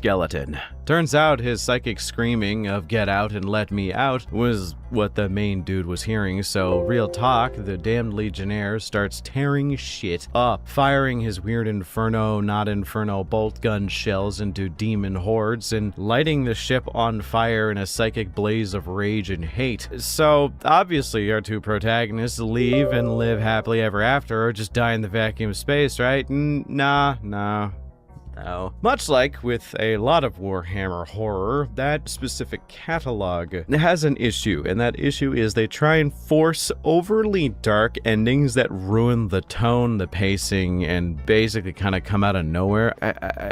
skeleton. Turns out his psychic screaming of "get out and let me out" was what the main dude was hearing, so real talk, the damned Legionnaire starts tearing shit up, firing his weird inferno, not inferno bolt gun shells into demon hordes and lighting the ship on fire in a psychic blaze of rage and hate. So obviously our two protagonists leave and live happily ever after, or just die in the vacuum of space, right? Nah. No. Much like with a lot of Warhammer horror, that specific catalog has an issue, and that issue is they try and force overly dark endings that ruin the tone, the pacing, and basically kind of come out of nowhere.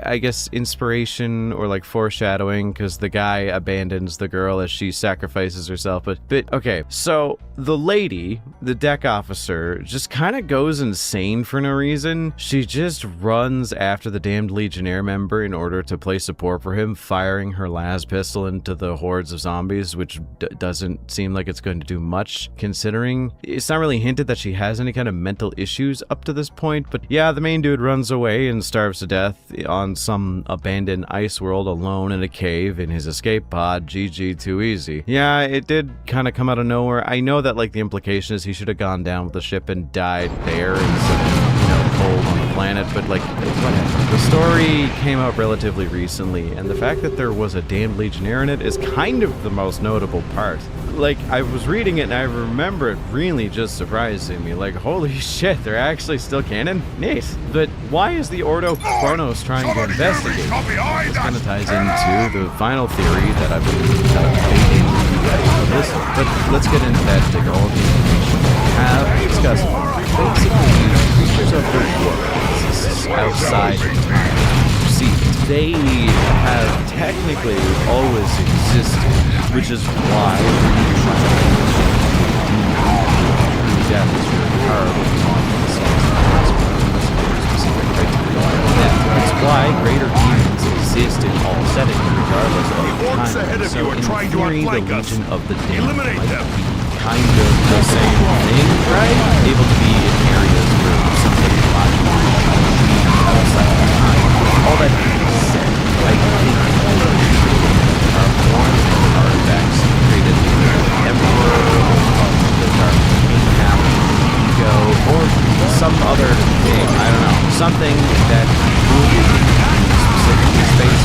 I guess inspiration or like foreshadowing, because the guy abandons the girl as she sacrifices herself. But okay, so the lady, the deck officer, just kind of goes insane for no reason. She just runs after the damned Legionnaire member in order to play support for him, firing her las pistol into the hordes of zombies, which doesn't seem like it's going to do much, considering it's not really hinted that she has any kind of mental issues up to this point. But yeah, the main dude runs away and starves to death on some abandoned ice world alone in a cave in his escape pod. GG, too easy. Yeah, it did kind of come out of nowhere. I know that like the implication is he should have gone down with the ship and died there instead of, cold on the planet, but like, whatever. The story came out relatively recently, and the fact that there was a damned Legionnaire in it is kind of the most notable part. Like, I was reading it and I remember it really just surprising me. Like, holy shit, they're actually still canon? Neat. But why is the Ordo Chronos trying to investigate? This kind of ties into the final theory that I've been kind of debating with you guys to listen. But let's get into that, take all of the information we have discussed. Basically, creatures of the world outside of time. See, they have technically always existed, which is why that's why greater demons exist in all settings, regardless of time. So in theory, the Legion of the Damned might be kind of the same thing, right? Able to be in areas where somebody logically outside of time. All that being said, I think are born artifacts created by the Emperor of the Dark Kingdom, Ego, or some other thing, I don't know, something that will be specifically space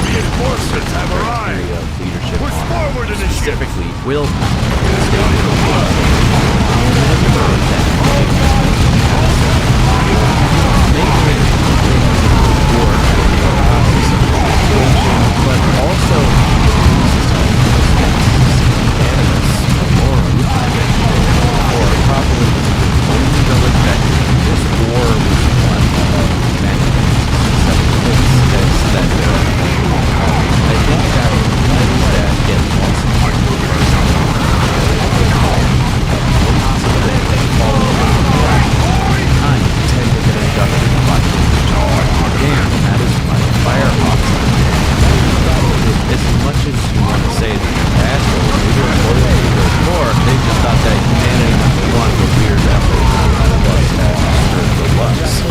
Reinforcements have arrived. Leadership Push forward initiative. specifically will but also or probably this war was one of many I think that get lost. Time tend to get inducted by damn, that is my Firehawk. As much as you want to say that the assholes, they were more, they just thought that humanity was one of the weird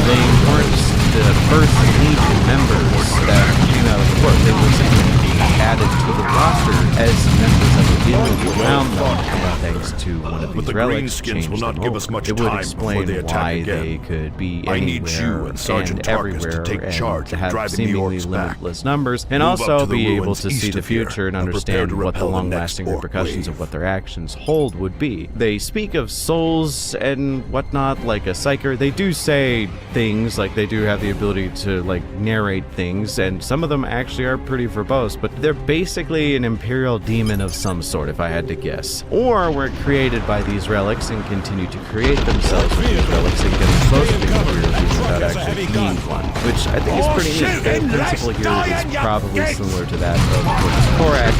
They weren't the first Legion members that came out of the port. They were simply being added to the roster as members of the guild around them, and thanks to one of these relics, changed will not them give over. us much It would time explain before they attack why again. they could be I anywhere need you and Sergeant Tarkus everywhere to take and charge to of have driving the seemingly orcs back. limitless numbers, and Move up also to the be able ruins to see east the of here future and and prepare understand to what the repel the long-lasting next orc repercussions wave. of what their actions hold would be. They speak of souls and whatnot, like a psyker. They do say things, like they do have the ability to like narrate things, and some of them actually are pretty verbose, but they're basically an imperial demon of some sort, if I had to guess. Or were created by these relics and continue to create themselves with these relics and get close to the imperial demon without actually being one, which I think is pretty neat. The principle here is probably similar to that of Corpus Corax.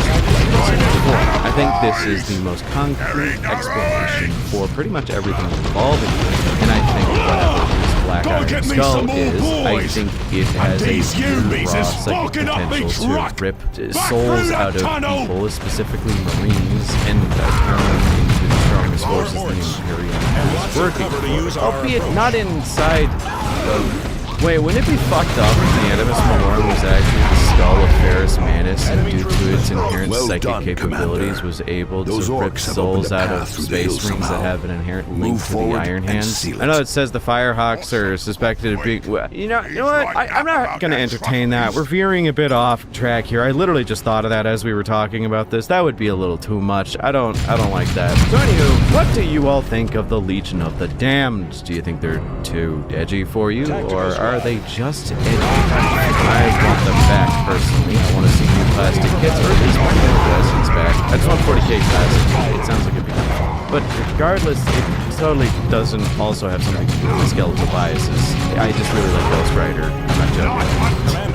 I think this is the most concrete explanation for pretty much everything involving it, and I think whatever this Black Iron Skull is, I think it has a really raw psychic potential to rip souls out of people, specifically Marines, and turn into the strongest forces the Imperium is working for, albeit not inside of Wait, wouldn't it be fucked up if the Animus Malorum was actually the skull of Ferrus Manus, and due to its inherent psychic capabilities, was able to rip souls out of space rings that have an inherent link to the Iron Hands? I know it says the Firehawks are suspected of being. You know what? I'm not gonna entertain that. We're veering a bit off track here. I literally just thought of that as we were talking about this. That would be a little too much. I don't like that. So anywho, what do you all think of the Legion of the Damned? Do you think they're too edgy for you, or are they just edgy? I want them back, personally. I want to see new plastic kits, or at least more questions back. I just want 40k plastic. It sounds like it'd be kind of fun. But regardless, it totally doesn't also have something to do with skeletal biases. I just really like Ghost Rider. I'm not joking.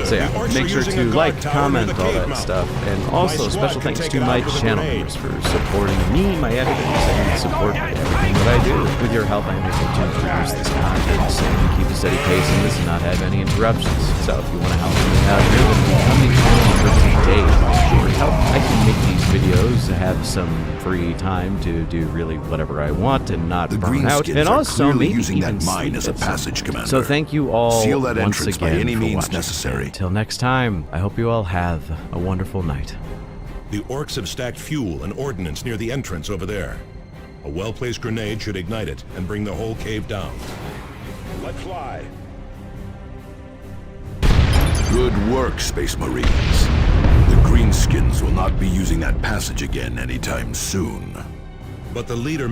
So yeah, make sure to like, comment, all that stuff. And also, special thanks to my channel members for supporting me, my editors, and support everything that I do. With your help, I'm able to produce this content so we can keep a steady pace in this and not have any interruptions. So if you want to help me out here, then become a channel member today. For help, I can make these videos, have some free time to do really whatever I want and not burn out, and also maybe using even that mine as a sleep at passage, some. Commander. So thank you all Seal that once entrance again by any for means watching. necessary. Till next time, I hope you all have a wonderful night. The orcs have stacked fuel and ordnance near the entrance over there. A well-placed grenade should ignite it and bring the whole cave down. Let fly. Good work, Space Marines. The Greenskins will not be using that passage again anytime soon. But the leader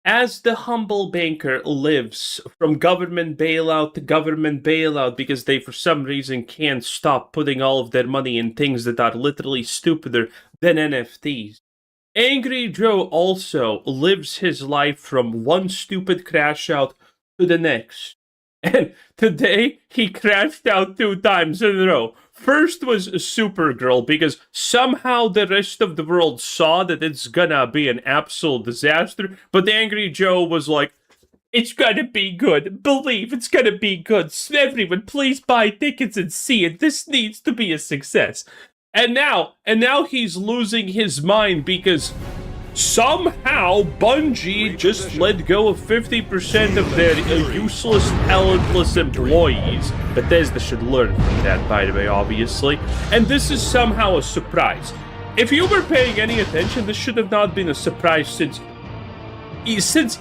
As the humble banker lives from government bailout to government bailout because they for some reason can't stop putting all of their money in things that are literally stupider than NFTs. Angry Joe also lives his life from one stupid crash out to the next. And today he crashed out 2 times in a row. First was Supergirl, because somehow the rest of the world saw that it's gonna be an absolute disaster, but Angry Joe was like, it's gonna be good. Believe it's gonna be good. Everyone, please buy tickets and see it. This needs to be a success. And now he's losing his mind because somehow Bungie just let go of 50% of their useless, talentless employees. Bethesda should learn from that, by the way, obviously. And this is somehow a surprise. If you were paying any attention, this should have not been a surprise since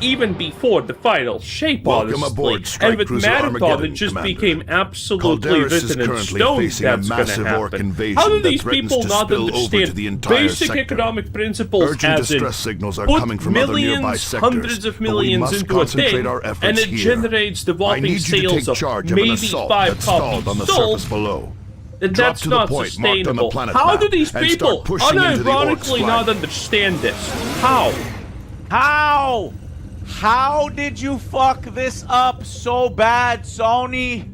even before the final shape, Welcome honestly. aboard, Strike And with Cruiser Marathon, Armageddon, it just Commander. became absolutely Calderis is written in currently stone facing a that's going to massive orc happen. invasion How do that these threatens people to not spill over to understand the entire basic sector. economic principles Urgent as in distress signals are put coming from other nearby millions, sectors, hundreds of but we millions must into a concentrate thing, our efforts and it here. generates the I whopping need you to sales take of charge of an maybe assault 5 that stalled copies on the sold. surface below. And Drop that's to the not point marked on the sustainable. planet How map do these and people start pushing into the orcs' unironically flag. not understand this? How? How? How did you fuck this up so bad, Sony?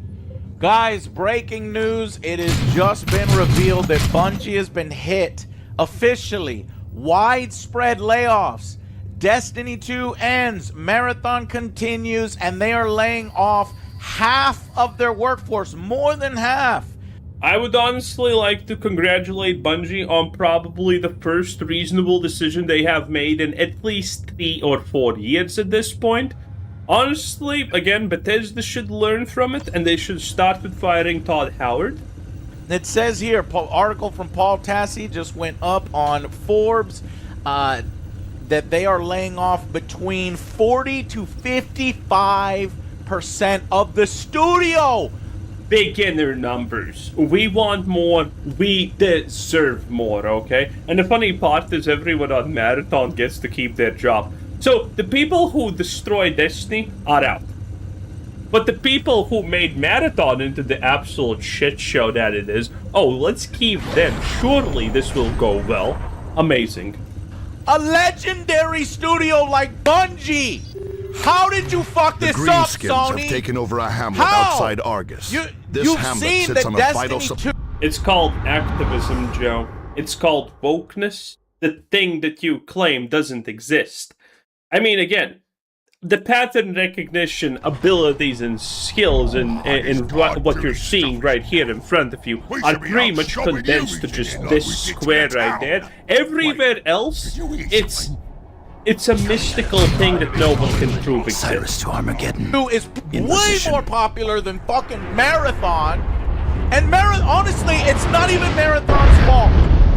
Guys, breaking news. It has just been revealed that Bungie has been hit officially. Widespread layoffs. Destiny 2 ends. Marathon continues, and they are laying off half of their workforce. More than half. I would honestly like to congratulate Bungie on probably the first reasonable decision they have made in at least 3 or 4 years at this point. Honestly, again, Bethesda should learn from it, and they should start with firing Todd Howard. It says here, article from Paul Tassi just went up on Forbes, that they are laying off between 40 to 55% of the studio. beginner numbers. We want more. We deserve more, okay? And the funny part is everyone on Marathon gets to keep their job. So the people who destroy Destiny are out. But the people who made Marathon into the absolute shit show that it is, oh, let's keep them. Surely this will go well. Amazing. A legendary studio like Bungie! How did you fuck this The up, Greenskins Sony? have taken over a hamlet How? outside Argus. This You've hamlet seen sits that on a vital Destiny 2... It's called activism, Joe. It's called wokeness. The thing that you claim doesn't exist. I mean, again, the pattern recognition abilities and skills and what you're seeing right here in front of you are pretty much condensed to just this square right there. Everywhere else, it's a mystical thing that no one can prove exists. Cyrus to Armageddon. Who is way more popular than fucking Marathon. And honestly, it's not even Marathon's fault.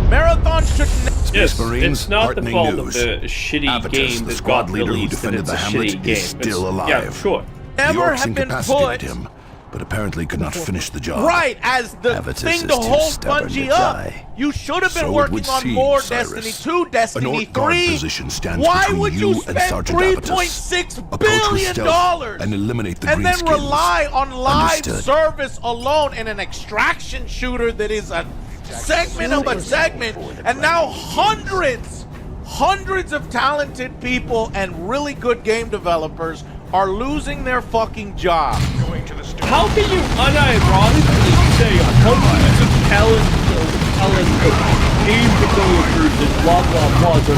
Marathon shouldn't... Yes, Marines, it's not the heartening fault news. of the shitty Avitus, game the that squad got leader who released, and defended it's a the hamlet, shitty game. is still alive. Yeah, sure. The Never orcs have been incapacitated put... him, but apparently could not finish the job. Right, as the Avitus thing is to too hold stubborn Bungie to up. die. You should have been So it working would on seem, more Cyrus. Destiny 2, An Destiny orc guard 3. position stands Why between would you you and spend Sergeant Avitus. $3.6 Approach with billion stealth and eliminate the and then Greenskins. rely on live Understood. service alone in an extraction shooter that is a segment of a segment, and now hundreds of talented people and really good game developers are losing their fucking jobs. How can you unironically say hundreds of talented game developers and blah blah blah don't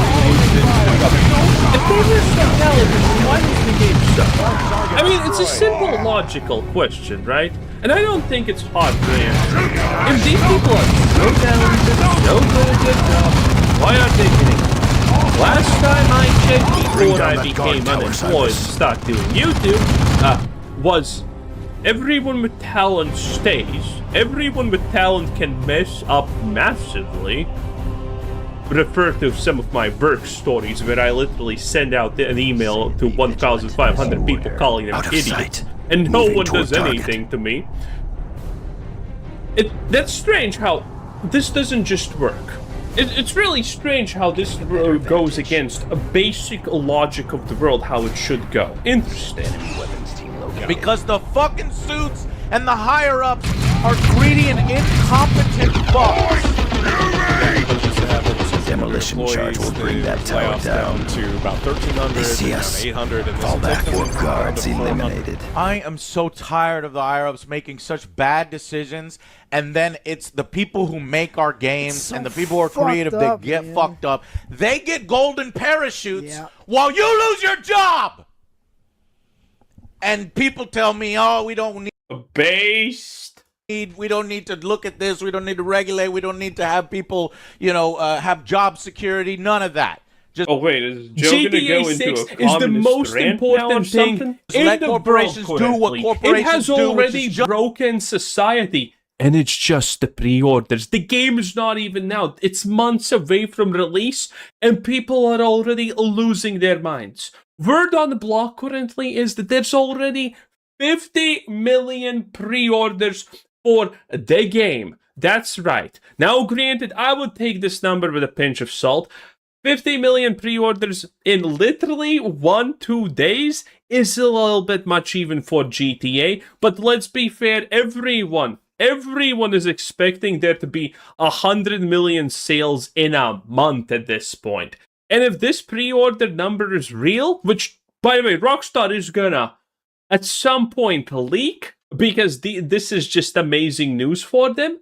if they were so talented, why was the game suck? I mean, it's a simple logical question, right? And I don't think it's hard to answer. If these people are so talented, so good at their job, why aren't they getting it? Last time I checked before I became unemployed and started doing YouTube, was everyone with talent stays. Everyone with talent can mess up massively. Refer to some of my work stories where I literally send out an email to 1,500 people calling them Out of idiots. sight. And no Moving one toward does target. anything to me. That's strange how this doesn't just work. It's really strange how this goes against a basic logic of the world, how it should go. Interesting. Because the fucking suits and the higher-ups are greedy and incompetent fucks. Demolition charge will bring that tower down. To about 1,300, They see down us. 800, and Fall back. this Orc guards eliminated. I am so tired of the higher-ups making such bad decisions, and then it's the people who make our games so and the people who are fucked creative up, that get man. fucked up. They get golden parachutes Yeah. while you lose your job. And people tell me, "Oh, we don't Based. we don't need to look at this. We don't need to regulate. We don't need to have people, have job security. None of that. Just Oh wait, is Joe gonna GTA go into 6 a is the communist most rant now or important thing something? in let the corporations world do what currently. corporations It has do, which already is just- broken society. And it's just the pre-orders. The game is not even out. It's months away from release, and people are already losing their minds. Word on the block currently is that there's already 50 million pre-orders for the game. That's right. Now, granted, I would take this number with a pinch of salt. 50 million pre-orders in literally 1-2 days is a little bit much even for GTA, but let's be fair, everyone is expecting there to be 100 million sales in a month at this point. And if this pre-order number is real, which, by the way, Rockstar is gonna at some point leak, because this is just amazing news for them,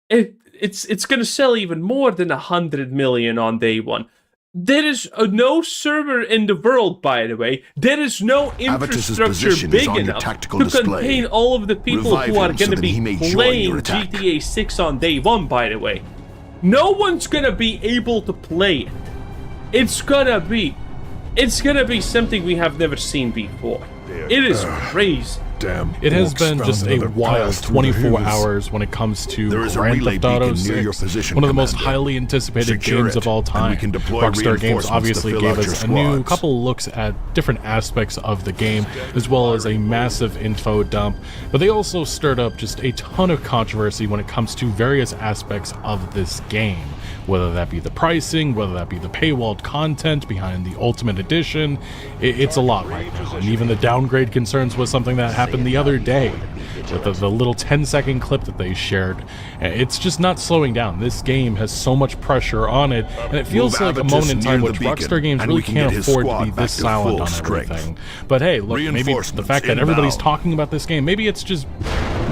it's gonna sell even more than 100 million on day one. There is no server in the world, by the way. There is no Avitus's position infrastructure is big on your enough tactical to display. contain all of the people Revive who are him so going to that be he may join playing your attack. GTA 6 on day one, by the way. No one's going to be able to play it. It's gonna be something we have never seen before. It is crazy. Damn. It has orcs been found just a another wild path through the 24 hills. hours when it comes to There is a Grand relay Theft Auto beacon near your 6, position, one of the most Commander. highly anticipated Secure games it, of all and we time. can deploy Rockstar Games reinforcements to obviously fill gave out us a your new squads. couple looks at different aspects of the game, as well as a massive info dump, but they also stirred up just a ton of controversy when it comes to various aspects of this game. Whether that be the pricing, whether that be the paywalled content behind the Ultimate Edition, it's a lot right now. And even the downgrade concerns was something that happened the other day with the little 10-second clip that they shared. It's just not slowing down. This game has so much pressure on it, and it feels Move like a Avitus moment in time near which the beacon, Rockstar Games and really we can can't get his afford to squad be back this to silent full on strength. everything. But hey, look, maybe the Reinforcements fact that everybody's inbound. talking about this game, maybe it's just...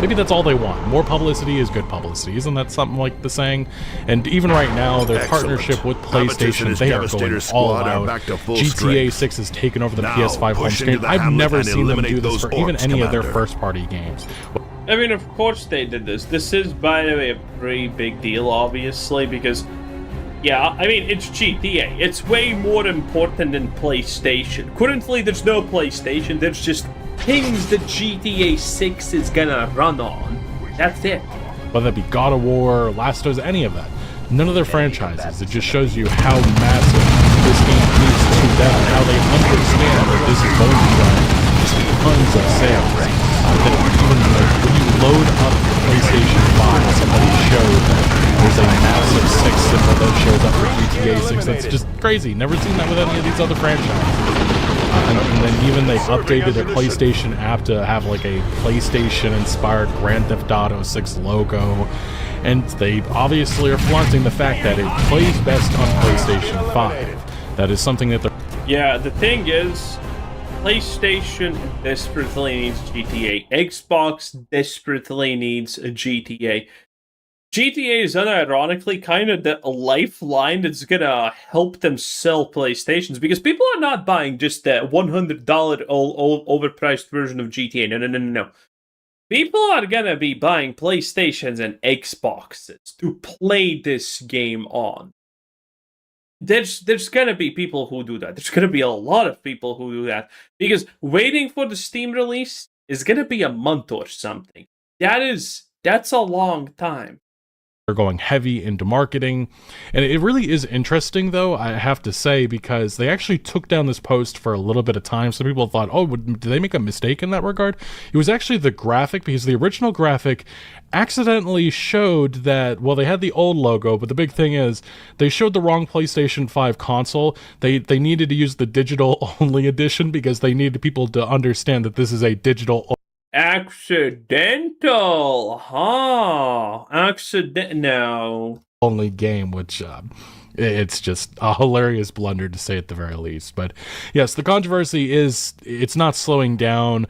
Maybe that's all they want. More publicity is good publicity. Isn't that something like the saying? And even right now, their Excellent. partnership with Avitus and PlayStation, his they are Devastator going all squad are out. back to full GTA strength. 6 has taken over the Now, PS5 home push into screen. the I've hamlet never and seen them do eliminate this those for even orcs, any of their Commander. first-party games. I mean, of course they did this. This is, by the way, a pretty big deal, obviously, because, yeah, I mean, it's GTA. It's way more important than PlayStation. Currently, there's no PlayStation. There's just things that GTA 6 is gonna run on. That's it. Whether it be God of War, Last of Us, any of that. None of their franchises. It just shows you how massive this game is to them and how they understand that this is going to drive just tons of sales. That even when you load up the PlayStation 5, somebody showed that there's a massive 6 symbol that shows up for GTA 6. That's just crazy. Never seen that with any of these other franchises. And then even they updated their PlayStation app to have like a PlayStation-inspired Grand Theft Auto 6 logo. And they obviously are flaunting the fact that it plays best on PlayStation 5. That is something that they're... Yeah, the thing is, PlayStation desperately needs GTA. Xbox desperately needs a GTA. GTA is unironically kind of the lifeline that's gonna help them sell PlayStations, because people are not buying just the $100 overpriced version of GTA. No. People are gonna be buying PlayStations and Xboxes to play this game on. There's gonna be people who do that. There's gonna be a lot of people who do that, because waiting for the Steam release is gonna be a month or something. That's a long time. They're going heavy into marketing. And it really is interesting, though, I have to say, because they actually took down this post for a little bit of time. Some people thought, oh, did they make a mistake in that regard? It was actually the graphic, because the original graphic accidentally showed that, well, they had the old logo, but the big thing is they showed the wrong PlayStation 5 console. They needed to use the digital-only edition because they needed people to understand that this is a digital Accidental, huh? No. only game, which it's just a hilarious blunder, to say at the very least. But yes, the controversy it's not slowing down.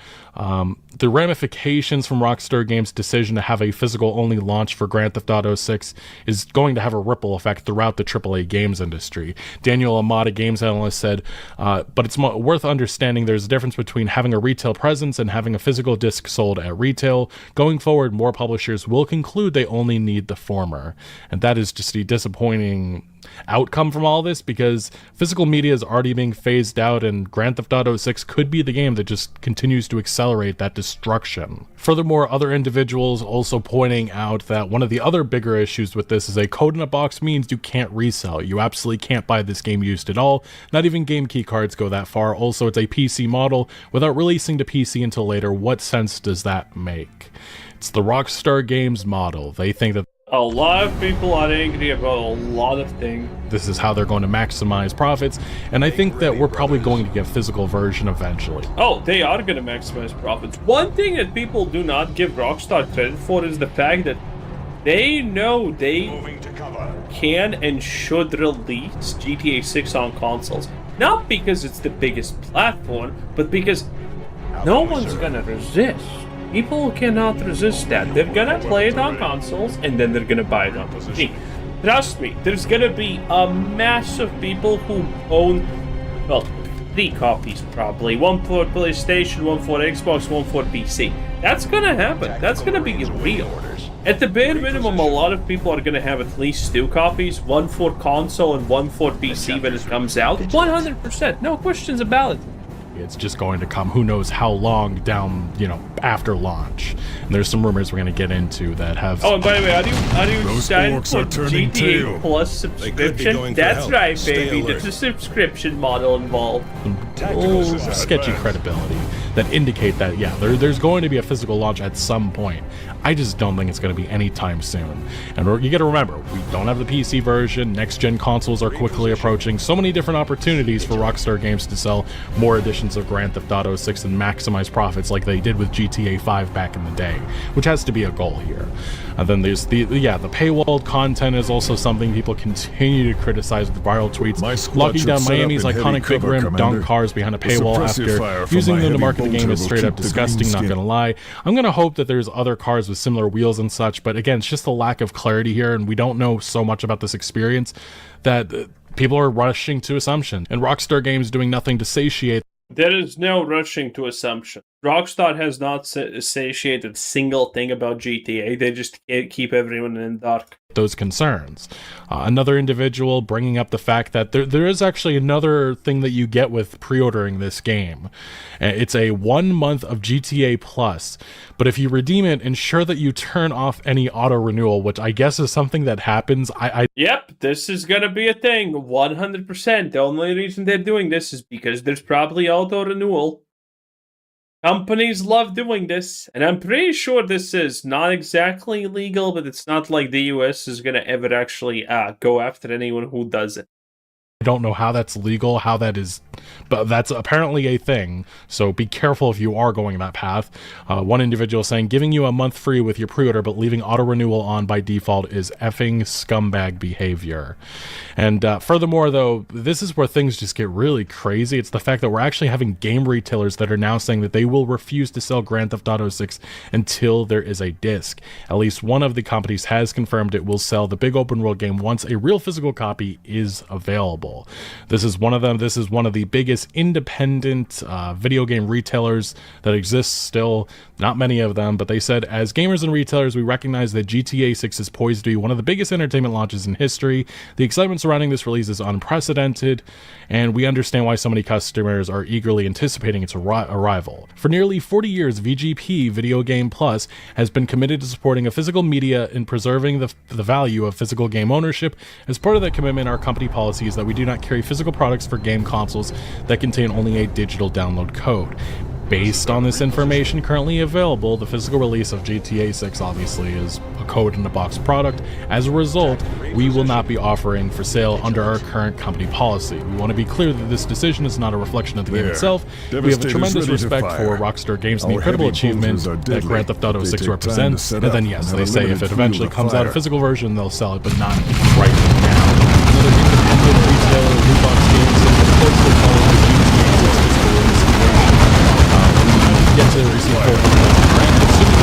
The ramifications from Rockstar Games' decision to have a physical-only launch for Grand Theft Auto 6 is going to have a ripple effect throughout the AAA games industry. Daniel Amata, games analyst, said, but it's worth understanding there's a difference between having a retail presence and having a physical disc sold at retail. Going forward, more publishers will conclude they only need the former. And that is just a disappointing outcome from all this, because physical media is already being phased out, and Grand Theft Auto 6 could be the game that just continues to accelerate that destruction. Furthermore, other individuals also pointing out that one of the other bigger issues with this is a code in a box means you can't resell. You absolutely can't buy this game used at all. Not even game key cards go that far. Also, it's a PC model without releasing to PC until later. What sense does that make? It's the Rockstar Games model. They think that A lot of people are angry about a lot of things. this is how they're going to maximize profits, and I think that we're probably going to get a physical version eventually. Oh, they are going to maximize profits. One thing that people do not give Rockstar credit for is the fact that they know they can and should release GTA 6 on consoles. Not because it's the biggest platform, but because no one's going to resist. People cannot resist that. They're gonna play it on consoles, and then they're gonna buy it on PC. Trust me, there's gonna be a mass of people who own, well, 3 copies probably. One for PlayStation, one for Xbox, one for PC. That's gonna happen. That's gonna be real. At the bare minimum, a lot of people are gonna have at least 2 copies. One for console and one for PC when it comes out. 100%. No questions about it. It's just going to come who knows how long down, after launch. And there's some rumors we're going to get into that have... Oh, and by the way, are you Those signed orcs for are turning GTA tail. Plus They could be subscription? going for That's help. right, Stay baby. alert. There's a subscription model involved. sketchy credibility that indicate that, there's going to be a physical launch at some point. I just don't think it's going to be anytime soon. And you got to remember, we don't have the PC version. Next-gen consoles are quickly approaching. So many different opportunities for Rockstar Games to sell more editions of Grand Theft Auto 6 and maximize profits like they did with GTA 5 back in the day, which has to be a goal here. And then there's the paywalled content is also something people continue to criticize with viral tweets. My squad Locking should down set up Miami's in heavy iconic big cover, rim Commander. dunk cars behind a The paywall suppressive fire after from using my them to heavy market the game bolter is will straight up keep the disgusting, not greenskin. gonna lie. I'm gonna hope that there's other cars with similar wheels and such, but again, it's just a lack of clarity here, and we don't know so much about this experience that people are rushing to assumption, and Rockstar Games doing nothing to satiate There is no rushing to assumption. Rockstar has not satiated a single thing about GTA. They just keep everyone in the dark. those concerns. Another individual bringing up the fact that there is actually another thing that you get with pre-ordering this game. It's a 1 month of GTA Plus, but if you redeem it, ensure that you turn off any auto renewal, which I guess is something that happens. Yep, this is gonna be a thing, 100%. The only reason they're doing this is because there's probably auto renewal. Companies love doing this, and I'm pretty sure this is not exactly legal, but it's not like the US is gonna ever actually go after anyone who does it. I don't know how that's legal, how that is, but that's apparently a thing. So be careful if you are going that path. One individual saying, giving you a month free with your pre-order, but leaving auto renewal on by default is effing scumbag behavior. And furthermore, though, this is where things just get really crazy. It's the fact that we're actually having game retailers that are now saying that they will refuse to sell Grand Theft Auto 6 until there is a disc. At least one of the companies has confirmed it will sell the big open world game once a real physical copy is available. This is one of them. This is one of the biggest independent video game retailers that exists still. Not many of them, but they said, as gamers and retailers, we recognize that GTA 6 is poised to be one of the biggest entertainment launches in history. The excitement surrounding this release is unprecedented, and we understand why so many customers are eagerly anticipating its arrival. For nearly 40 years, VGP, Video Game Plus, has been committed to supporting a physical media and preserving the value of physical game ownership. As part of that commitment, our company policy is that we do not carry physical products for game consoles that contain only a digital download code. Based on this information currently available, the physical release of GTA 6 obviously is a code in a box product. As a result, we will not be offering for sale under our current company policy. We want to be clear that this decision is not a reflection of the game itself. We have a Devastator's tremendous ready to respect fire. for Rockstar Games and the Our incredible heavy achievement bolters are that deadly, Grand Theft Auto but they 6 take time to represents. set And up then yes, and they have a say if limited it field eventually of comes out a fire. physical version, they'll sell it, but not right now. Another independent retailer, Lootbox Games, has closely followed the GTA 6 physical release situation. We get to receive full brand, assuming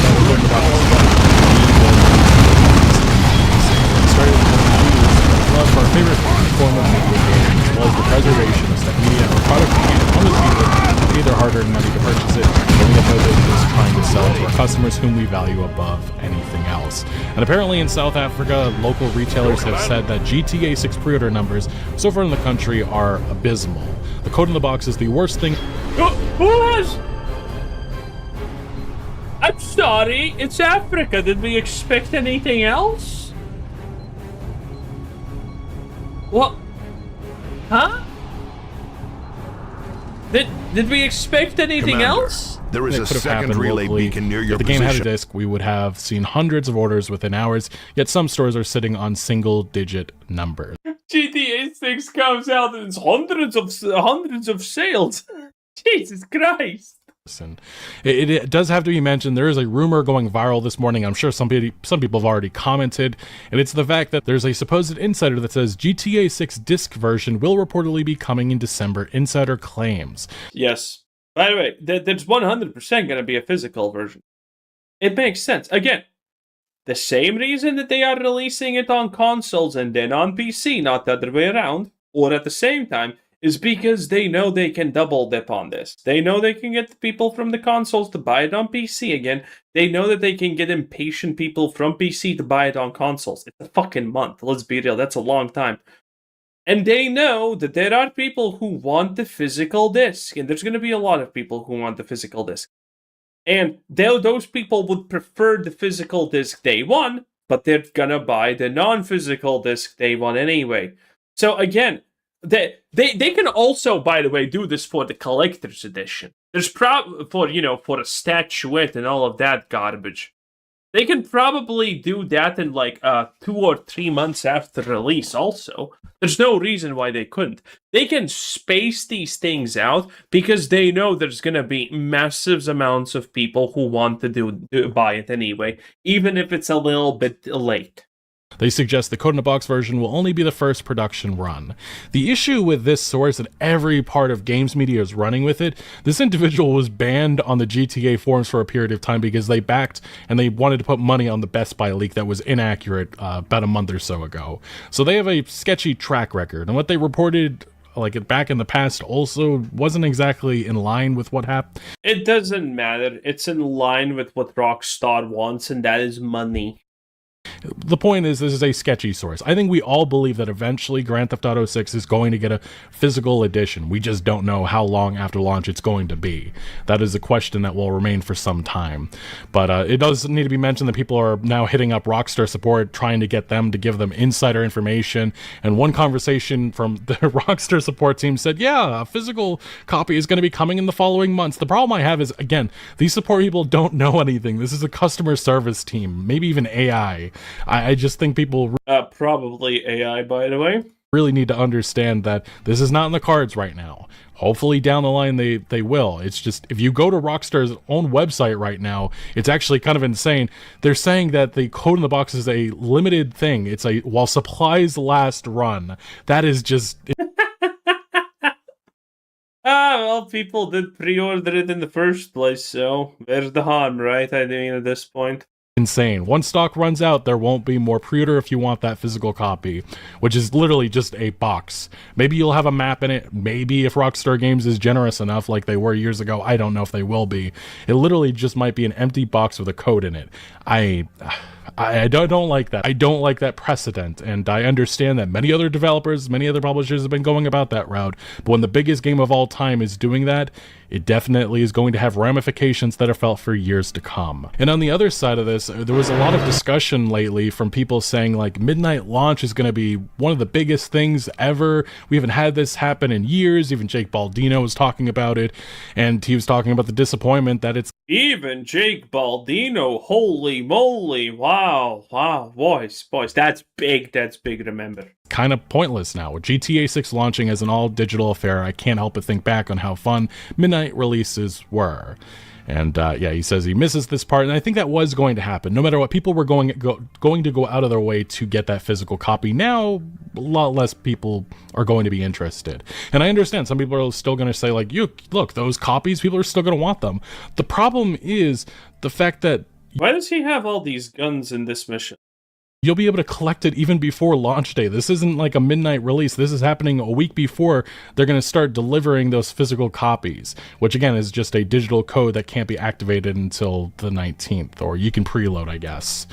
that we're going to started one of our favorite form of video games was the preservation of stuff media or product we want to see that pay their hard-earned money to purchase it, but we have no business trying to sell it to our customers whom we value above anything else. And apparently in South Africa, local retailers have said that GTA 6 pre-order numbers so far in the country are abysmal. The code in the box is the worst thing. Who has? I'm sorry, it's Africa. Did we expect anything else? What? Huh? Did we expect anything Commander, else? There is That a could have second happened relay locally. beacon near your If the game had a position. disc, we would have seen hundreds of orders within hours, yet some stores are sitting on single-digit numbers. GTA 6 comes out and it's hundreds of sales. Jesus Christ. And it does have to be mentioned, there is a rumor going viral this morning. I'm sure some people have already commented, and it's the fact that there's a supposed insider that says GTA 6 disc version will reportedly be coming in December. Insider claims. Yes. By the way, there's 100% going to be a physical version. It makes sense. Again, the same reason that they are releasing it on consoles and then on PC, not the other way around, or at the same time, is because they know they can double dip on this. They know they can get the people from the consoles to buy it on PC again. They know that they can get impatient people from PC to buy it on consoles. It's a fucking month. Let's be real. That's a long time. And they know that there are people who want the physical disc, and there's going to be a lot of people who want the physical disc. And those people would prefer the physical disc day one, but they're going to buy the non-physical disc day one anyway. So again, they can also, by the way, do this for the collector's edition. There's for a statuette and all of that garbage. They can probably do that in like 2 or 3 months after release also. There's no reason why they couldn't. They can space these things out because they know there's going to be massive amounts of people who want to buy it anyway, even if it's a little bit late. They suggest the Code in a Box version will only be the first production run. The issue with this source and every part of games media is running with it, this individual was banned on the GTA forums for a period of time because they backed and they wanted to put money on the Best Buy leak that was inaccurate about a month or so ago. So they have a sketchy track record, and what they reported back in the past also wasn't exactly in line with what happened. It doesn't matter. It's in line with what Rockstar wants, and that is money. The point is, this is a sketchy source. I think we all believe that eventually Grand Theft Auto 6 is going to get a physical edition. We just don't know how long after launch it's going to be. That is a question that will remain for some time. But it does need to be mentioned that people are now hitting up Rockstar support, trying to get them to give them insider information. And one conversation from the Rockstar support team said, yeah, a physical copy is going to be coming in the following months. The problem I have is, again, these support people don't know anything. This is a customer service team, maybe even AI. I just think people probably AI, by the way, really need to understand that this is not in the cards right now. Hopefully down the line they will. It's just, if you go to Rockstar's own website right now, it's actually kind of insane. They're saying that the Code in the Box is a limited thing. It's a while supplies last run. That is just well, people did pre-order it in the first place, so there's the harm, right? I mean, at this point. Insane. Once stock runs out, there won't be more pre-order if you want that physical copy, which is literally just a box. Maybe you'll have a map in it. Maybe if Rockstar Games is generous enough like they were years ago, I don't know if they will be. It literally just might be an empty box with a code in it. I don't like that. I don't like that precedent, and I understand that many other developers, many other publishers have been going about that route, but when the biggest game of all time is doing that, it definitely is going to have ramifications that are felt for years to come. And on the other side of this, there was a lot of discussion lately from people saying like midnight launch is going to be one of the biggest things ever. We haven't had this happen in years. Even Jake Baldino was talking about it, and he was talking about the disappointment that it's even Jake Baldino, holy moly, wow, boys, that's big, remember. Kind of pointless now. With GTA 6 launching as an all-digital affair, I can't help but think back on how fun midnight releases were. And yeah, he says he misses this part, and I think that was going to happen. No matter what, people were going to go out of their way to get that physical copy. Now, a lot less people are going to be interested. And I understand some people are still going to say, like, look, those copies, people are still going to want them. The problem is the fact that... Why does he have all these guns in this mission? You'll be able to collect it even before launch day. This isn't like a midnight release. This is happening a week before they're going to start delivering those physical copies, which again is just a digital code that can't be activated until the 19th, or you can preload, I guess.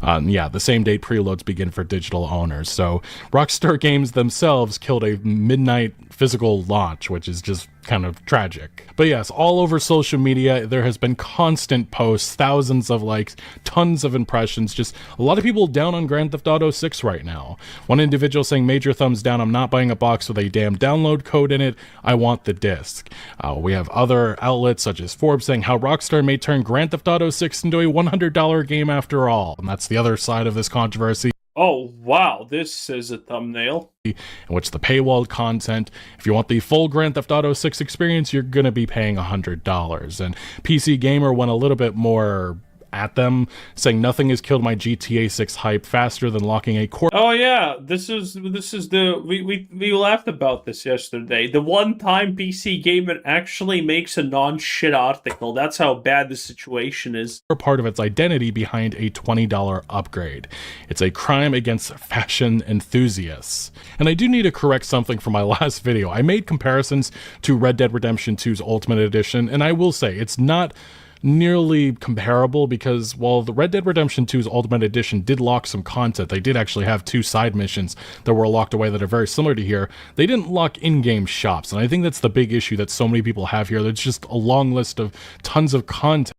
Yeah, the same date preloads begin for digital owners. So Rockstar Games themselves killed a midnight physical launch, which is just kind of tragic. But yes, all over social media, there has been constant posts, thousands of likes, tons of impressions, just a lot of people down on Grand Theft Auto 6 right now. One individual saying, major thumbs down, I'm not buying a box with a damn download code in it, I want the disc. We have other outlets such as Forbes saying how Rockstar may turn Grand Theft Auto 6 into a $100 game after all. And that's the other side of this controversy. Oh, wow, this is a thumbnail. In which the paywalled content, if you want the full Grand Theft Auto 6 experience, you're going to be paying $100. And PC Gamer went a little bit more at them, saying nothing has killed my GTA 6 hype faster than locking a core. Oh yeah, this is the we laughed about this yesterday. The one time PC Gamer actually makes a non-shit article. That's how bad the situation is. Part of its identity behind a $20 upgrade. It's a crime against fashion enthusiasts. And I do need to correct something from my last video. I made comparisons to Red Dead Redemption 2's Ultimate Edition, and I will say it's not nearly comparable because while the Red Dead Redemption 2's Ultimate Edition did lock some content, they did actually have 2 side missions that were locked away that are very similar to here. They didn't lock in-game shops, and I think that's the big issue that so many people have here. There's just a long list of tons of content.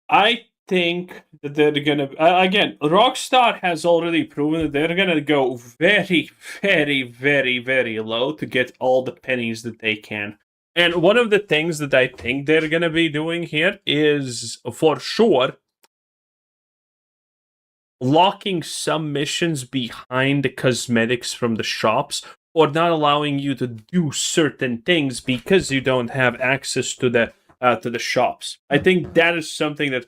I think that they're gonna again. Rockstar has already proven that they're gonna go very, very, very, very low to get all the pennies that they can. And one of the things that I think they're gonna be doing here is, for sure, locking some missions behind the cosmetics from the shops, or not allowing you to do certain things because you don't have access to the shops. I think that is something that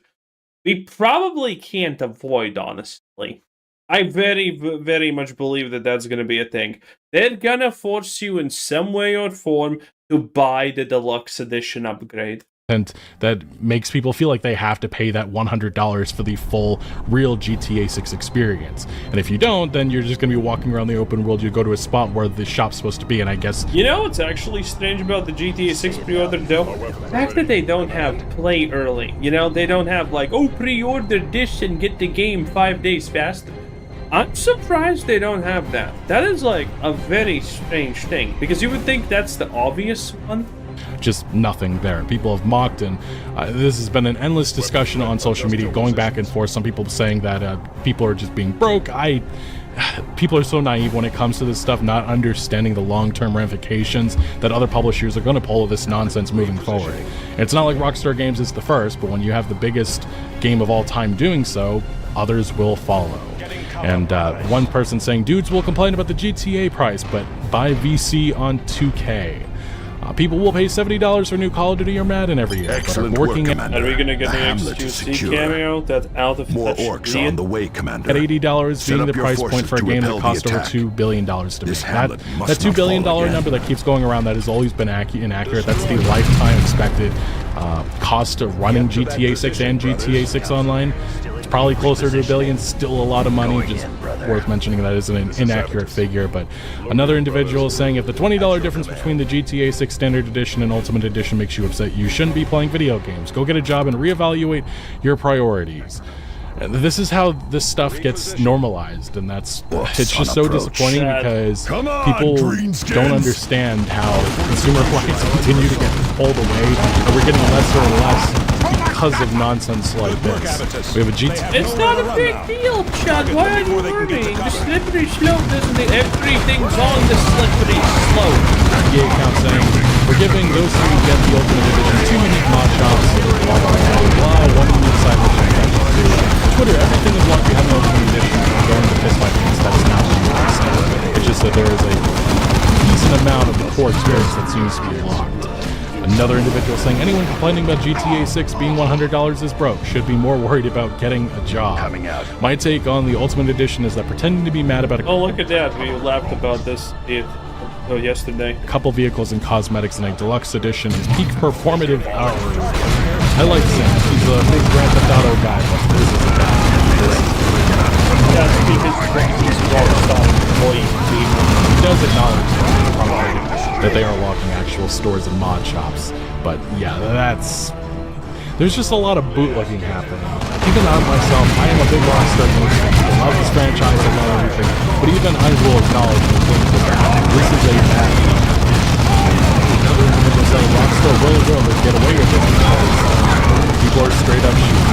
we probably can't avoid, honestly. I very, very much believe that that's going to be a thing. They're going to force you in some way or form to buy the deluxe edition upgrade. And that makes people feel like they have to pay that $100 for the full, real GTA 6 experience. And if you don't, then you're just going to be walking around the open world. You go to a spot where the shop's supposed to be, and I guess... You know what's actually strange about the GTA 6 pre-order, though? The fact that they don't have play early. You know, they don't have, like, oh, pre-order this and get the game 5 days faster. I'm surprised they don't have that. That is, like, a very strange thing. Because you would think that's the obvious one. Just nothing there. People have mocked, and this has been an endless discussion on social media, going back and forth. Some people saying that people are just being broke. People are so naive when it comes to this stuff, not understanding the long-term ramifications that other publishers are going to pull this nonsense moving forward. And it's not like Rockstar Games is the first, but when you have the biggest game of all time doing so, others will follow. And one person saying, dudes will complain about the GTA price, but buy VC on 2K. People will pay $70 for new Call of Duty or Madden every year. Excellent work, Commander. Are we gonna get The an hamlet is XQC secure. cameo that's out of More touch? orcs are on the way, Commander. At $80 Set being up the your price forces point for a to game that repel the cost over attack. $2 billion to make. This That hamlet must $2 not billion fall again. number that keeps going around, that has always been inaccurate. That's the lifetime expected cost of running GTA 6 and GTA 6 Online. It's probably closer to $1 billion, still a lot of money. Just worth mentioning that is an inaccurate figure. But another individual is saying if the $20 difference between the GTA 6 Standard Edition and Ultimate Edition makes you upset, you shouldn't be playing video games. Go get a job and reevaluate your priorities. And this is how this stuff gets normalized, and it's just so disappointing because people don't understand how consumer rights continue to get pulled away, and we're getting lesser and less because of nonsense like this. We have a GTA. It's not a big deal, Chad. Why are you worrying? The slippery slope doesn't mean everything's on the slippery slope. GTA account saying we're giving those who get the Ultimate Edition 2 unique mod shops. One unique side mission. Twitter, everything is locked behind the Ultimate Edition. I'm going to piss my pants. That's not what you want to say. It's just that there is a decent amount of the core experience that seems to be locked. Another individual saying anyone complaining about GTA 6 being $100 is broke should be more worried about getting a job. My take on the Ultimate Edition is that pretending to be mad about Oh, look at that. We laughed about this yesterday. a couple vehicles and cosmetics in a deluxe edition is peak performative hours. I like Sam. He's a big Grand Theft Auto guy, but this is a bad. That's because he's a Rockstar employee. He does acknowledge that they are locking actual stores and mod shops. But yeah, there's just a lot of bootlegging happening. Even I myself, I am a big Rockstar fan. I love this franchise and everything. But even I will acknowledge when things are bad. This is a bad thing. Other individuals say Rockstar will get away with it because people are straight up shooting.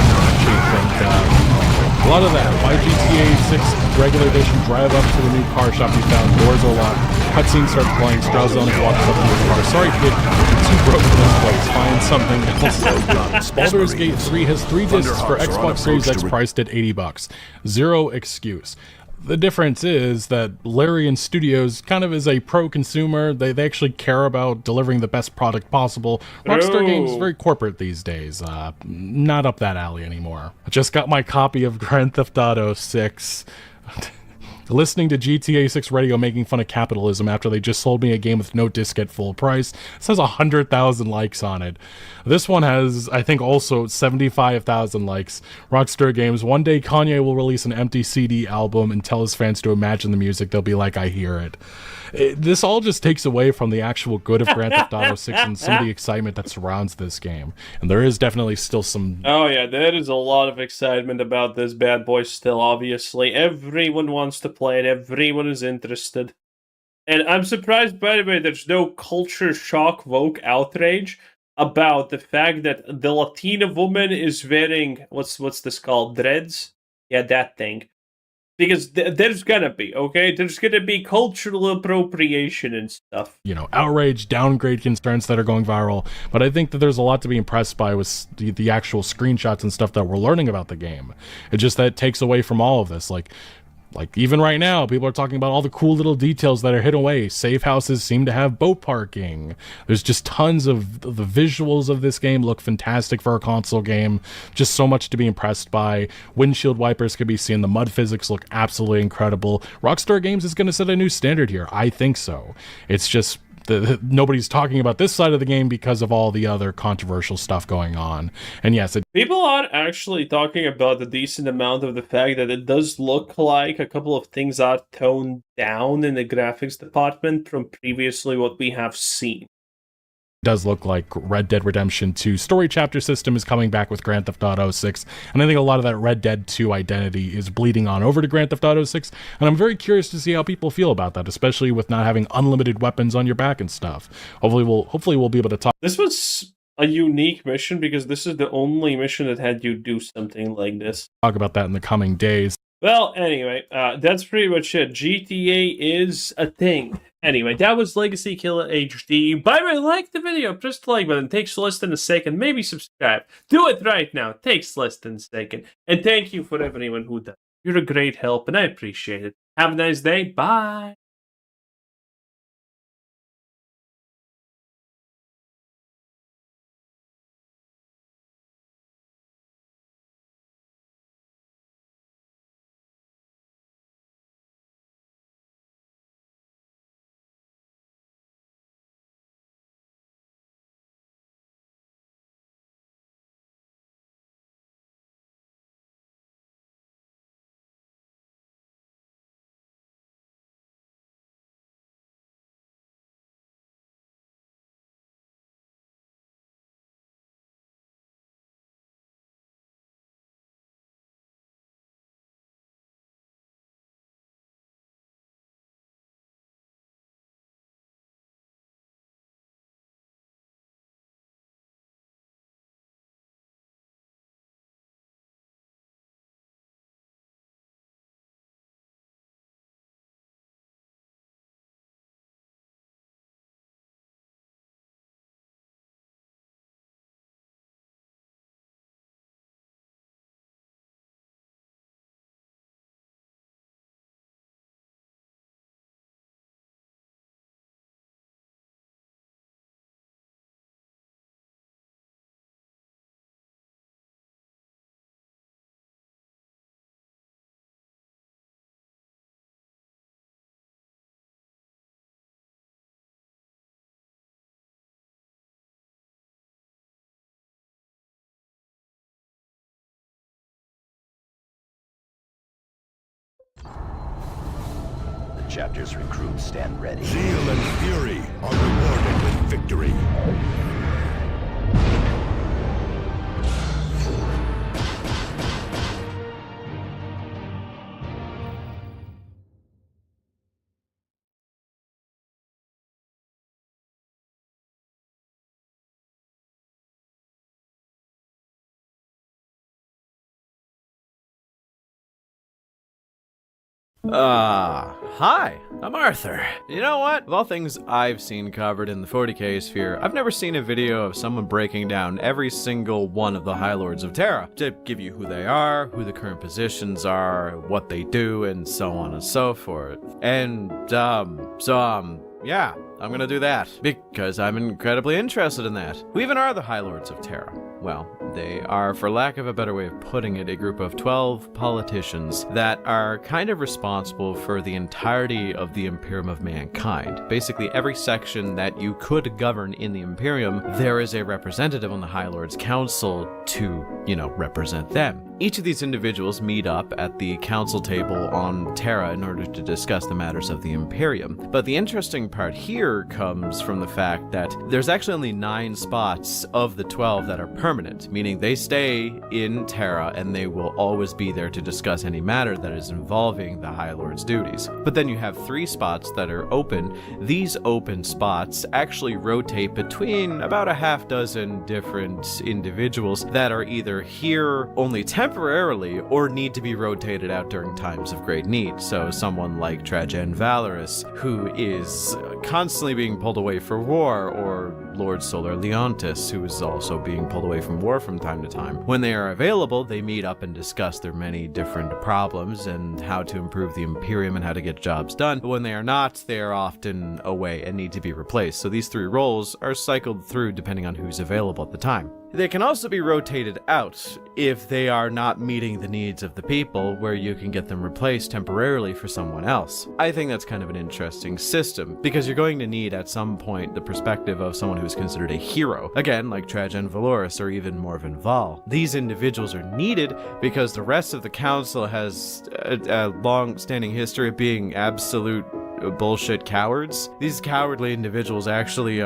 A lot of that. Why GTA 6 regular edition drive up to the new car shop you found, doors are locked, cutscene starts playing, Strazone walks up to your car. Sorry kid, you're too broke for this place, find something else. Baldur's Gate 3 has 3 discs for Xbox Series X priced at $80. Zero excuse. The difference is that Larian Studios kind of is a pro-consumer. They actually care about delivering the best product possible. Rockstar Games is very corporate these days. Not up that alley anymore. I just got my copy of Grand Theft Auto 6. Listening to GTA 6 radio making fun of capitalism after they just sold me a game with no disc at full price. It says 100,000 likes on it. This one has, I think, also 75,000 likes. Rockstar Games, one day Kanye will release an empty CD album and tell his fans to imagine the music. They'll be like, I hear it. This all just takes away from the actual good of Grand Theft Auto 6 and some of the excitement that surrounds this game. And there is definitely still some... Oh yeah, there is a lot of excitement about this bad boy still, obviously. Everyone wants to play it, everyone is interested. And I'm surprised, by the way, there's no culture shock woke outrage about the fact that the Latina woman is wearing, what's this called, dreads? Yeah, that thing. Because there's gonna be, okay? There's gonna be cultural appropriation and stuff. You know, outrage, downgrade concerns that are going viral. But I think that there's a lot to be impressed by with the actual screenshots and stuff that we're learning about the game. It's just that it takes away from all of this. Like even right now, people are talking about all the cool little details that are hidden away. Safe houses seem to have boat parking. There's just tons of the visuals of this game look fantastic for a console game. Just so much to be impressed by. Windshield wipers can be seen. The mud physics look absolutely incredible. Rockstar Games is going to set a new standard here. I think so. It's just... nobody's talking about this side of the game because of all the other controversial stuff going on. And yes, people are actually talking about a decent amount of the fact that it does look like a couple of things are toned down in the graphics department from previously what we have seen. does look like Red Dead Redemption 2 story chapter system is coming back with Grand Theft Auto 6, and I think a lot of that Red Dead 2 identity is bleeding on over to Grand Theft Auto 6, and I'm very curious to see how people feel about that, especially with not having unlimited weapons on your back and stuff. Hopefully we'll be able to talk. This was a unique mission because this is the only mission that had you do something like this. Talk about that in the coming days. Well, anyway, that's pretty much it. GTA is a thing. Anyway, that was Legacy Killer HD. By the way, like the video, press the like button. It takes less than a second. Maybe subscribe. Do it right now. It takes less than a second. And thank you for everyone who does. You're a great help, and I appreciate it. Have a nice day. Bye. The chapter's recruits stand ready. Zeal and fury are rewarded with victory. Hi, I'm Arthur. You know what? Of all things I've seen covered in the 40k sphere, I've never seen a video of someone breaking down every single one of the High Lords of Terra to give you who they are, who the current positions are, what they do, and so on and so forth. And, yeah, I'm gonna do that because I'm incredibly interested in that. Who even are the High Lords of Terra? Well, They are, for lack of a better way of putting it, a group of 12 politicians that are kind of responsible for the entirety of the Imperium of Mankind. Basically, every section that you could govern in the Imperium, there is a representative on the High Lords Council to, represent them. Each of these individuals meet up at the council table on Terra in order to discuss the matters of the Imperium. But the interesting part here comes from the fact that there's actually only 9 spots of the 12 that are permanent, meaning they stay in Terra and they will always be there to discuss any matter that is involving the High Lord's duties. But then you have 3 spots that are open. These open spots actually rotate between about a half dozen different individuals that are either here only temporarily or need to be rotated out during times of great need. So someone like Trajan Valorous, who is constantly being pulled away for war, or Lord Solar Leontis, who is also being pulled away from war from time to time. When they are available, they meet up and discuss their many different problems and how to improve the Imperium and how to get jobs done. But when they are not, they are often away and need to be replaced. So these 3 roles are cycled through depending on who's available at the time. They can also be rotated out if they are not meeting the needs of the people, where you can get them replaced temporarily for someone else. I think that's kind of an interesting system, because you're going to need at some point the perspective of someone who is considered a hero. Again, like Trajan Valorous or even Morven Val. These individuals are needed because the rest of the council has a long-standing history of being absolute bullshit cowards. These cowardly individuals actually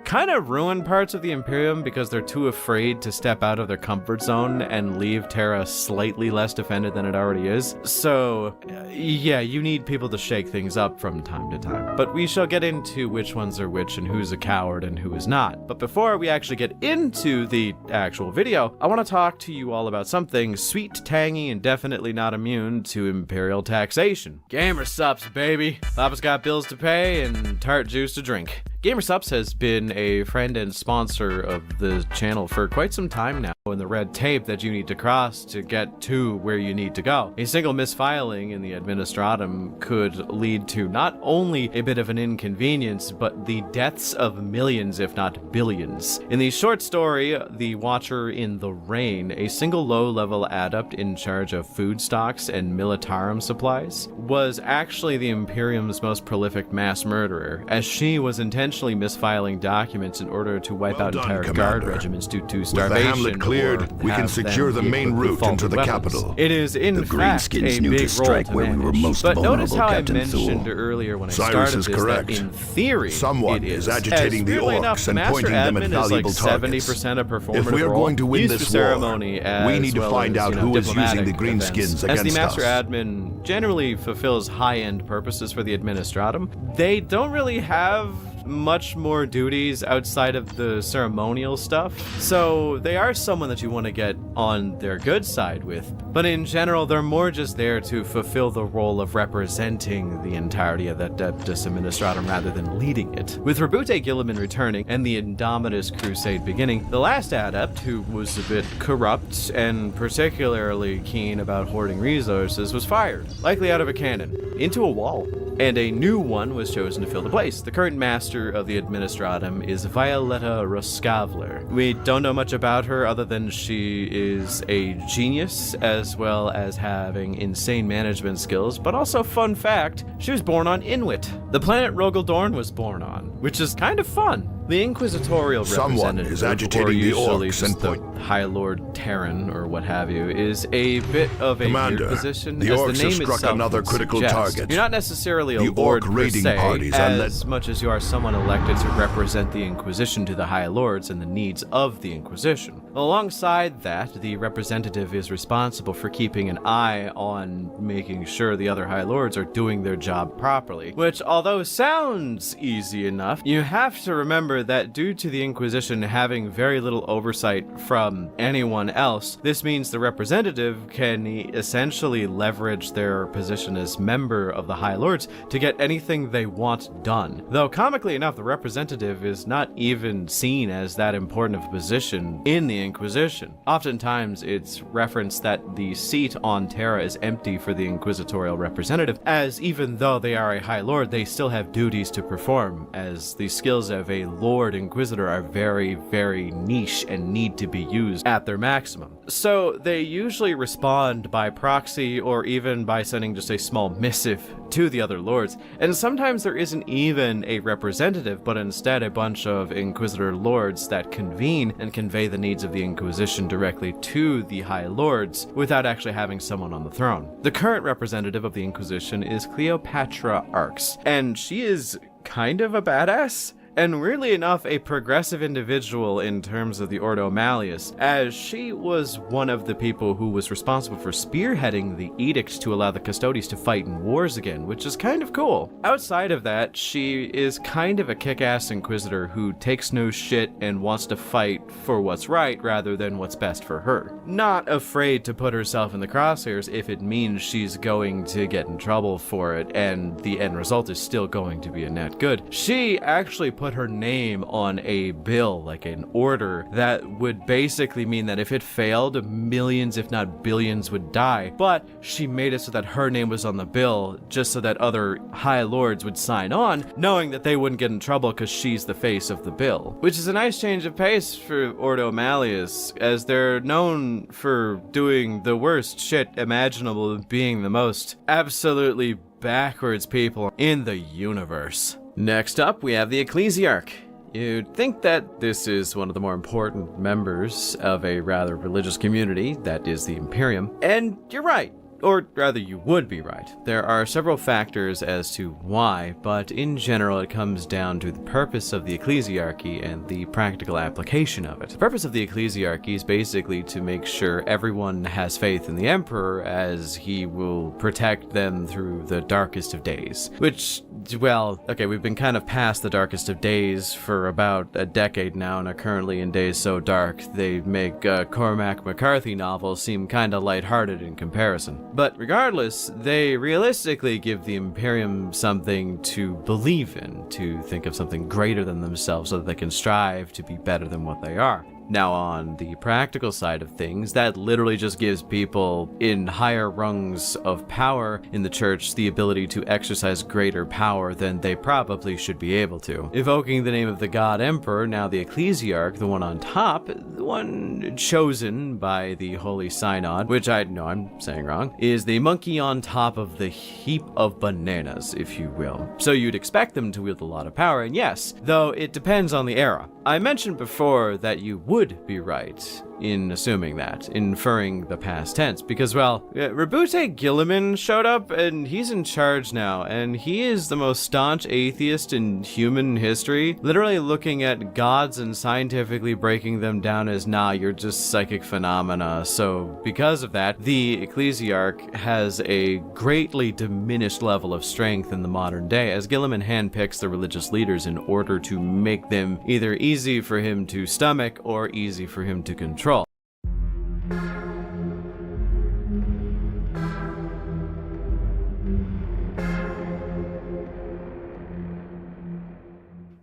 kind of ruin parts of the Imperium because they're too afraid to step out of their comfort zone and leave Terra slightly less defended than it already is. So yeah, you need people to shake things up from time to time. But we shall get into which ones are which and who's a coward and who is not. But before we actually get into the actual video, I want to talk to you all about something sweet, tangy, and definitely not immune to Imperial taxation. Gamer subs, baby. Papa's got bills to pay and tart juice to drink. GamerSupps has been a friend and sponsor of the channel for quite some time now, and the red tape that you need to cross to get to where you need to go. A single misfiling in the Administratum could lead to not only a bit of an inconvenience, but the deaths of millions, if not billions. In the short story, The Watcher in the Rain, a single low-level adept in charge of food stocks and militarum supplies was actually the Imperium's most prolific mass murderer, as she was intentionally misfiling documents in order to wipe out entire guard regiments due to starvation. With the hamlet cleared, we can secure the main route into the capital. It is in fact a big role to manage. But notice how I mentioned earlier when I started this that in theory someone is agitating the orcs and pointing them at valuable targets. 70% of performative if we are going to win used this for ceremony war, we need to find out who is using the greenskins against us. As the Master Admin generally fulfills high-end purposes for the Administratum, they don't really have much more duties outside of the ceremonial stuff, so they are someone that you want to get on their good side with, but in general they're more just there to fulfill the role of representing the entirety of that Adeptus Administratum rather than leading it. With Rabute Gilliman returning and the Indomitus Crusade beginning, the last adept, who was a bit corrupt and particularly keen about hoarding resources, was fired, likely out of a cannon, into a wall, and a new one was chosen to fill the place. The current master of the Administratum is Violetta Roskavler. We don't know much about her other than she is a genius as well as having insane management skills, but also, fun fact, she was born on Inuit, the planet Rogaldorn was born on, which is kind of fun. The inquisitorial representative, is agitating the orcs and the High Lord Terran or what have you, is a bit of a Commander, weird position. the as orcs the name have struck itself another would critical suggest. target. You're not necessarily a The lord orc per raiding se, parties are as much as you are someone elected to represent the Inquisition to the High Lords and the needs of the Inquisition. Alongside that, the representative is responsible for keeping an eye on making sure the other High Lords are doing their job properly, which, although sounds easy enough, you have to remember that due to the Inquisition having very little oversight from anyone else, this means the representative can essentially leverage their position as member of the High Lords to get anything they want done. Though comically enough, the representative is not even seen as that important of a position in the Inquisition. Oftentimes, it's referenced that the seat on Terra is empty for the inquisitorial representative, as even though they are a High Lord, they still have duties to perform, as the skills of a Lord Lord Inquisitor are very, very niche and need to be used at their maximum. So they usually respond by proxy or even by sending just a small missive to the other lords. And sometimes there isn't even a representative, but instead a bunch of Inquisitor lords that convene and convey the needs of the Inquisition directly to the High Lords without actually having someone on the throne. The current representative of the Inquisition is Cleopatra Arx, and she is kind of a badass. And weirdly enough, a progressive individual in terms of the Ordo Malleus, as she was one of the people who was responsible for spearheading the edict to allow the Custodes to fight in wars again, which is kind of cool. Outside of that, she is kind of a kick-ass inquisitor who takes no shit and wants to fight for what's right rather than what's best for her. Not afraid to put herself in the crosshairs if it means she's going to get in trouble for it and the end result is still going to be a net good. She actually put her name on a bill, like an order, that would basically mean that if it failed, millions if not billions would die, but she made it so that her name was on the bill just so that other high lords would sign on, knowing that they wouldn't get in trouble because she's the face of the bill. Which is a nice change of pace for Ordo Malleus, as they're known for doing the worst shit imaginable and being the most absolutely backwards people in the universe. Next up, we have the Ecclesiarch. You'd think that this is one of the more important members of a rather religious community, that is the Imperium, and you're right. Or rather, you would be right. There are several factors as to why, but in general it comes down to the purpose of the ecclesiarchy and the practical application of it. The purpose of the ecclesiarchy is basically to make sure everyone has faith in the Emperor, as he will protect them through the darkest of days. Which, well, okay, we've been kind of past the darkest of days for about a decade now and are currently in days so dark they make Cormac McCarthy novels seem kinda lighthearted in comparison. But regardless, they realistically give the Imperium something to believe in, to think of something greater than themselves so that they can strive to be better than what they are. Now, on the practical side of things, that literally just gives people in higher rungs of power in the church the ability to exercise greater power than they probably should be able to. Evoking the name of the God Emperor, now the Ecclesiarch, the one on top, the one chosen by the Holy Synod, which I know I'm saying wrong, is the monkey on top of the heap of bananas, if you will. So you'd expect them to wield a lot of power, and yes, though it depends on the era. I mentioned before that you would be right in assuming that, inferring the past tense, because, well, Rabute Gilliman showed up, and he's in charge now, and he is the most staunch atheist in human history, literally looking at gods and scientifically breaking them down as, nah, you're just psychic phenomena. So, because of that, the Ecclesiarch has a greatly diminished level of strength in the modern day, as Gilliman handpicks the religious leaders in order to make them either easy for him to stomach or easy for him to control.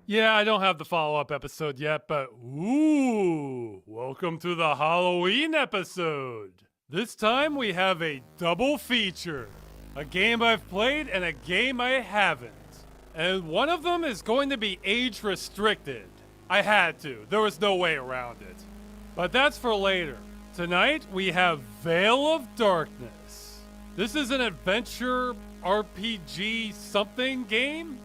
Yeah, I don't have the follow-up episode yet, but ooh, welcome to the Halloween episode. This time we have a double feature. A game I've played and a game I haven't. And one of them is going to be age restricted. I had to, there was no way around it. But that's for later. Tonight we have Veil of Darkness. This is an adventure RPG something game?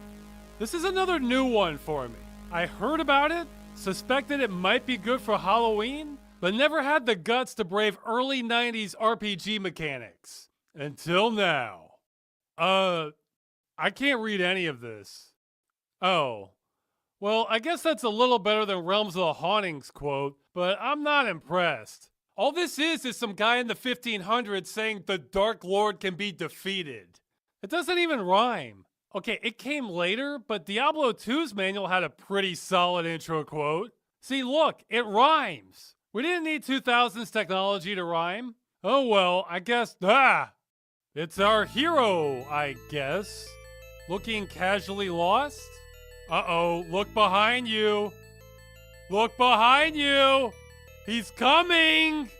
This is another new one for me. I heard about it, suspected it might be good for Halloween, but never had the guts to brave early 90s RPG mechanics. Until now. I can't read any of this. Oh. Well, I guess that's a little better than Realms of the Hauntings quote, but I'm not impressed. All this is some guy in the 1500s saying the Dark Lord can be defeated. It doesn't even rhyme. Okay, it came later, but Diablo 2's manual had a pretty solid intro quote. See, look, it rhymes. We didn't need 2000s technology to rhyme. Oh well, I guess, it's our hero, I guess. Looking casually lost? Uh-oh, look behind you. Look behind you! He's coming!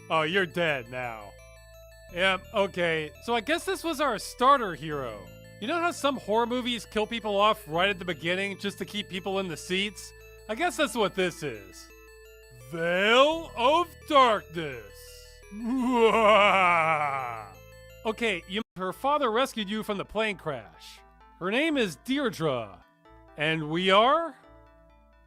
Oh, you're dead now. Yep, okay, so I guess this was our starter hero. You know how some horror movies kill people off right at the beginning just to keep people in the seats? I guess that's what this is. Veil of Darkness. Okay, her father rescued you from the plane crash. Her name is Deirdre. And we are?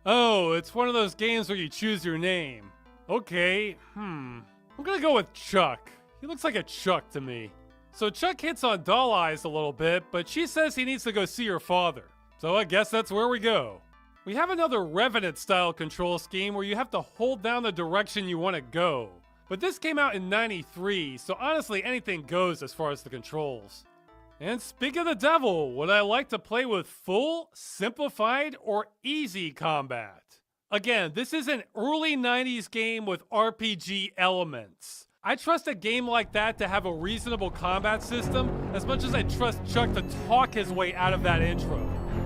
Oh, it's one of those games where you choose your name. Okay, I'm gonna go with Chuck. He looks like a Chuck to me. So Chuck hits on Doll Eyes a little bit, but she says he needs to go see her father. So I guess that's where we go. We have another Revenant-style control scheme where you have to hold down the direction you want to go. But this came out in '93, so honestly anything goes as far as the controls. And speak of the devil, would I like to play with full, simplified, or easy combat? Again, this is an early 90s game with RPG elements. I trust a game like that to have a reasonable combat system as much as I trust Chuck to talk his way out of that intro.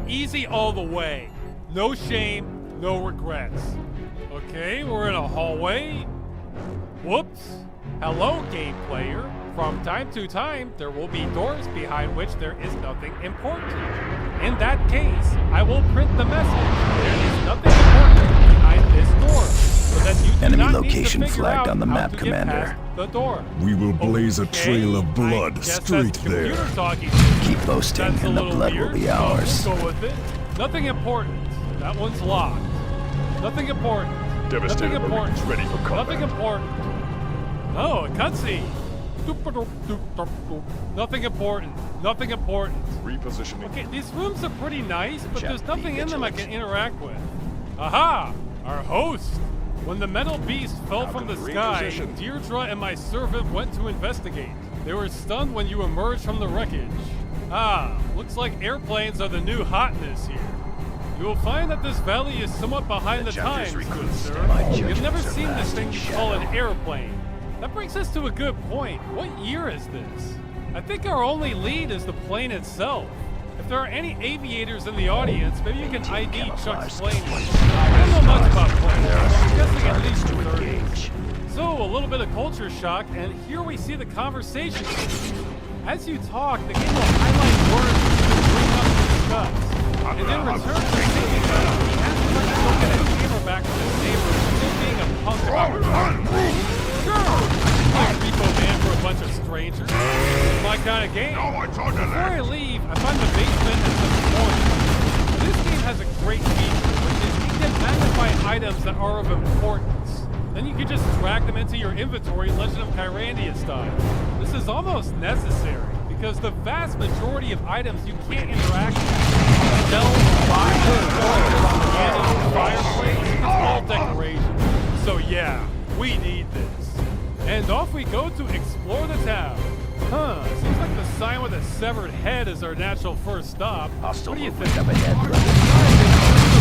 Easy all the way. No shame, no regrets. Okay, we're in a hallway. Whoops. Hello, game player. From time to time, there will be doors behind which there is nothing important. In that case, I will print the message. There is nothing important behind this door. So that you do Enemy not location need to figure flagged out on the how map, to get Commander. past the door. We will blaze a Okay, trail of I blood guess straight that's computer there. talking. Keep boasting, That's a and the little blood weird, will be so ours. we'll go with it. Nothing important. That one's locked. Nothing important. Devastator Nothing important. Marines ready for combat. Nothing important. Oh, a cutscene. Nothing important. Nothing important. Repositioning. Okay, these rooms are pretty nice, but there's Check, nothing be in them I vigilant. can interact with. Aha! Our host! When the metal beast fell from the sky, reposition. Deirdre and my servant went to investigate. They were stunned when you emerged from the wreckage. Ah, looks like airplanes are the new hotness here. You will find that this valley is somewhat behind the times, good sir. You've never seen this thing you call an airplane. That brings us to a good point. What year is this? I think our only lead is the plane itself. If there are any aviators in the audience, maybe you can ID Chuck's plane. I don't know much about planes, but I'm guessing at least the 30s. So, a little bit of culture shock, and here we see the conversation. As you talk, the game will highlight words you can bring up to discuss. And in return for saying that, he has to let you go get a camera back from his neighbor for still being a punk rocker. Sure! Like Repo Man for a bunch of strangers. It's my kind of game. Before I leave, I find the basement and some corners. This game has a great feature, which is you can magnify items that are of importance. Then you can just drag them into your inventory Legend of Kyrandia style. This is almost necessary, because the vast majority of items you can't interact with. Shelves, boxes, candles, fireplace, it's all decoration. So yeah, we need this. And off we go to explore the town. Huh, seems like the sign with a severed head is our natural first stop. Hostile What do you movement think? up ahead, brother.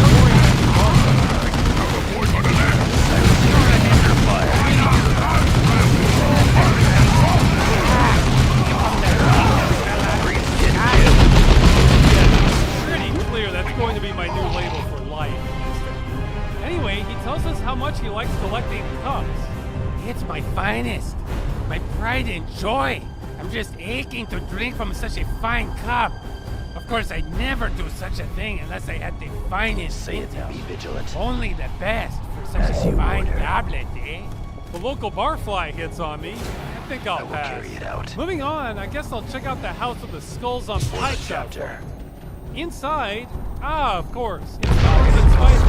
Pretty clear that's going to be my new label for life. Anyway, he tells us how much he likes collecting cups. It's my finest, my pride and joy. I'm just aching to drink from such a fine cup. Of course, I'd never do such a thing unless I had the finest. Say it and be vigilant. Only the best for such As a you fine order. goblet, eh? The local barfly hits on me. I think I'll I will pass. carry it out. Moving on, I guess I'll check out the house with the skulls on For the pipes out chapter. front. Inside, of course, it's the Raven Spider.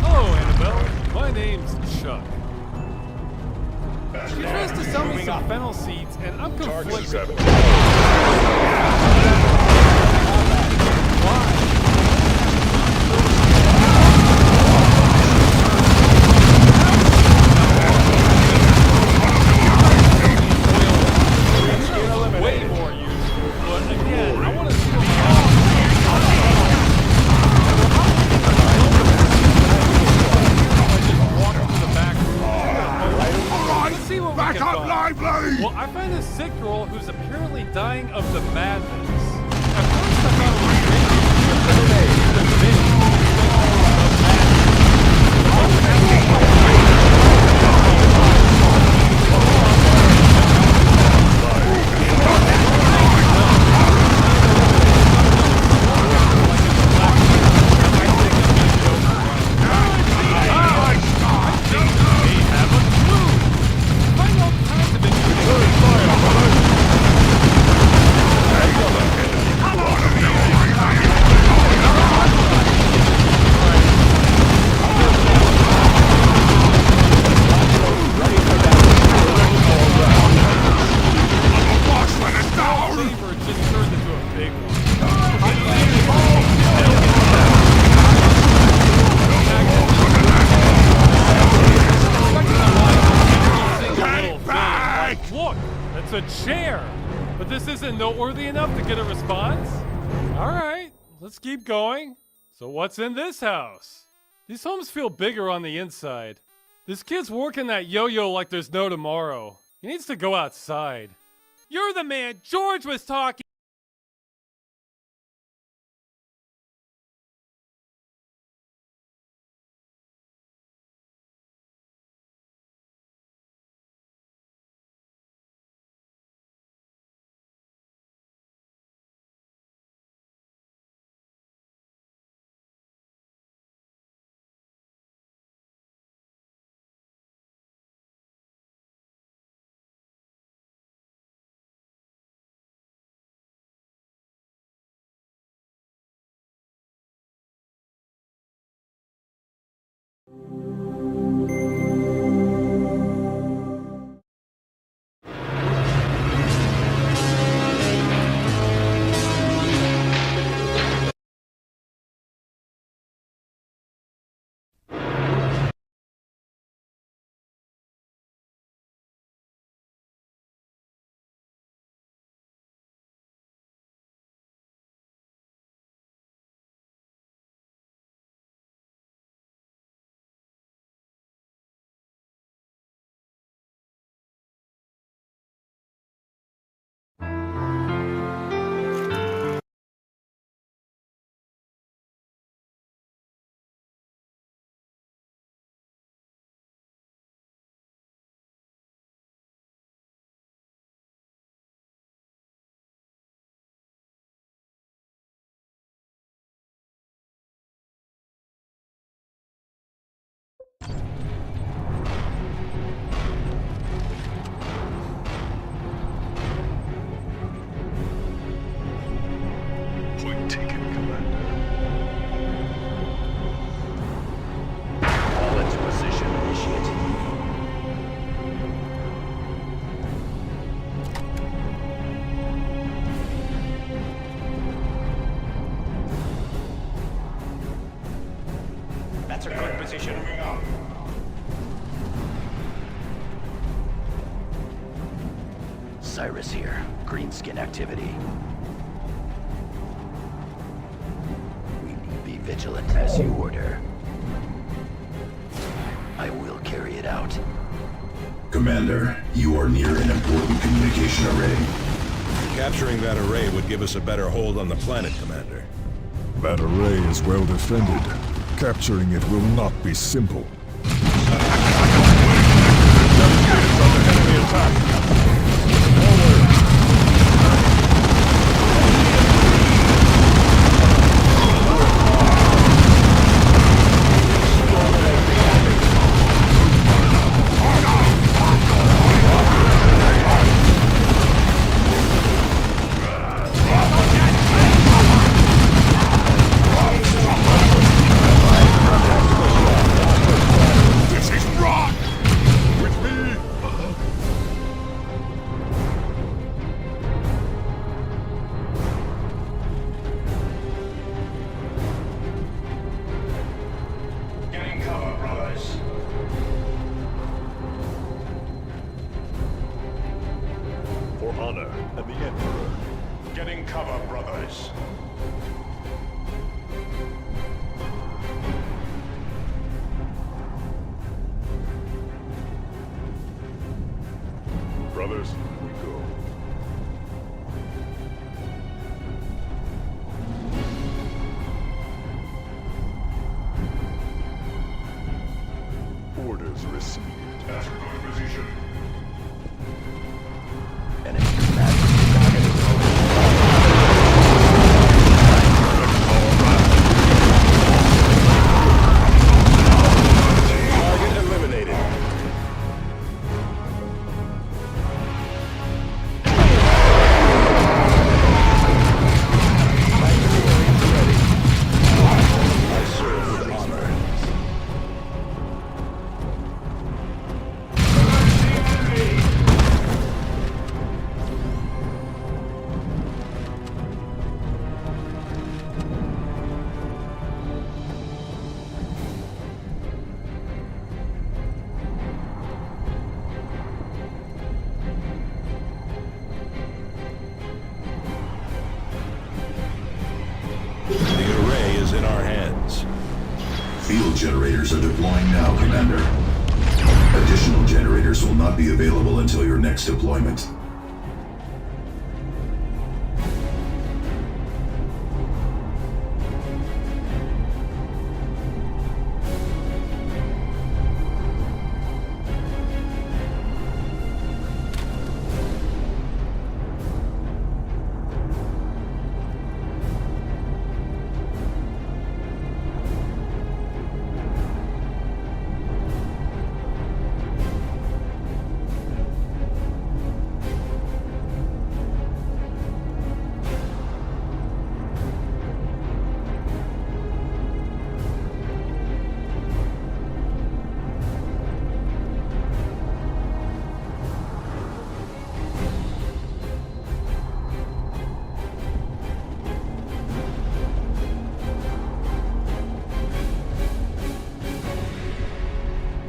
Hello, Annabelle. My name's Chuck. She tries to sell me some fennel seeds, and I'm conflicted. Way more useful, but again, I want to see Let's see what we can find. lively! Well, I find a sick girl who's apparently dying of the madness. sound noteworthy enough to get a response? Alright, let's keep going. So what's in this house? These homes feel bigger on the inside. This kid's working that yo-yo like there's no tomorrow. He needs to go outside. You're the man George was talking. Point taken, Commander. All into position, initiate. That's a good position. Cyrus here. Greenskin activity. We need to be vigilant as you order. I will carry it out. Commander, you are near an important communication array. Capturing that array would give us a better hold on the planet, Commander. That array is well defended. Capturing it will not be simple. Enemy attack! For honor and the Emperor. Getting cover, brothers. Brothers, we go. Orders received. That's a good position. Enemy commander. Target eliminated. I serve with honor. Field generators are deploying now, Commander. Additional generators will not be available until your next deployment.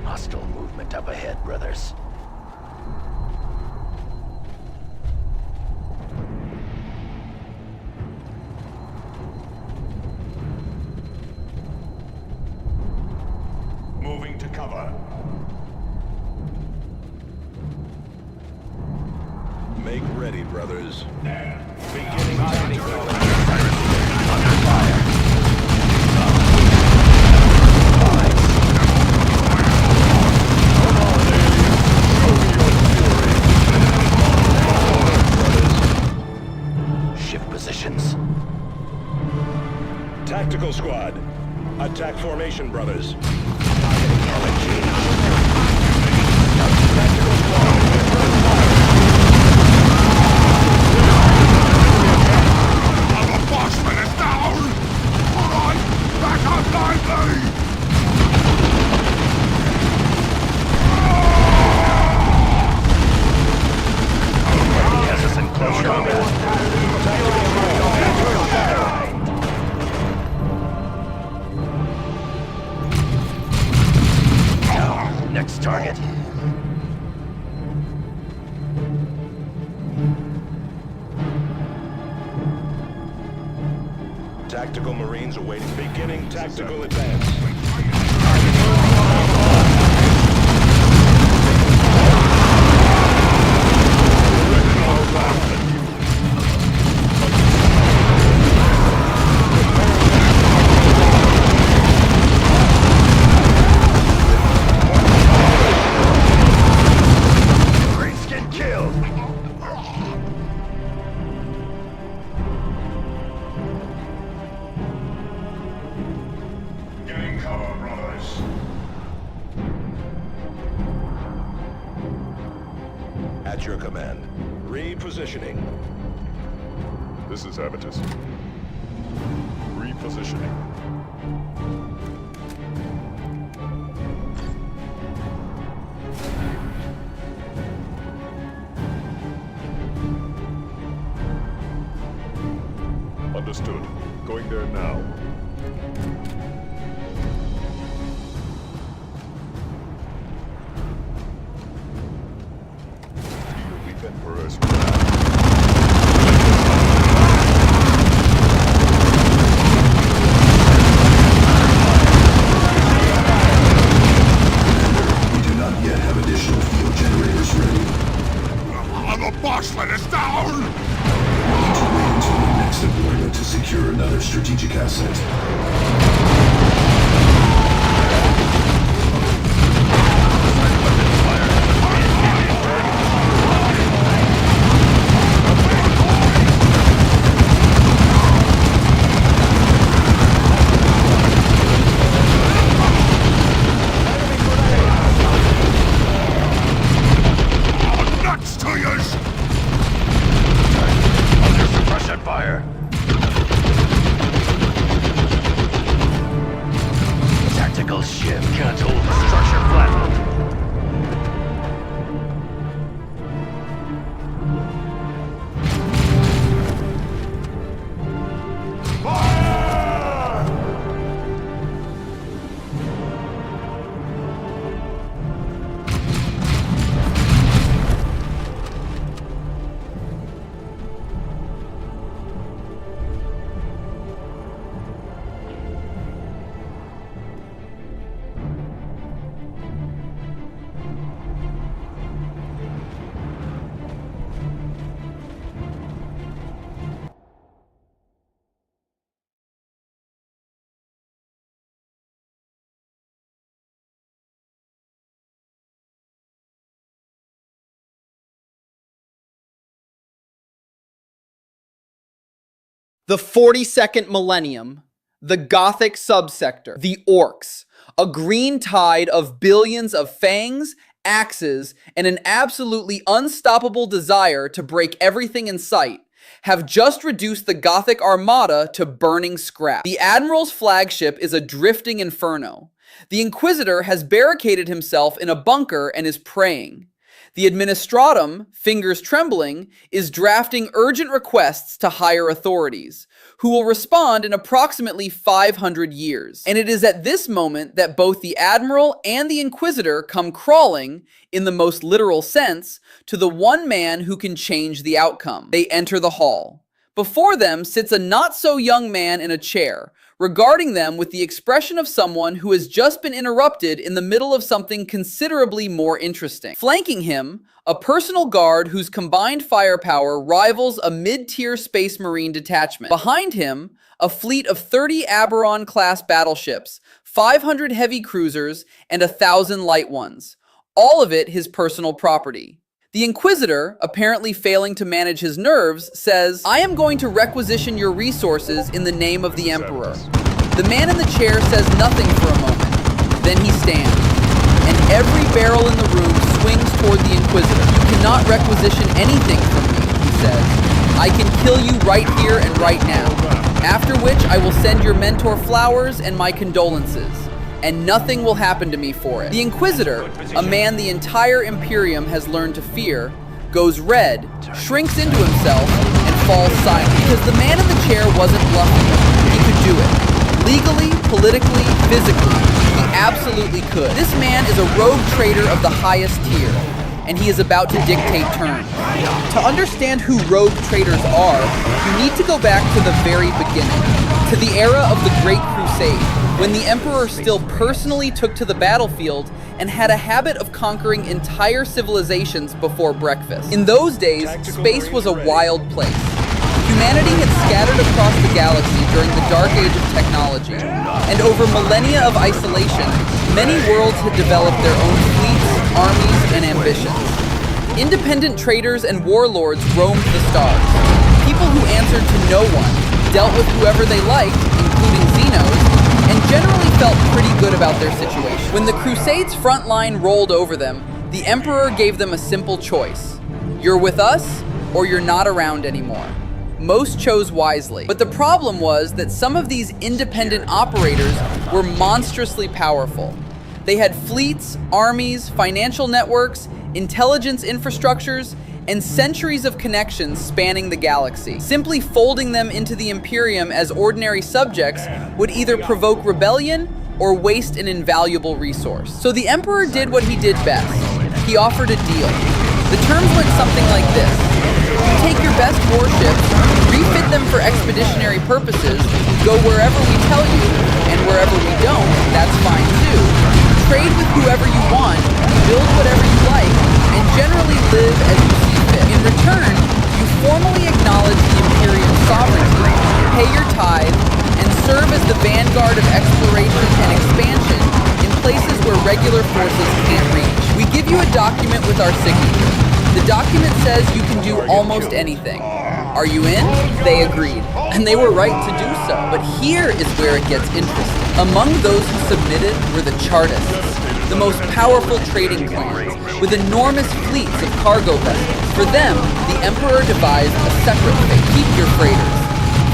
Hostile movement up ahead, brothers. Moving to cover. Make ready, brothers. Beginning tactical. Under fire. Shift positions. Tactical squad. Attack formation, brothers. Has us in close combat. Next target. Tactical Marines awaiting. Beginning tactical advance. Greenskin killed. Getting cover, brothers. At your command. Repositioning. This is Avitus. Repositioning. Understood. Going there now. Feel the Emperor's wrath. We do not yet have additional field generators ready. The boss let us down! We need to wait until the next deployment to secure another strategic asset. Nuts to yours! Under suppression fire. The 42nd millennium, the Gothic subsector, the Orcs, a green tide of billions of fangs, axes, and an absolutely unstoppable desire to break everything in sight, have just reduced the Gothic armada to burning scrap. The Admiral's flagship is a drifting inferno. The Inquisitor has barricaded himself in a bunker and is praying. The Administratum, fingers trembling, is drafting urgent requests to higher authorities, who will respond in approximately 500 years. And it is at this moment that both the Admiral and the Inquisitor come crawling, in the most literal sense, to the one man who can change the outcome. They enter the hall. Before them sits a not-so-young man in a chair, regarding them with the expression of someone who has just been interrupted in the middle of something considerably more interesting. Flanking him, a personal guard whose combined firepower rivals a mid-tier Space Marine detachment. Behind him, a fleet of 30 Aberon-class battleships, 500 heavy cruisers, and 1,000 light ones. All of it his personal property. The Inquisitor, apparently failing to manage his nerves, says, "I am going to requisition your resources in the name of the Emperor." The man in the chair says nothing for a moment. Then he stands, and every barrel in the room swings toward the Inquisitor. "You cannot requisition anything from me," he says. "I can kill you right here and right now, after which I will send your mentor flowers and my condolences. And nothing will happen to me for it." The Inquisitor, a man the entire Imperium has learned to fear, goes red, shrinks into himself, and falls silent. Because the man in the chair wasn't bluffing. He could do it. Legally, politically, physically, he absolutely could. This man is a rogue trader of the highest tier, and he is about to dictate terms. To understand who rogue traders are, you need to go back to the very beginning, to the era of the Great Crusade, when the Emperor still personally took to the battlefield and had a habit of conquering entire civilizations before breakfast. In those days, space was a wild place. Humanity had scattered across the galaxy during the dark age of technology, and over millennia of isolation, many worlds had developed their own fleets, armies, and ambitions. Independent traders and warlords roamed the stars. People who answered to no one, dealt with whoever they liked, including Xenos, and generally felt pretty good about their situation. When the Crusades' front line rolled over them, the Emperor gave them a simple choice. You're with us, or you're not around anymore. Most chose wisely. But the problem was that some of these independent operators were monstrously powerful. They had fleets, armies, financial networks, intelligence infrastructures, and centuries of connections spanning the galaxy. Simply folding them into the Imperium as ordinary subjects would either provoke rebellion or waste an invaluable resource. So the Emperor did what he did best. He offered a deal. The terms went something like this. You take your best warships, refit them for expeditionary purposes, go wherever we tell you, and wherever we don't, that's fine too. Trade with whoever you want, build whatever you like, and generally live as you see fit. In return, you formally acknowledge the Imperium's sovereignty, pay your tithe, and serve as the vanguard of exploration and expansion in places where regular forces can't reach. We give you a document with our signature. The document says you can do almost anything. Are you in? They agreed. And they were right to do so. But here is where it gets interesting. Among those who submitted were the Chartists, the most powerful trading clans, with enormous fleets of cargo vessels. For them, the Emperor devised a separate fate. Keep your freighters.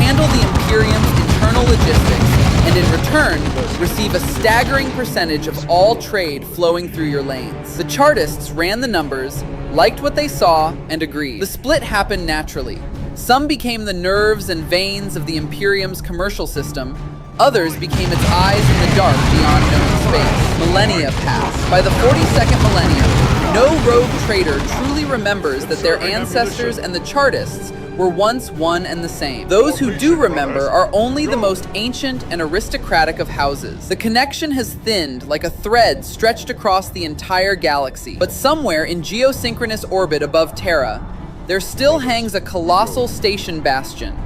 Handle the Imperium's internal logistics, and in return, receive a staggering percentage of all trade flowing through your lanes. The Chartists ran the numbers, liked what they saw, and agreed. The split happened naturally. Some became the nerves and veins of the Imperium's commercial system. Others became its eyes in the dark beyond known space. Millennia passed. By the 42nd millennium, no rogue trader truly remembers that their ancestors and the Chartists were once one and the same. Those who do remember are only the most ancient and aristocratic of houses. The connection has thinned like a thread stretched across the entire galaxy. But somewhere in geosynchronous orbit above Terra, there still hangs a colossal station bastion,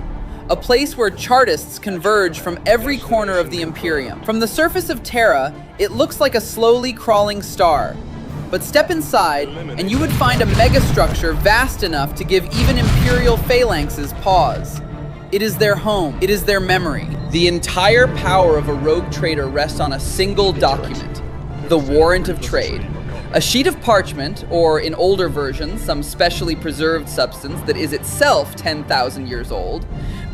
a place where Chartists converge from every corner of the Imperium. From the surface of Terra, it looks like a slowly crawling star. But step inside, and you would find a megastructure vast enough to give even Imperial phalanxes pause. It is their home. It is their memory. The entire power of a rogue trader rests on a single document, the Warrant of Trade. A sheet of parchment, or in older versions, some specially preserved substance that is itself 10,000 years old,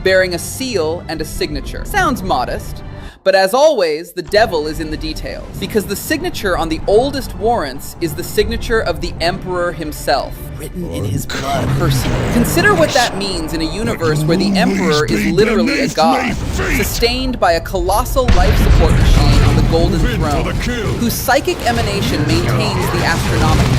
bearing a seal and a signature. Sounds modest, but as always, the devil is in the details, because the signature on the oldest warrants is the signature of the Emperor himself, written in his blood personally. Consider what that means in a universe where the Emperor is literally a god, sustained by a colossal life support machine on the Golden Throne, whose psychic emanation maintains the Astronomicon,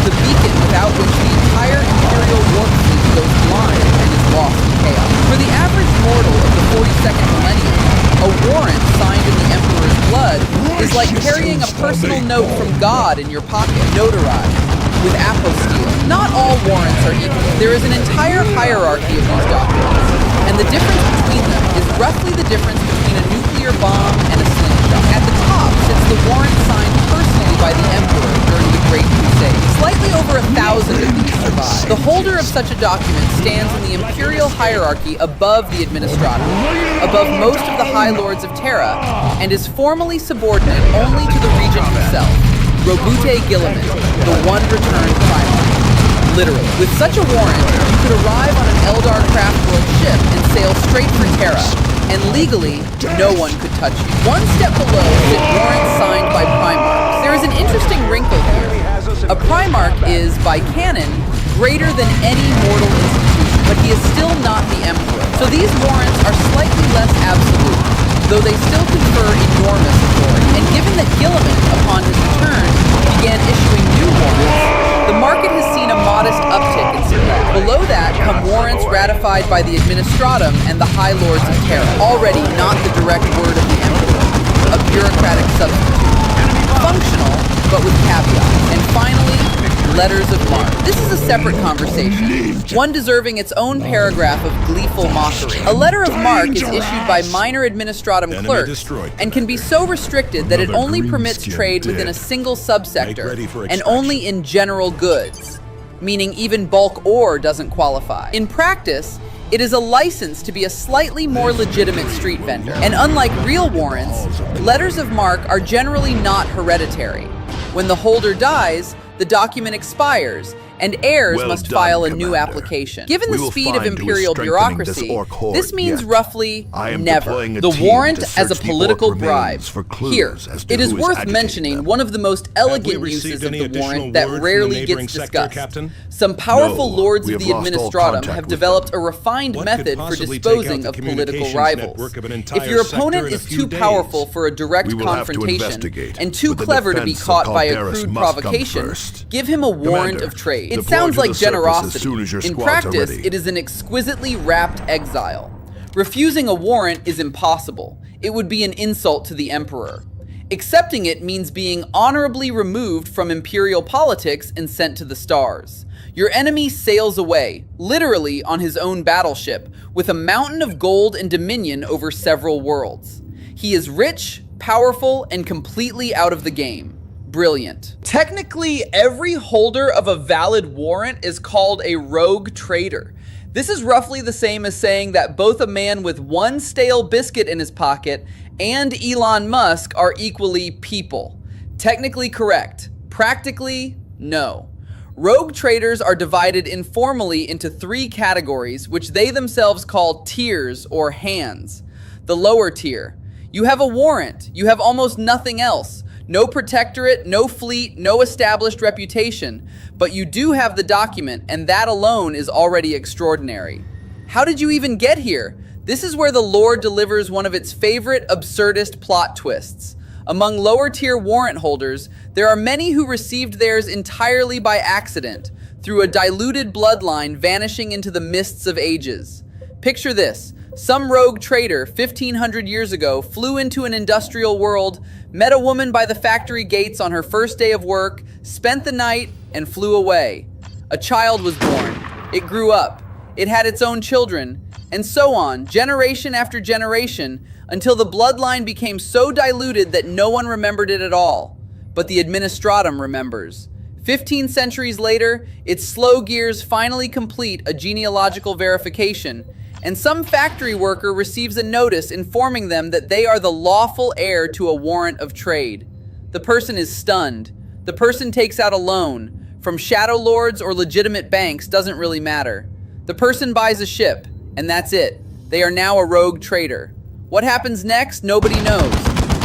the beacon without which the entire Imperial warp fleet goes blind and is lost in chaos. For the average mortal of the 42nd millennium, a warrant signed in the Emperor's blood is like carrying a personal note from God in your pocket, notarized with apostille. Not all warrants are equal. There is an entire hierarchy of these documents, and the difference between them is roughly the difference between a nuclear bomb and a slingshot. At the top sits the warrant signed personally by the Emperor during the Great Crusade. Slightly over 1,000 of these survive. The holder of such a document stands in the imperial hierarchy above the Administratum, above most of the High Lords of Terra, and is formally subordinate only to the regent himself, Roboute Guilliman, the one returned Primarch. Literally. With such a warrant, you could arrive on an Eldar Craftworld ship and sail straight for Terra, and legally, no one could touch you. One step below sit warrants signed by Primarchs. There is an interesting wrinkle here. A Primarch is, by canon, greater than any mortal institution, but he is still not the Emperor. So these warrants are slightly less absolute, though they still confer enormous authority. And given that Guilliman, upon his return, began issuing new warrants, the market has seen a modest uptick in supply. Below that come warrants ratified by the Administratum and the High Lords of Terra, already not the direct word of the Emperor, a bureaucratic substitute. Functional, but with caveats. And finally, letters of marque. This is a separate conversation, one deserving its own paragraph of gleeful mockery. A letter of marque is issued by minor Administratum clerks and can be so restricted that it only permits trade within a single subsector and only in general goods, meaning even bulk ore doesn't qualify. In practice, it is a license to be a slightly more legitimate street vendor. And unlike real warrants, letters of marque are generally not hereditary. When the holder dies, the document expires, and heirs must file a new application. Given the speed of imperial bureaucracy, this means roughly never. The warrant as a political bribe. Here, it is worth mentioning one of the most elegant uses of the warrant that rarely gets discussed. Some powerful lords of the Administratum have developed a refined method for disposing of political rivals. If your opponent is too powerful for a direct confrontation and too clever to be caught by a crude provocation, give him a warrant of trade. It sounds like generosity. In practice, it is an exquisitely wrapped exile. Refusing a warrant is impossible. It would be an insult to the Emperor. Accepting it means being honorably removed from imperial politics and sent to the stars. Your enemy sails away, literally on his own battleship, with a mountain of gold and dominion over several worlds. He is rich, powerful, and completely out of the game. Brilliant. Technically, every holder of a valid warrant is called a rogue trader. This is roughly the same as saying that both a man with one stale biscuit in his pocket and Elon Musk are equally people. Technically correct. Practically, no. Rogue traders are divided informally into three categories, which they themselves call tiers or hands. The lower tier. You have a warrant. You have almost nothing else. No protectorate, no fleet, no established reputation. But you do have the document, and that alone is already extraordinary. How did you even get here? This is where the lore delivers one of its favorite absurdist plot twists. Among lower tier warrant holders, there are many who received theirs entirely by accident, through a diluted bloodline vanishing into the mists of ages. Picture this. Some rogue trader 1,500 years ago flew into an industrial world, met a woman by the factory gates on her first day of work, spent the night, and flew away. A child was born. It grew up. It had its own children, and so on, generation after generation, until the bloodline became so diluted that no one remembered it at all. But the Administratum remembers. 15 centuries later, its slow gears finally complete a genealogical verification, and some factory worker receives a notice informing them that they are the lawful heir to a warrant of trade. The person is stunned. The person takes out a loan. From shadow lords or legitimate banks doesn't really matter. The person buys a ship, and that's it. They are now a rogue trader. What happens next? Nobody knows.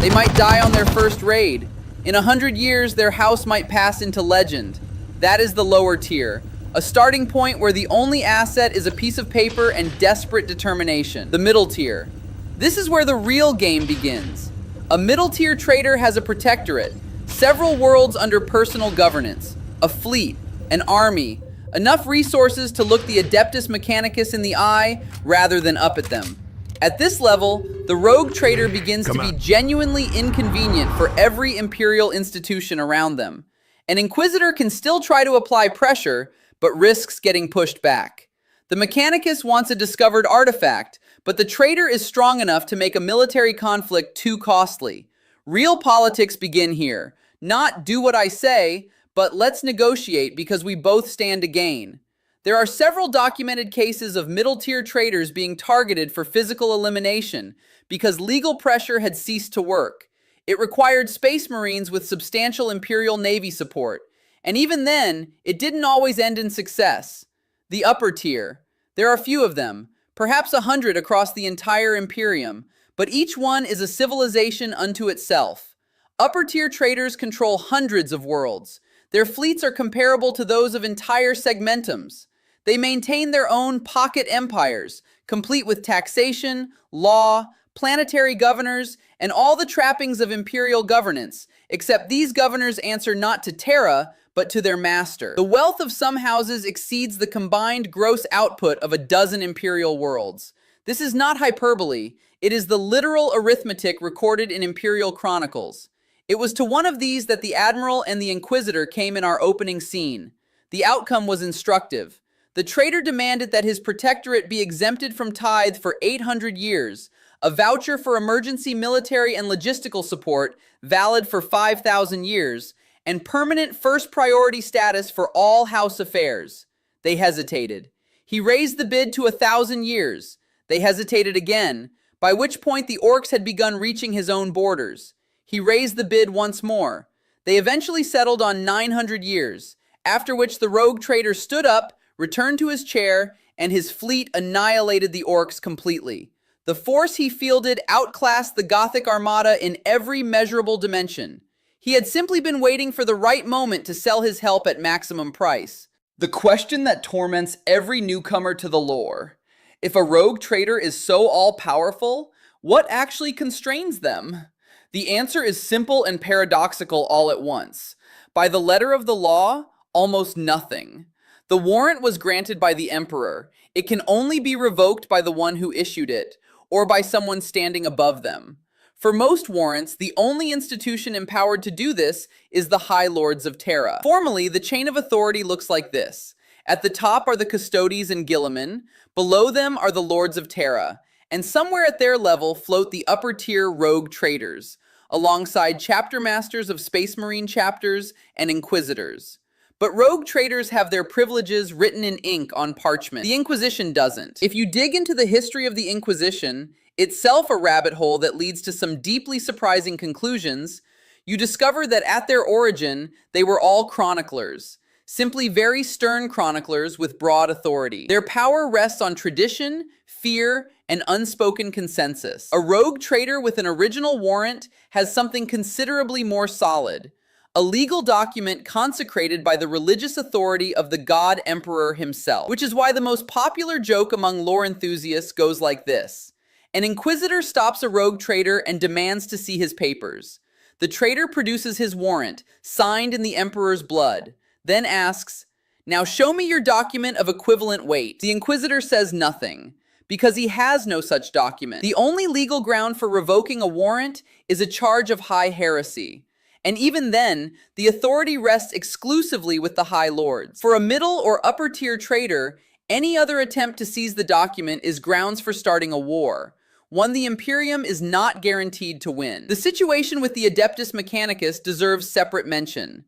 They might die on their first raid. In 100 years, their house might pass into legend. That is the lower tier. A starting point where the only asset is a piece of paper and desperate determination. The middle tier. This is where the real game begins. A middle tier trader has a protectorate, several worlds under personal governance, a fleet, an army, enough resources to look the Adeptus Mechanicus in the eye rather than up at them. At this level, the rogue trader begins to be genuinely inconvenient for every imperial institution around them. An inquisitor can still try to apply pressure, but risks getting pushed back. The Mechanicus wants a discovered artifact, but the trader is strong enough to make a military conflict too costly. Real politics begin here. Not do what I say, but let's negotiate because we both stand to gain. There are several documented cases of middle-tier traders being targeted for physical elimination because legal pressure had ceased to work. It required Space Marines with substantial Imperial Navy support. And even then, it didn't always end in success. The upper tier. There are few of them, perhaps 100 across the entire Imperium, but each one is a civilization unto itself. Upper tier traders control hundreds of worlds. Their fleets are comparable to those of entire segmentums. They maintain their own pocket empires, complete with taxation, law, planetary governors, and all the trappings of imperial governance, except these governors answer not to Terra, but to their master. The wealth of some houses exceeds the combined gross output of a dozen imperial worlds. This is not hyperbole. It is the literal arithmetic recorded in imperial chronicles. It was to one of these that the Admiral and the Inquisitor came in our opening scene. The outcome was instructive. The trader demanded that his protectorate be exempted from tithe for 800 years, a voucher for emergency military and logistical support valid for 5,000 years, and permanent first priority status for all house affairs. They hesitated. He raised the bid to 1,000 years. They hesitated again, by which point the orcs had begun reaching his own borders. He raised the bid once more. They eventually settled on 900 years, after which the rogue trader stood up, returned to his chair, and his fleet annihilated the orcs completely. The force he fielded outclassed the Gothic armada in every measurable dimension. He had simply been waiting for the right moment to sell his help at maximum price. The question that torments every newcomer to the lore. If a rogue trader is so all-powerful, what actually constrains them? The answer is simple and paradoxical all at once. By the letter of the law, almost nothing. The warrant was granted by the Emperor. It can only be revoked by the one who issued it, or by someone standing above them. For most warrants, the only institution empowered to do this is the High Lords of Terra. Formally, the chain of authority looks like this. At the top are the Custodes and Guilliman, below them are the Lords of Terra, and somewhere at their level float the upper tier rogue traders, alongside chapter masters of Space Marine chapters and Inquisitors. But rogue traders have their privileges written in ink on parchment. The Inquisition doesn't. If you dig into the history of the Inquisition, itself a rabbit hole that leads to some deeply surprising conclusions, you discover that at their origin, they were all chroniclers. Simply very stern chroniclers with broad authority. Their power rests on tradition, fear, and unspoken consensus. A rogue trader with an original warrant has something considerably more solid. A legal document consecrated by the religious authority of the God Emperor himself. Which is why the most popular joke among lore enthusiasts goes like this. An inquisitor stops a rogue trader and demands to see his papers. The trader produces his warrant, signed in the Emperor's blood, then asks, "Now show me your document of equivalent weight." The inquisitor says nothing, because he has no such document. The only legal ground for revoking a warrant is a charge of high heresy. And even then, the authority rests exclusively with the High Lords. For a middle or upper tier trader, any other attempt to seize the document is grounds for starting a war, one the Imperium is not guaranteed to win. The situation with the Adeptus Mechanicus deserves separate mention.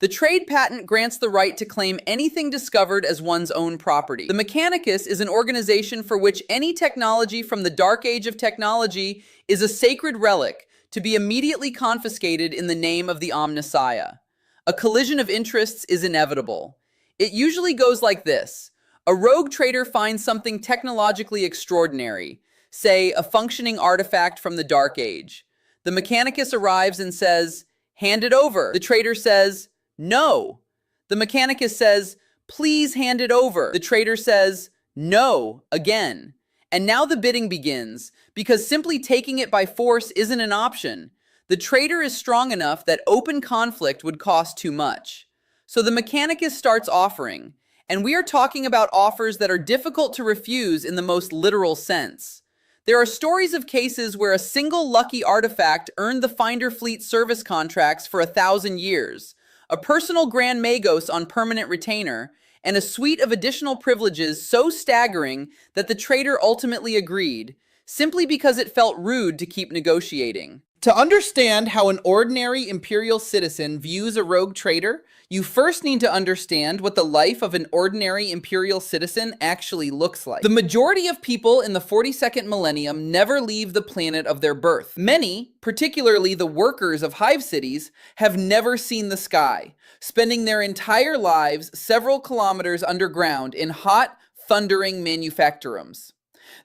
The trade patent grants the right to claim anything discovered as one's own property. The Mechanicus is an organization for which any technology from the dark age of technology is a sacred relic to be immediately confiscated in the name of the Omnissiah. A collision of interests is inevitable. It usually goes like this. A rogue trader finds something technologically extraordinary, say a functioning artifact from the Dark Age. The Mechanicus arrives and says, "Hand it over." The trader says, "No." The Mechanicus says, "Please hand it over." The trader says, "No," again. And now the bidding begins, because simply taking it by force isn't an option. The trader is strong enough that open conflict would cost too much. So the Mechanicus starts offering, and we are talking about offers that are difficult to refuse in the most literal sense. There are stories of cases where a single lucky artifact earned the Finder Fleet service contracts for 1,000 years, a personal Grand Magos on permanent retainer, and a suite of additional privileges so staggering that the trader ultimately agreed, simply because it felt rude to keep negotiating. To understand how an ordinary Imperial citizen views a rogue trader, you first need to understand what the life of an ordinary Imperial citizen actually looks like. The majority of people in the 42nd millennium never leave the planet of their birth. Many, particularly the workers of hive cities, have never seen the sky, spending their entire lives several kilometers underground in hot, thundering manufactorums.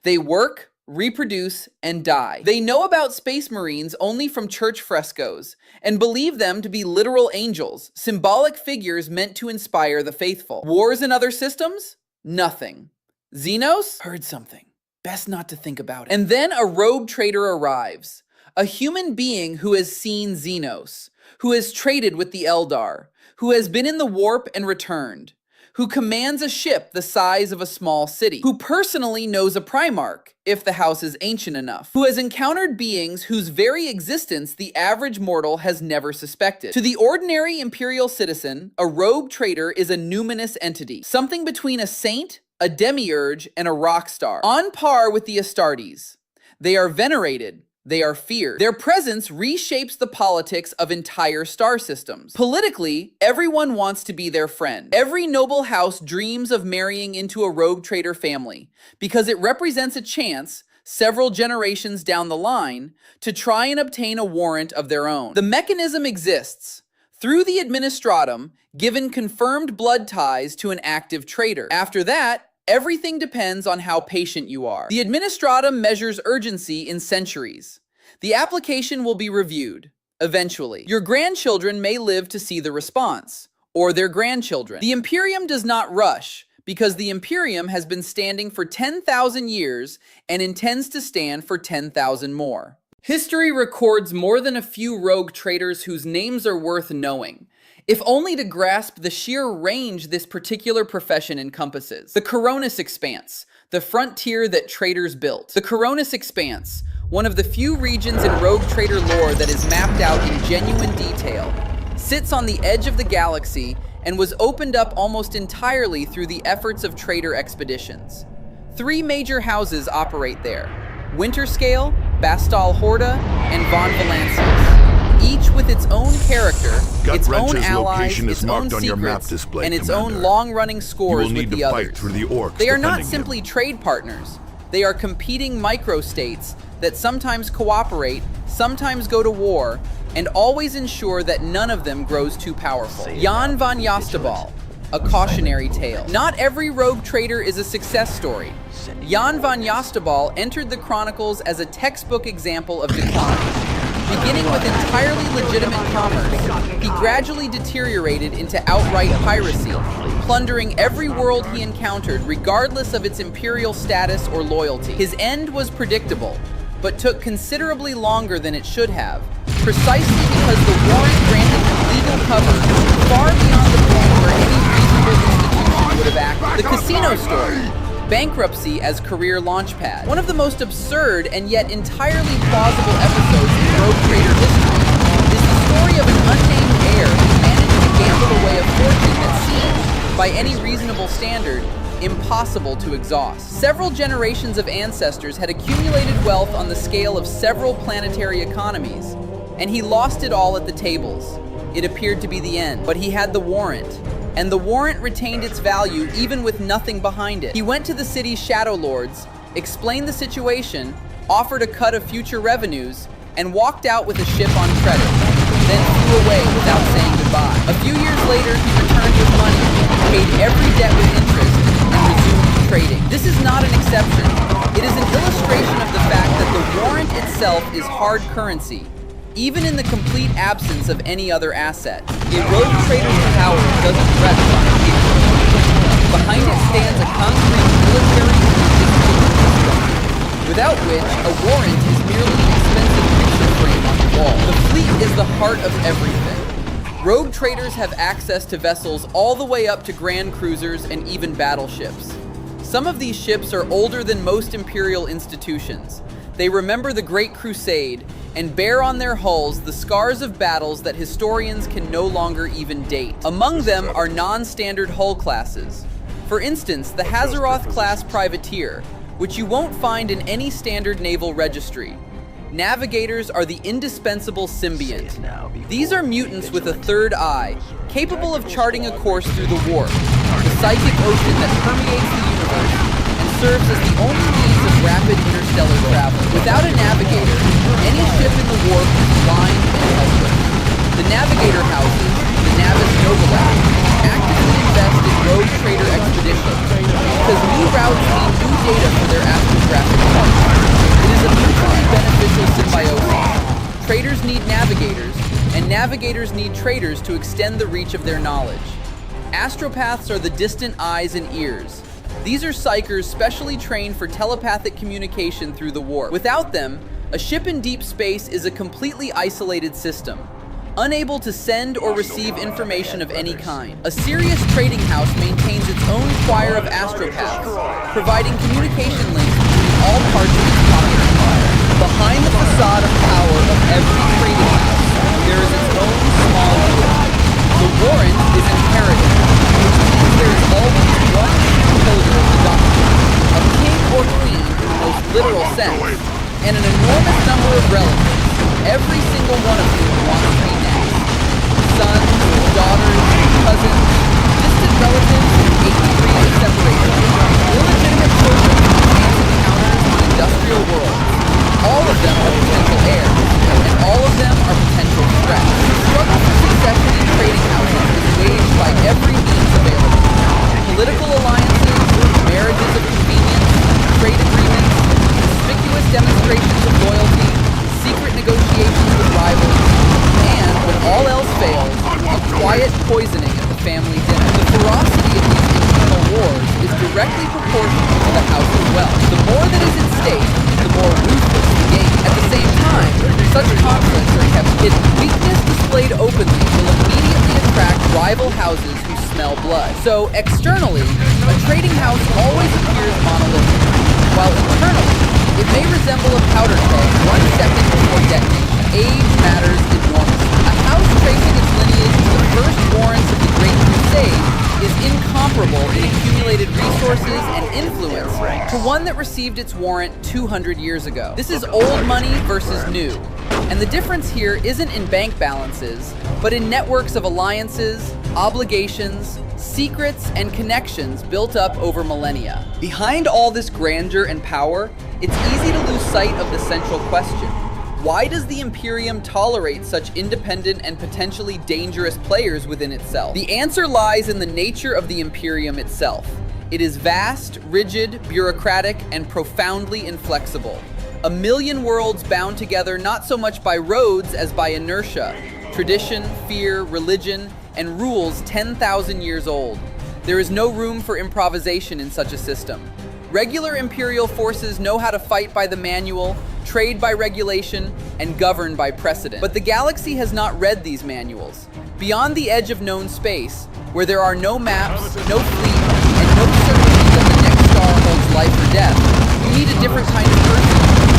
They work, reproduce, and die. They know about space marines only from church frescoes, and believe them to be literal angels, symbolic figures meant to inspire the faithful. Wars in other systems? Nothing. Xenos? Heard something. Best not to think about it. And then a rogue trader arrives. A human being who has seen Xenos, who has traded with the Eldar, who has been in the warp and returned, who commands a ship the size of a small city, who personally knows a Primarch, if the house is ancient enough, who has encountered beings whose very existence the average mortal has never suspected. To the ordinary Imperial citizen, a rogue trader is a numinous entity, something between a saint, a demiurge, and a rock star, on par with the Astartes. They are venerated. They are feared. Their presence reshapes the politics of entire star systems. Politically, everyone wants to be their friend. Every noble house dreams of marrying into a rogue trader family because it represents a chance, several generations down the line, to try and obtain a warrant of their own. The mechanism exists. Through the Administratum, given confirmed blood ties to an active trader. After that, everything depends on how patient you are. The Administratum measures urgency in centuries. The application will be reviewed, eventually. Your grandchildren may live to see the response, or their grandchildren. The Imperium does not rush, because the Imperium has been standing for 10,000 years and intends to stand for 10,000 more. History records more than a few rogue traders whose names are worth knowing, if only to grasp the sheer range this particular profession encompasses. The Coronis Expanse, the frontier that traders built. The Coronis Expanse, one of the few regions in rogue trader lore that is mapped out in genuine detail, sits on the edge of the galaxy and was opened up almost entirely through the efforts of trader expeditions. 3 major houses operate there: Winterscale, Bastal Horda, and Von Valancius. Each with its own character, its own allies, its own secrets, and its own long-running scores with the others. They are not simply trade partners. They are competing microstates that sometimes cooperate, sometimes go to war, and always ensure that none of them grows too powerful. Jan van Jastabal, a cautionary tale. Not every rogue trader is a success story. Jan van Jastabal entered the Chronicles as a textbook example of decline. Beginning with entirely legitimate commerce, he gradually deteriorated into outright piracy, plundering every world he encountered regardless of its imperial status or loyalty. His end was predictable, but took considerably longer than it should have, precisely because the warrant granted him legal cover far beyond the point where any reasonable institution would have acted. The Casino Story. Bankruptcy as career launchpad. One of the most absurd and yet entirely plausible episodes in rogue trader history is the story of an unnamed heir who managed to gamble away a fortune that seemed, by any reasonable standard, impossible to exhaust. Several generations of ancestors had accumulated wealth on the scale of several planetary economies, and he lost it all at the tables. It appeared to be the end, but he had the warrant, and the warrant retained its value even with nothing behind it. He went to the city's shadow lords, explained the situation, offered a cut of future revenues, and walked out with a ship on credit, then flew away without saying goodbye. A few years later, he returned with money, paid every debt with interest, and resumed trading. This is not an exception. It is an illustration of the fact that the warrant itself is hard currency, even in the complete absence of any other asset. A rogue trader's power doesn't rest on a paper. Behind it stands a concrete military and logistical infrastructure, without which a warrant is merely an expensive picture frame on the wall. The fleet is the heart of everything. Rogue traders have access to vessels all the way up to grand cruisers and even battleships. Some of these ships are older than most imperial institutions. They remember the Great Crusade and bear on their hulls the scars of battles that historians can no longer even date. Among them are non-standard hull classes. For instance, the Hazaroth-class privateer, which you won't find in any standard naval registry. Navigators are the indispensable symbiont. These are mutants with a third eye, capable of charting a course through the warp, the psychic ocean that permeates the universe, and serves as the only means of rapid interstellar travel. Without a navigator, any ship in the warp is blind and helpless. The navigator houses, the Navis Nobilac, actively invest in rogue trader expeditions, because new routes need new data for their astrographic charts. It is a mutually beneficial symbiosis. Traders need navigators, and navigators need traders to extend the reach of their knowledge. Astropaths are the distant eyes and ears. These are psychers specially trained for telepathic communication through the warp. Without them, a ship in deep space is a completely isolated system, unable to send or receive information of any kind. A Sirius trading house maintains its own choir of astropaths, providing communication links between all parts of its population. Behind the facade of power of every trading house, there is its own small warrant. The warrant is inherited, which means there is always one holder of the document, a king or queen in the most literal sense, and an enormous number of relatives, every single one of whom wants to be next. Sons, daughters, cousins, distant relatives, 8 degrees of separation, illegitimate children who chance encounters on industrial worlds. All of them are potential heirs, and all of them are potential threats. The struggle for succession in trading houses is waged by every means available. Political alliances, marriages of convenience, trade agreements, conspicuous demonstrations of loyalty, secret negotiations with rivals, and, when all else fails, a quiet poisoning at the family dinner. The ferocity of these internal wars is directly proportional to the house's wealth. The more that is at stake, the more ruthless the game. At the same time, such conflicts are kept hidden. Weakness displayed openly will immediately attract rival houses who smell blood. So, externally, a trading house always appears monolithic, while internally, it may resemble a powder keg 1 second before detonation. Age matters enormously. A house tracing its lineage to the first warrants of the Great Crusade is incomparable in accumulated resources and influence to one that received its warrant 200 years ago. This is old money versus new. And the difference here isn't in bank balances, but in networks of alliances, obligations, secrets, and connections built up over millennia. Behind all this grandeur and power, it's easy to lose sight of the central question. Why does the Imperium tolerate such independent and potentially dangerous players within itself? The answer lies in the nature of the Imperium itself. It is vast, rigid, bureaucratic, and profoundly inflexible. A million worlds bound together not so much by roads as by inertia, tradition, fear, religion, and rules 10,000 years old. There is no room for improvisation in such a system. Regular Imperial forces know how to fight by the manual, trade by regulation, and govern by precedent. But the galaxy has not read these manuals. Beyond the edge of known space, where there are no maps, no fleet, and no certainty that the next star holds life or death, you need a different kind of person.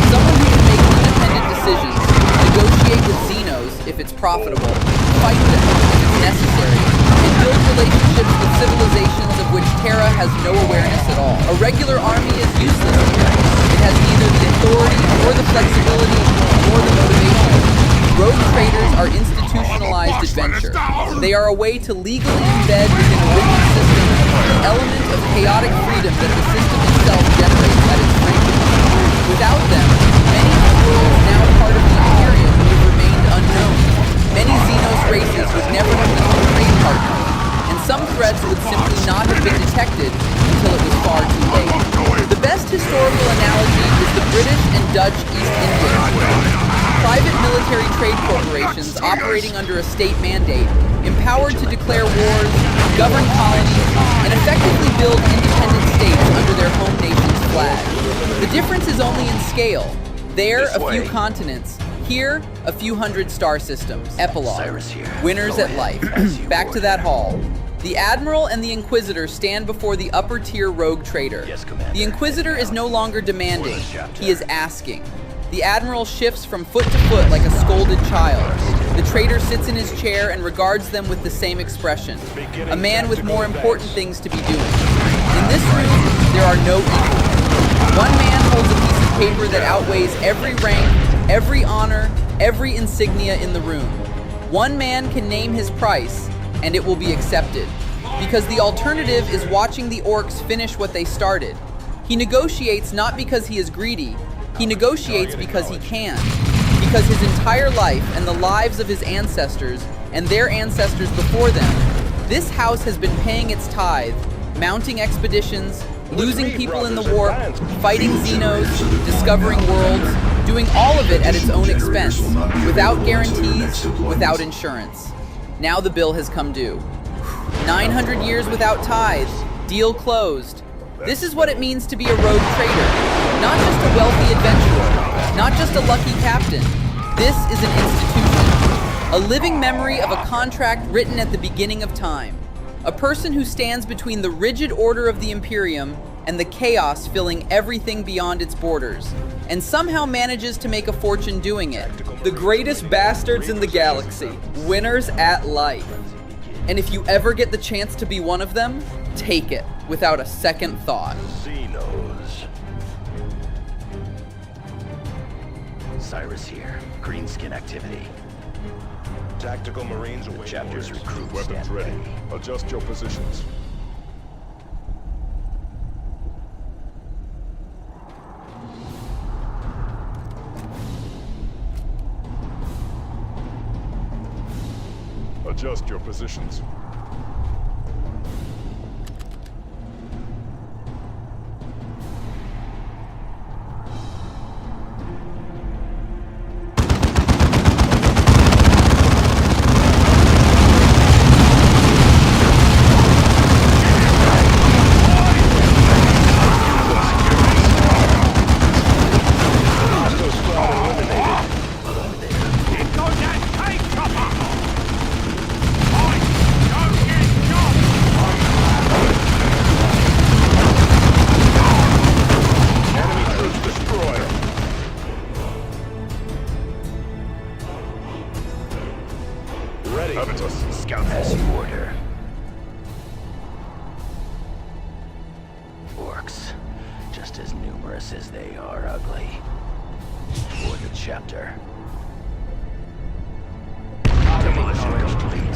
Someone who can make independent decisions, negotiate with Xenos if it's profitable, fight them if it's necessary, and build relationships with civilizations of which Terra has no awareness at all. A regular army is useless here. It has neither the authority, nor the flexibility, nor the motivation. Rogue are institutionalized adventure. They are a way to legally embed within a written system the element of chaotic freedom that the system itself generates at its fringes. Without them, many worlds now part of the Imperium would have remained unknown. Many Xenos races would never have become trade partners, and some threats would simply not have been detected until it was far too late. The best historical analogy is the British and Dutch East India Company. Private military trade corporations operating under a state mandate, empowered to declare wars, govern colonies, and effectively build independent states under their home nation's flag. The difference is only in scale. There, a few continents. Here, a few hundred star systems. Epilogue. Winners at life. Back to that hall. The Admiral and the Inquisitor stand before the upper-tier rogue trader. The Inquisitor is no longer demanding. He is asking. The Admiral shifts from foot to foot like a scolded child. The trader sits in his chair and regards them with the same expression. A man with more important things to be doing. In this room, there are no equals. One man holds a piece of paper that outweighs every rank, every honor, every insignia in the room. One man can name his price, and it will be accepted. Because the alternative is watching the orcs finish what they started. He negotiates not because he is greedy, he negotiates because he can. Because his entire life and the lives of his ancestors and their ancestors before them, this house has been paying its tithe, mounting expeditions, losing people in the warp, fighting Xenos, discovering worlds, doing all of it at its own expense, without guarantees, without insurance. Now the bill has come due. 900 years without tithe, deal closed. This is what it means to be a rogue trader. Not just a wealthy adventurer, not just a lucky captain. This is an institution. A living memory of a contract written at the beginning of time. A person who stands between the rigid order of the Imperium and the chaos filling everything beyond its borders, and somehow manages to make a fortune doing it. The greatest bastards in the galaxy. Winners at life. And if you ever get the chance to be one of them, take it without a second thought. Xenos. Cyrus here. Greenskin activity. Tactical Marines await Chapter's orders. recruits Weapons stand ready. Adjust your positions. Adjust your positions. Scout as you order. Orcs, just as numerous as they are ugly. For the chapter. Demolition complete.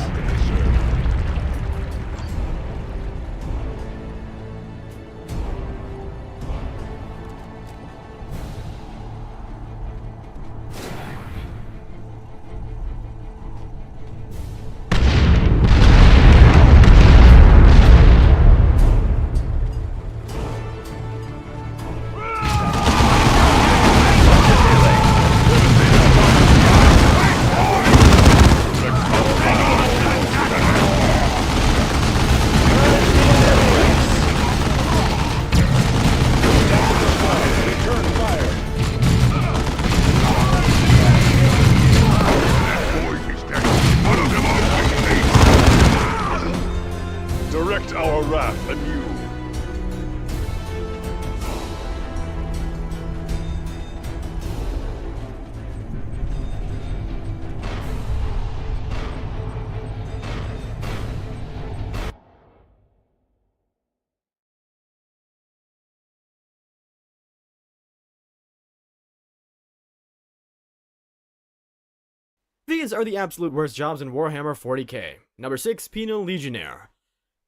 These are the absolute worst jobs in Warhammer 40k. Number 6, Penal Legionnaire.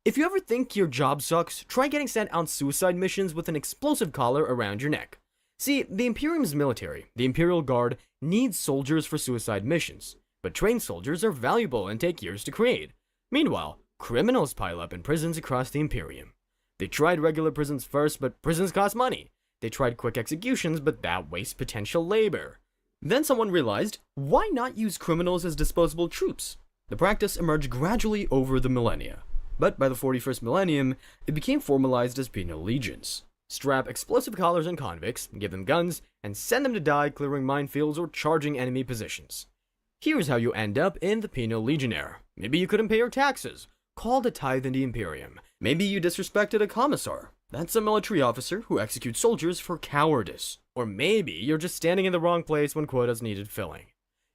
If you ever think your job sucks, try getting sent on suicide missions with an explosive collar around your neck. See, the Imperium's military, the Imperial Guard, needs soldiers for suicide missions, but trained soldiers are valuable and take years to create. Meanwhile, criminals pile up in prisons across the Imperium. They tried regular prisons first, but prisons cost money. They tried quick executions, but that wastes potential labor. Then someone realized, why not use criminals as disposable troops? The practice emerged gradually over the millennia. But by the 41st millennium, it became formalized as penal legions. Strap explosive collars on convicts, give them guns, and send them to die clearing minefields or charging enemy positions. Here's how you end up in the penal legionnaire. Maybe you couldn't pay your taxes, called a tithe in the Imperium. Maybe you disrespected a commissar. That's a military officer who executes soldiers for cowardice. Or maybe you're just standing in the wrong place when quotas needed filling.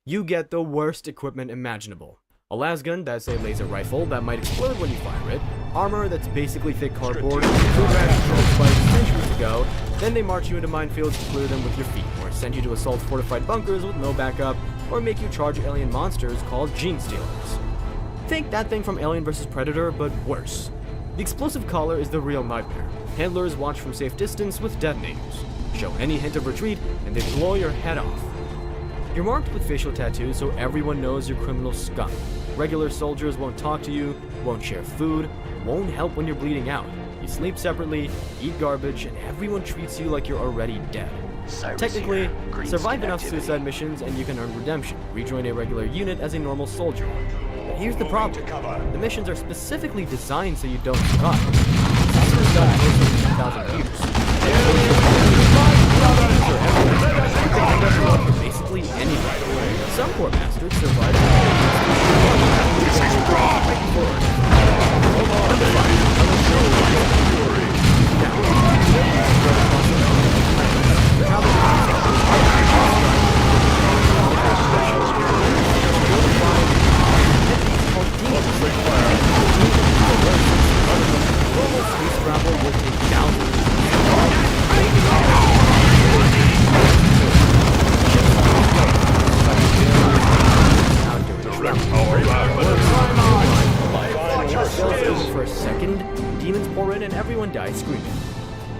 You get the worst equipment imaginable. A lasgun that's a laser rifle that might explode when you fire it, armor that's basically thick cardboard, food rations spiked centuries ago, then they march you into minefields to clear them with your feet, or send you to assault fortified bunkers with no backup, or make you charge alien monsters called Gene Stealers. Think that thing from Alien vs. Predator, but worse. The explosive collar is the real nightmare. Handlers watch from safe distance with detonators. Show any hint of retreat, and they blow your head off. You're marked with facial tattoos so everyone knows you're criminal scum. Regular soldiers won't talk to you, won't share food, won't help when you're bleeding out. You sleep separately, eat garbage, and everyone treats you like you're already dead. Technically, survive enough suicide missions and you can earn redemption, rejoin a regular unit as a normal soldier. But here's the problem. The missions are specifically designed so you don't survive. This was done for 10,000 years. Basically anybody. Some poor bastards survive. For a second, demons pour in and everyone dies screaming.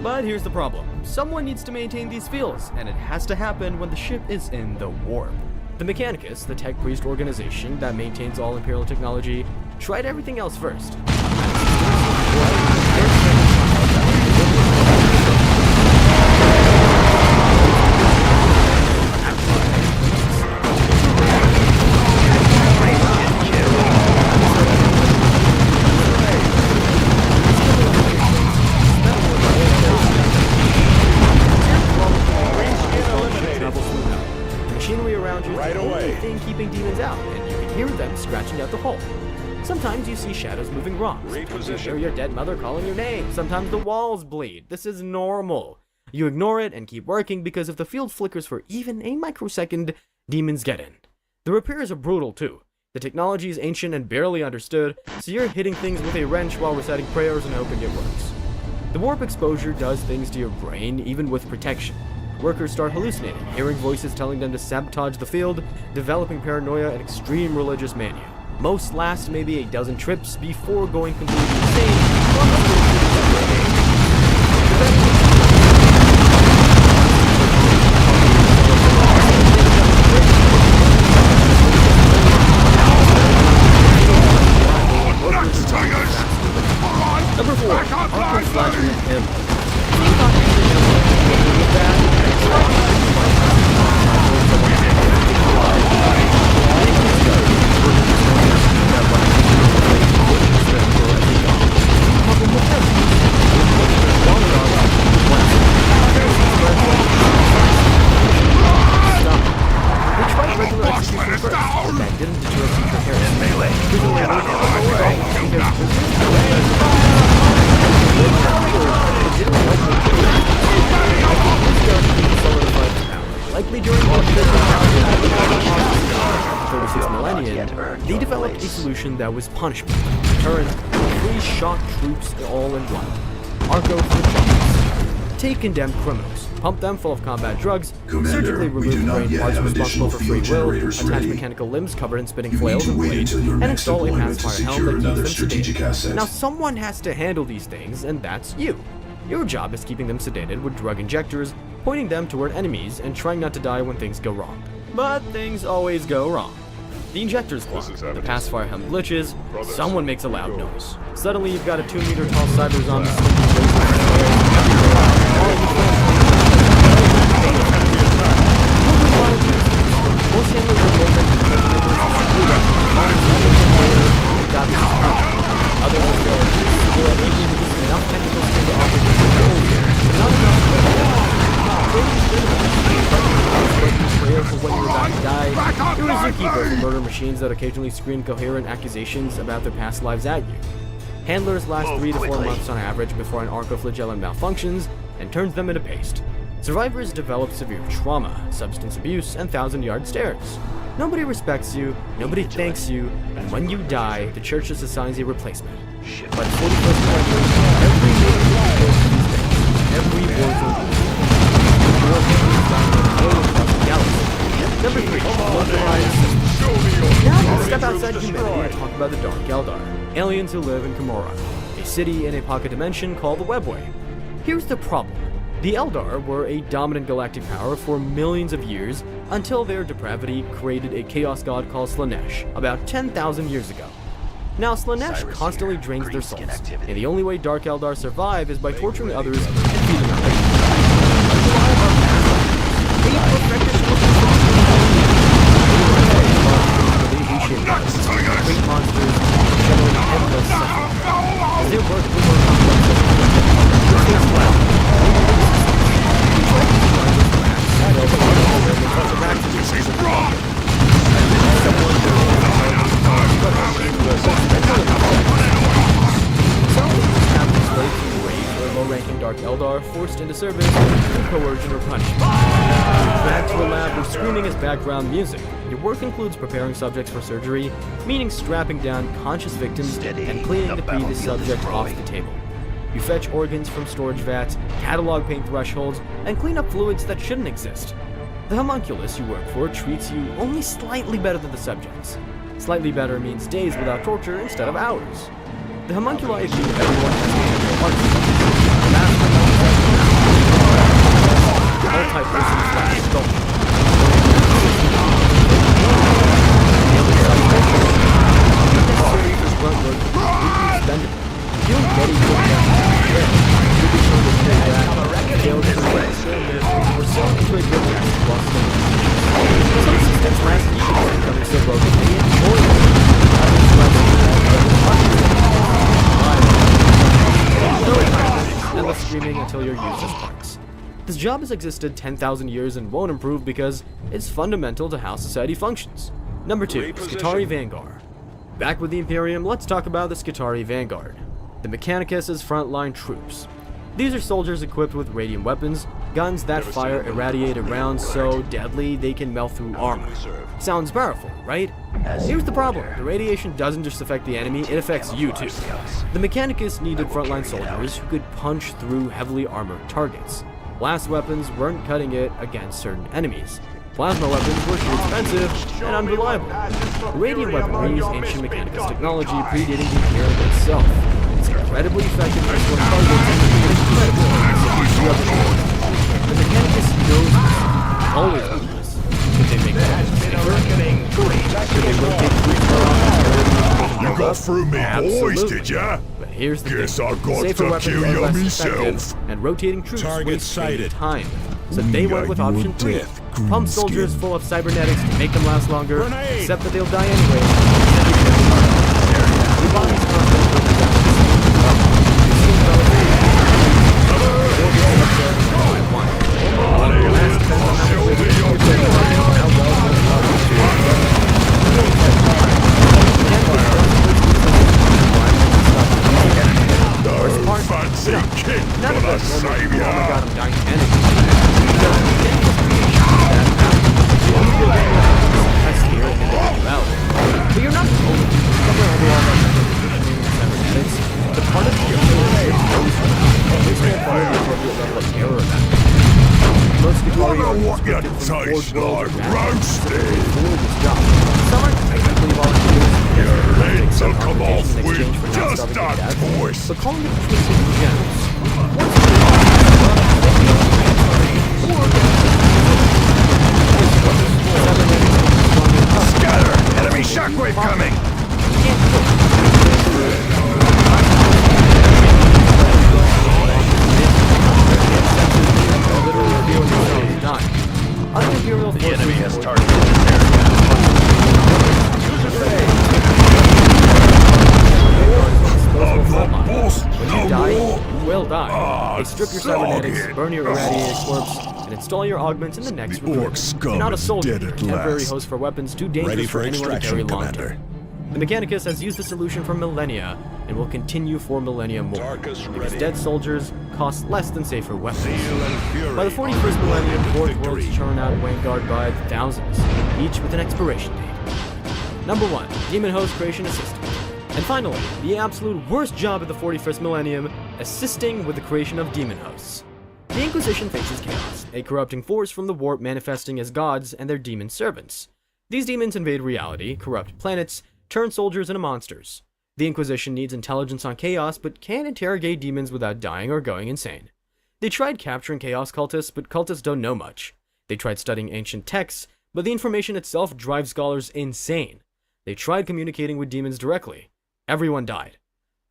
But here's the problem. Someone needs to maintain these fields, and it has to happen when the ship is in the warp. The Mechanicus, the tech priest organization that maintains all Imperial technology, tried everything else first. Keeping demons out, and you can hear them scratching out the hull. Sometimes you see shadows moving wrong. Sometimes you hear your dead mother calling your name. Sometimes the walls bleed. This is normal. You ignore it and keep working because if the field flickers for even a microsecond, demons get in. The repairs are brutal too. The technology is ancient and barely understood, so you're hitting things with a wrench while reciting prayers and hoping it works. The warp exposure does things to your brain, even with protection. Workers start hallucinating, hearing voices telling them to sabotage the field, developing paranoia and extreme religious mania. Most last maybe a dozen trips before going completely insane. Number 4, Arkham Flash and Him. Likely during the 36 millennia, they developed a solution that was punishment, deterrent, 3 shock troops all in one. Arco for the Giants. Take condemned criminals, pump them full of combat drugs, Commander, surgically we do remove not brain yet parts have responsible additional for free field will, generators attach ready. mechanical limbs covered in spitting You need flails to and wait blades, until your and next install a deployment to pacifier helm secure that another keeps them strategic sedated. asset. Now someone has to handle these things, and that's you. Your job is keeping them sedated with drug injectors, pointing them toward enemies, and trying not to die when things go wrong. But things always go wrong. The injectors clog, the pacifier helm glitches, someone makes a loud noise. Suddenly you've got a 2-meter tall cyber zombie Zookeepers and murder machines that occasionally scream coherent accusations about their past lives at you. Handlers last 3 to 4 months on average before an arcoflagellum malfunctions and turns them into paste. Survivors develop severe trauma, substance abuse, and 1,000-yard stares. Nobody respects you, nobody thanks you, and when you die, the church just assigns you a replacement. By the 41st century, every nation goes to these things. Every war zone Number 3, Now let's step outside humanity and talk about the Dark Eldar, aliens who live in Gamorra, a city in a pocket dimension called the Webway. Here's the problem. The Eldar were a dominant galactic power for millions of years until their depravity created a chaos god called Slaanesh about 10,000 years ago. Now, Slaanesh constantly drains their souls, and the only way Dark Eldar survive is by torturing others and feeding on great monsters, generally endless suffering. As their work was more low-ranking Dark Eldar forced into service through coercion or punishment. Dragged to a lab with screaming as background music. Your work includes preparing subjects for surgery, meaning strapping down conscious victims and cleaning the previous subject off the table. You fetch organs from storage vats, catalog pain thresholds, and clean up fluids that shouldn't exist. The homunculus you work for treats you only slightly better than the subjects. Slightly better means days without torture instead of hours. The homunculi achieve everyone multi-person sculpture. Screaming until you're used as parts. This job has existed 10,000 years and won't improve because it's fundamental to how society functions. Number 2, Skitarii Vanguard. Back with the Imperium, let's talk about the Skitarii Vanguard, the Mechanicus' frontline troops. These are soldiers equipped with radiant weapons, guns that fire irradiated rounds so deadly they can melt through armor. Sounds powerful, right? Here's the problem. The radiation doesn't just affect the enemy, it affects you too. The Mechanicus needed frontline soldiers who could punch through heavily armored targets. Blast weapons weren't cutting it against certain enemies. Plasma weapons were too expensive and unreliable. Radiant weaponry is ancient Mechanicus technology predating the Imperium itself. It's incredibly effective for killing targets and incredibly effective. The Mechanicus knows this. Always knows this. Could they make that safer? Could they rotate troops? You got through me, boys, did ya? But here's the Guess thing. I got Safer to weapons kill are you less myself. effective, and rotating troops Target waste sighted. time. So they went with option 3. Pump soldiers full of cybernetics to make them last longer, except that they'll die anyway. Your body's constantly broken down. Fancy kid gonna save ya. Oh my god, I'm dying panic. But you're not the only somewhere over all that cybernetics. The part of the appropriate level of terror Forge World Start roasting! for this job. Some are technically volunteers, Your legs will some come off in with exchange for not just starving to that death, voice. but calling it twisted gems. Scatter! Enemy shockwave coming! Other Imperial forces enemy has support- targeted this When you die, you will die. They strip your cybernetics, burn your irradiated corpse, and install your augments in the next recruit. scum You're not a is soldier, dead you're a at temporary last. host for weapons too dangerous Ready for for anyone to carry extraction, long Commander. term. The Mechanicus has used the solution for millennia and will continue for millennia more. Darkus Because ready. dead soldiers cost less than safer weapons. Zeal and fury By the 41st on the way millennium, to Forge victory. Worlds churn out Vanguard by the thousands, each with an expiration date. Number 1. Demon Host Creation Assistant. And finally, the absolute worst job of the 41st millennium, assisting with the creation of demon hosts. The Inquisition faces chaos, a corrupting force from the warp manifesting as gods and their demon servants. These demons invade reality, corrupt planets, turn soldiers into monsters. The Inquisition needs intelligence on chaos, but can't interrogate demons without dying or going insane. They tried capturing chaos cultists, but cultists don't know much. They tried studying ancient texts, but the information itself drives scholars insane. They tried communicating with demons directly. Everyone died.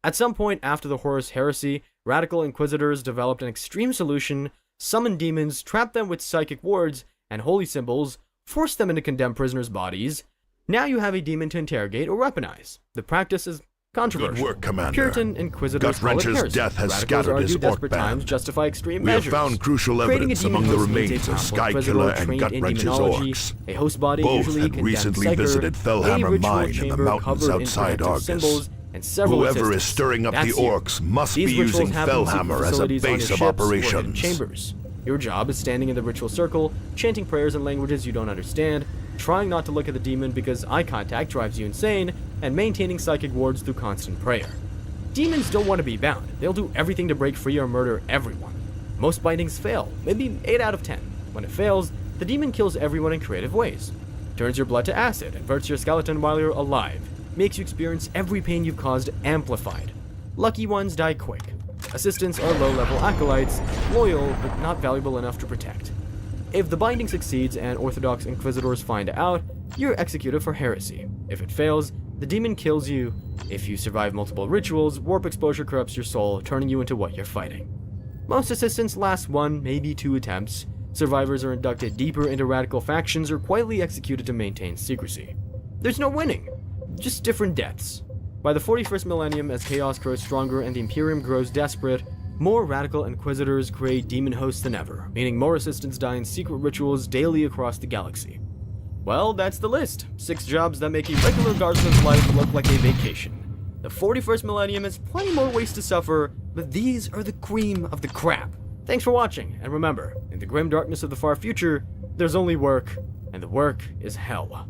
At some point after the Horus Heresy, radical inquisitors developed an extreme solution, summoned demons, trapped them with psychic wards and holy symbols, forced them into condemned prisoners' bodies. Now you have a demon to interrogate or weaponize. The practice is controversial. Good work, Commander. Puritan inquisitors call it Gut-Wrencher's heresy. death has Radicals scattered argue his orc desperate band. times justify extreme We have measures. found crucial Creating a evidence demon among the host needs a remains of powerful Sky inquisitor Killer and trained in Gut-Wrencher's demonology, orcs. a host body Both usually had condemned recently psyker, visited a Fellhammer ritual Mine in the chamber mountains covered in outside protective Argus. symbols, and several Whoever is assistants. stirring up the That's you. orcs must be These rituals using happen in secret Fellhammer as a facilities on your base of ships or hidden operations. chambers. Your job is standing in the ritual circle, chanting prayers in languages you don't understand, trying not to look at the demon because eye contact drives you insane, and maintaining psychic wards through constant prayer. Demons don't want to be bound. They'll do everything to break free or murder everyone. Most bindings fail, maybe 8 out of 10. When it fails, the demon kills everyone in creative ways. Turns your blood to acid, inverts your skeleton while you're alive, makes you experience every pain you've caused amplified. Lucky ones die quick. Assistants are low-level acolytes, loyal but not valuable enough to protect. If the binding succeeds and Orthodox Inquisitors find out, you're executed for heresy. If it fails, the demon kills you. If you survive multiple rituals, warp exposure corrupts your soul, turning you into what you're fighting. Most assistants last 1, maybe 2 attempts. Survivors are inducted deeper into radical factions or quietly executed to maintain secrecy. There's no winning, just different deaths. By the 41st millennium, as chaos grows stronger and the Imperium grows desperate, more radical inquisitors create demon hosts than ever, meaning more assistants die in secret rituals daily across the galaxy. Well, that's the list. 6 jobs that make a regular guardsman's life look like a vacation. The 41st millennium has plenty more ways to suffer, but these are the cream of the crap. Thanks for watching, and remember, in the grim darkness of the far future, there's only work, and the work is hell.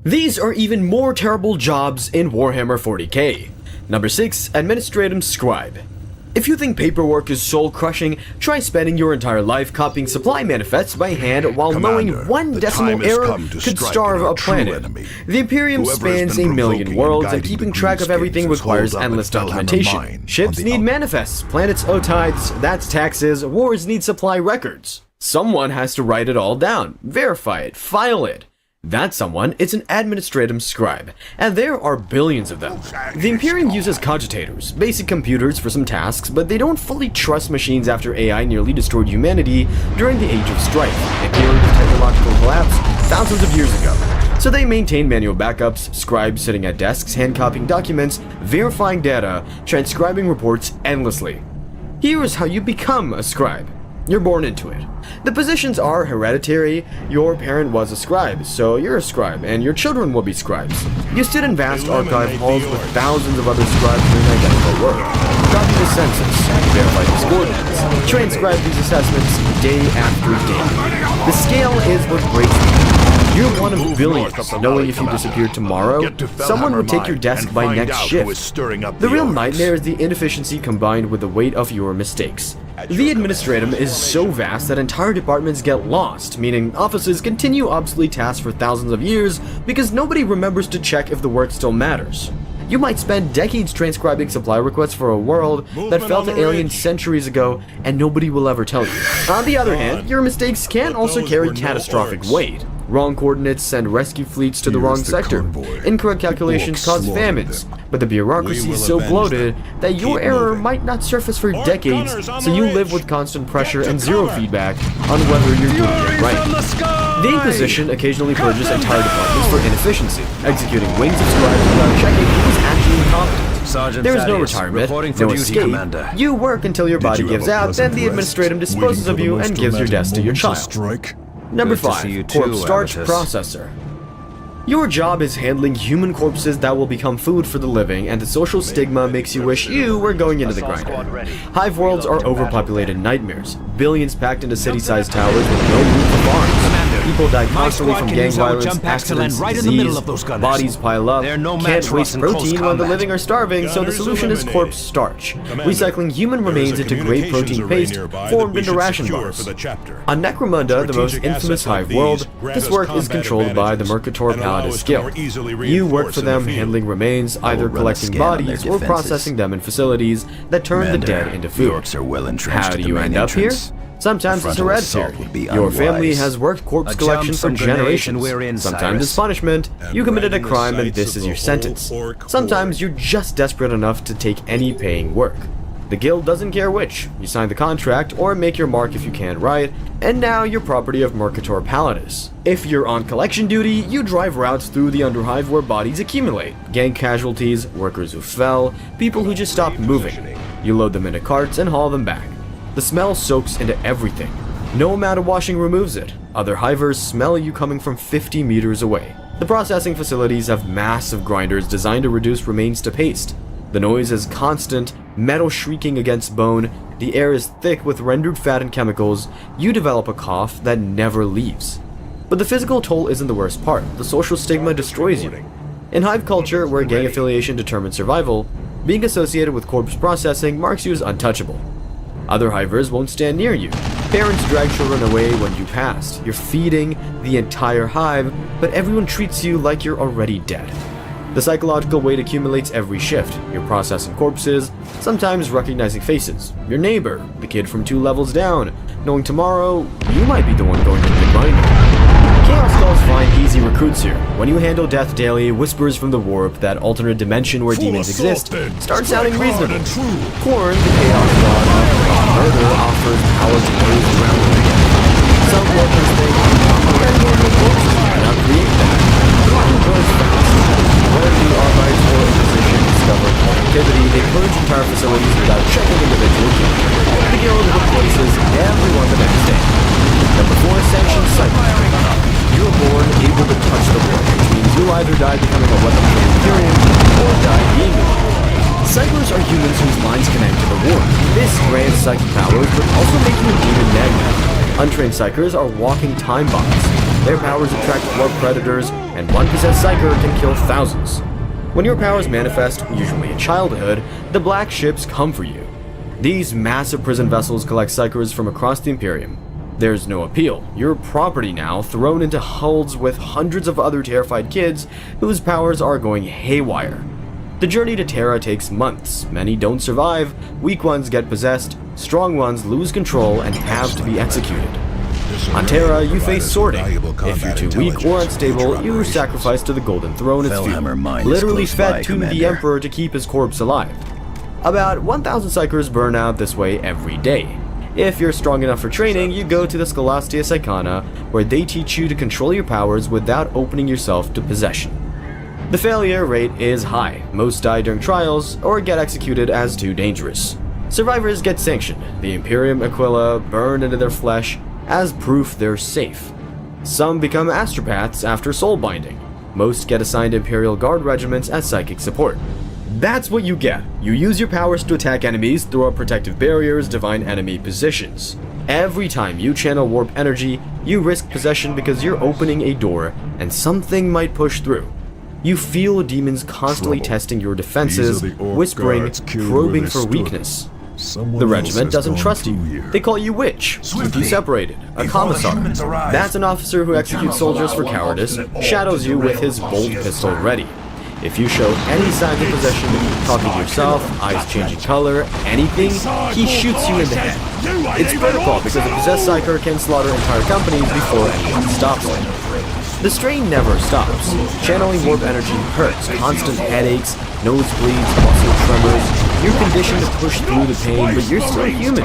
These are even more terrible jobs in Warhammer 40k. Number 6, Administratum Scribe. If you think paperwork is soul-crushing, try spending your entire life copying supply manifests by hand while Commander, knowing one the decimal time has error come to could strike starve at our a true planet. enemy. The Imperium Whoever has spans been a million provoking worlds, and and guiding keeping the track of everything Greenskins is requires holed up endless at Fellhammer documentation. Mine Ships on the need up. manifests, planets owe tithes, that's taxes, wars need supply records. Someone has to write it all down, verify it, file it. That someone is an administratum scribe, and there are billions of them. The Imperium uses cogitators, basic computers for some tasks, but they don't fully trust machines after AI nearly destroyed humanity during the Age of Strife, a period of technological collapse thousands of years ago. So they maintain manual backups, scribes sitting at desks hand-copying documents, verifying data, transcribing reports endlessly. Here's how you become a scribe. You're born into it. The positions are hereditary. Your parent was a scribe, so you're a scribe, and your children will be scribes. You sit in vast archive halls with thousands of other scribes doing identical work. Copy the census, verify these coordinates, transcribe these assessments day after day. The scale is what breaks me. You're one of billions, knowing if you disappear tomorrow, someone would take your desk by next shift. The real nightmare is the inefficiency combined with the weight of your mistakes. The Administratum is so vast that entire departments get lost, meaning offices continue obsolete tasks for thousands of years because nobody remembers to check if the work still matters. You might spend decades transcribing supply requests for a world that fell to aliens centuries ago, and nobody will ever tell you. On the other hand, your mistakes can also carry catastrophic weight. Wrong coordinates send rescue fleets to the wrong sector. Incorrect calculations cause famines, but the bureaucracy is so bloated that your error might not surface for decades, so you live with constant pressure and zero feedback on whether you're doing it right. The Inquisition occasionally purges entire departments for inefficiency, executing wings of scribes without checking who's actually incompetent. Sergeant There is no Thaddeus, retirement, reporting for no duty, escape. Commander. You work until your body you have gives a out, pleasant then the rest, Administratum disposes waiting of for you the and most gives your dramatic desk to your moment child. strike? Number Good to 5. see you Corpse too, Starch Amatus. Processor. Your job is handling human corpses that will become food for the living, and the social stigma makes you wish you were going into the grinder. Hive worlds are overpopulated nightmares. Billions packed into city-sized towers with no room for farms. People die constantly from gang violence, accidents, disease, bodies pile up, can't waste protein when the living are starving, so the solution is corpse starch, recycling human remains into great protein paste formed into ration bars. On Necromunda, the most infamous hive world, this work is controlled by the Mercator Paladus Guild. You work for them handling remains, either collecting bodies or processing them in facilities that turn the dead into food. How do you end up here? Sometimes it's hereditary. Your family has worked corpse collection for generations. Sometimes it's punishment. You committed a crime and this is your sentence. Sometimes you're just desperate enough to take any paying work. The guild doesn't care which. You sign the contract or make your mark if you can't write, and now you're property of Mercator Paladus. If you're on collection duty, you drive routes through the Underhive where bodies accumulate. Gang casualties, workers who fell, people who just stopped moving. You load them into carts and haul them back. The smell soaks into everything. No amount of washing removes it. Other hivers smell you coming from 50 meters away. The processing facilities have massive grinders designed to reduce remains to paste. The noise is constant, metal shrieking against bone, the air is thick with rendered fat and chemicals. You develop a cough that never leaves. But the physical toll isn't the worst part. The social stigma destroys you. In hive culture, where gang affiliation determines survival, being associated with corpse processing marks you as untouchable. Other hivers won't stand near you. Parents drag children away when you passed. You're feeding the entire hive, but everyone treats you like you're already dead. The psychological weight accumulates every shift. You're processing corpses, sometimes recognizing faces. Your neighbor, the kid from 2 levels down, knowing tomorrow you might be the one going into the grinder. Chaos Skulls find easy recruits here. When you handle death daily, whispers from the warp, that alternate dimension where demons exist, start sounding reasonable. Korn, the Chaos God of murder, offers power to move around the again. Some workers think, normal corpses cannot create that. Korn grows fast. When the Arbites or Inquisition discover activity, they purge entire facilities without checking individual gear. The guild replaces everyone the next day. Number 4, Sanctioned Cycle. You were born able to touch the world, which means you'll either die becoming a weapon for the Imperium or die being one. Cyclers are humans whose minds connect to the world. This grants psychic powers, but also makes you a demon magnet. Untrained psychers are walking time bombs. Their powers attract warp predators, and one possessed psyker can kill thousands. When your powers manifest, usually in childhood, the black ships come for you. These massive prison vessels collect psychers from across the Imperium. There's no appeal. You're property now, thrown into hulls with hundreds of other terrified kids whose powers are going haywire. The journey to Terra takes months. Many don't survive, weak ones get possessed, strong ones lose control and have to be executed. On Terra, you face sorting. If you're too weak or unstable, you sacrifice to the Golden Throne its fuel, literally fed to the Emperor to keep his corpse alive. About 1,000 psychers burn out this way every day. If you're strong enough for training, you go to the Scholastia Psychana, where they teach you to control your powers without opening yourself to possession. The failure rate is high. Most die during trials, or get executed as too dangerous. Survivors get sanctioned. The Imperium Aquila burn into their flesh as proof they're safe. Some become astropaths after soul binding. Most get assigned Imperial Guard regiments as psychic support. That's what you get. You use your powers to attack enemies, throw up protective barriers, divine enemy positions. Every time you channel warp energy, you risk possession because you're opening a door and something might push through. You feel demons constantly testing your defenses, whispering, probing for weakness. Someone The else regiment has doesn't gone trust you. through here. They call you witch, keep you separated, a commissar. That's an officer who executes soldiers for cowardice, shadows you with his bolt pistol ready. If you show any signs of possession, talking to yourself, eyes changing color, anything, he shoots you in the head. It's protocol because a possessed psyker can slaughter entire companies before anyone stops it. The strain never stops. Channeling warp energy hurts, constant headaches, nosebleeds, muscle tremors. You're conditioned to push through the pain, but you're still human.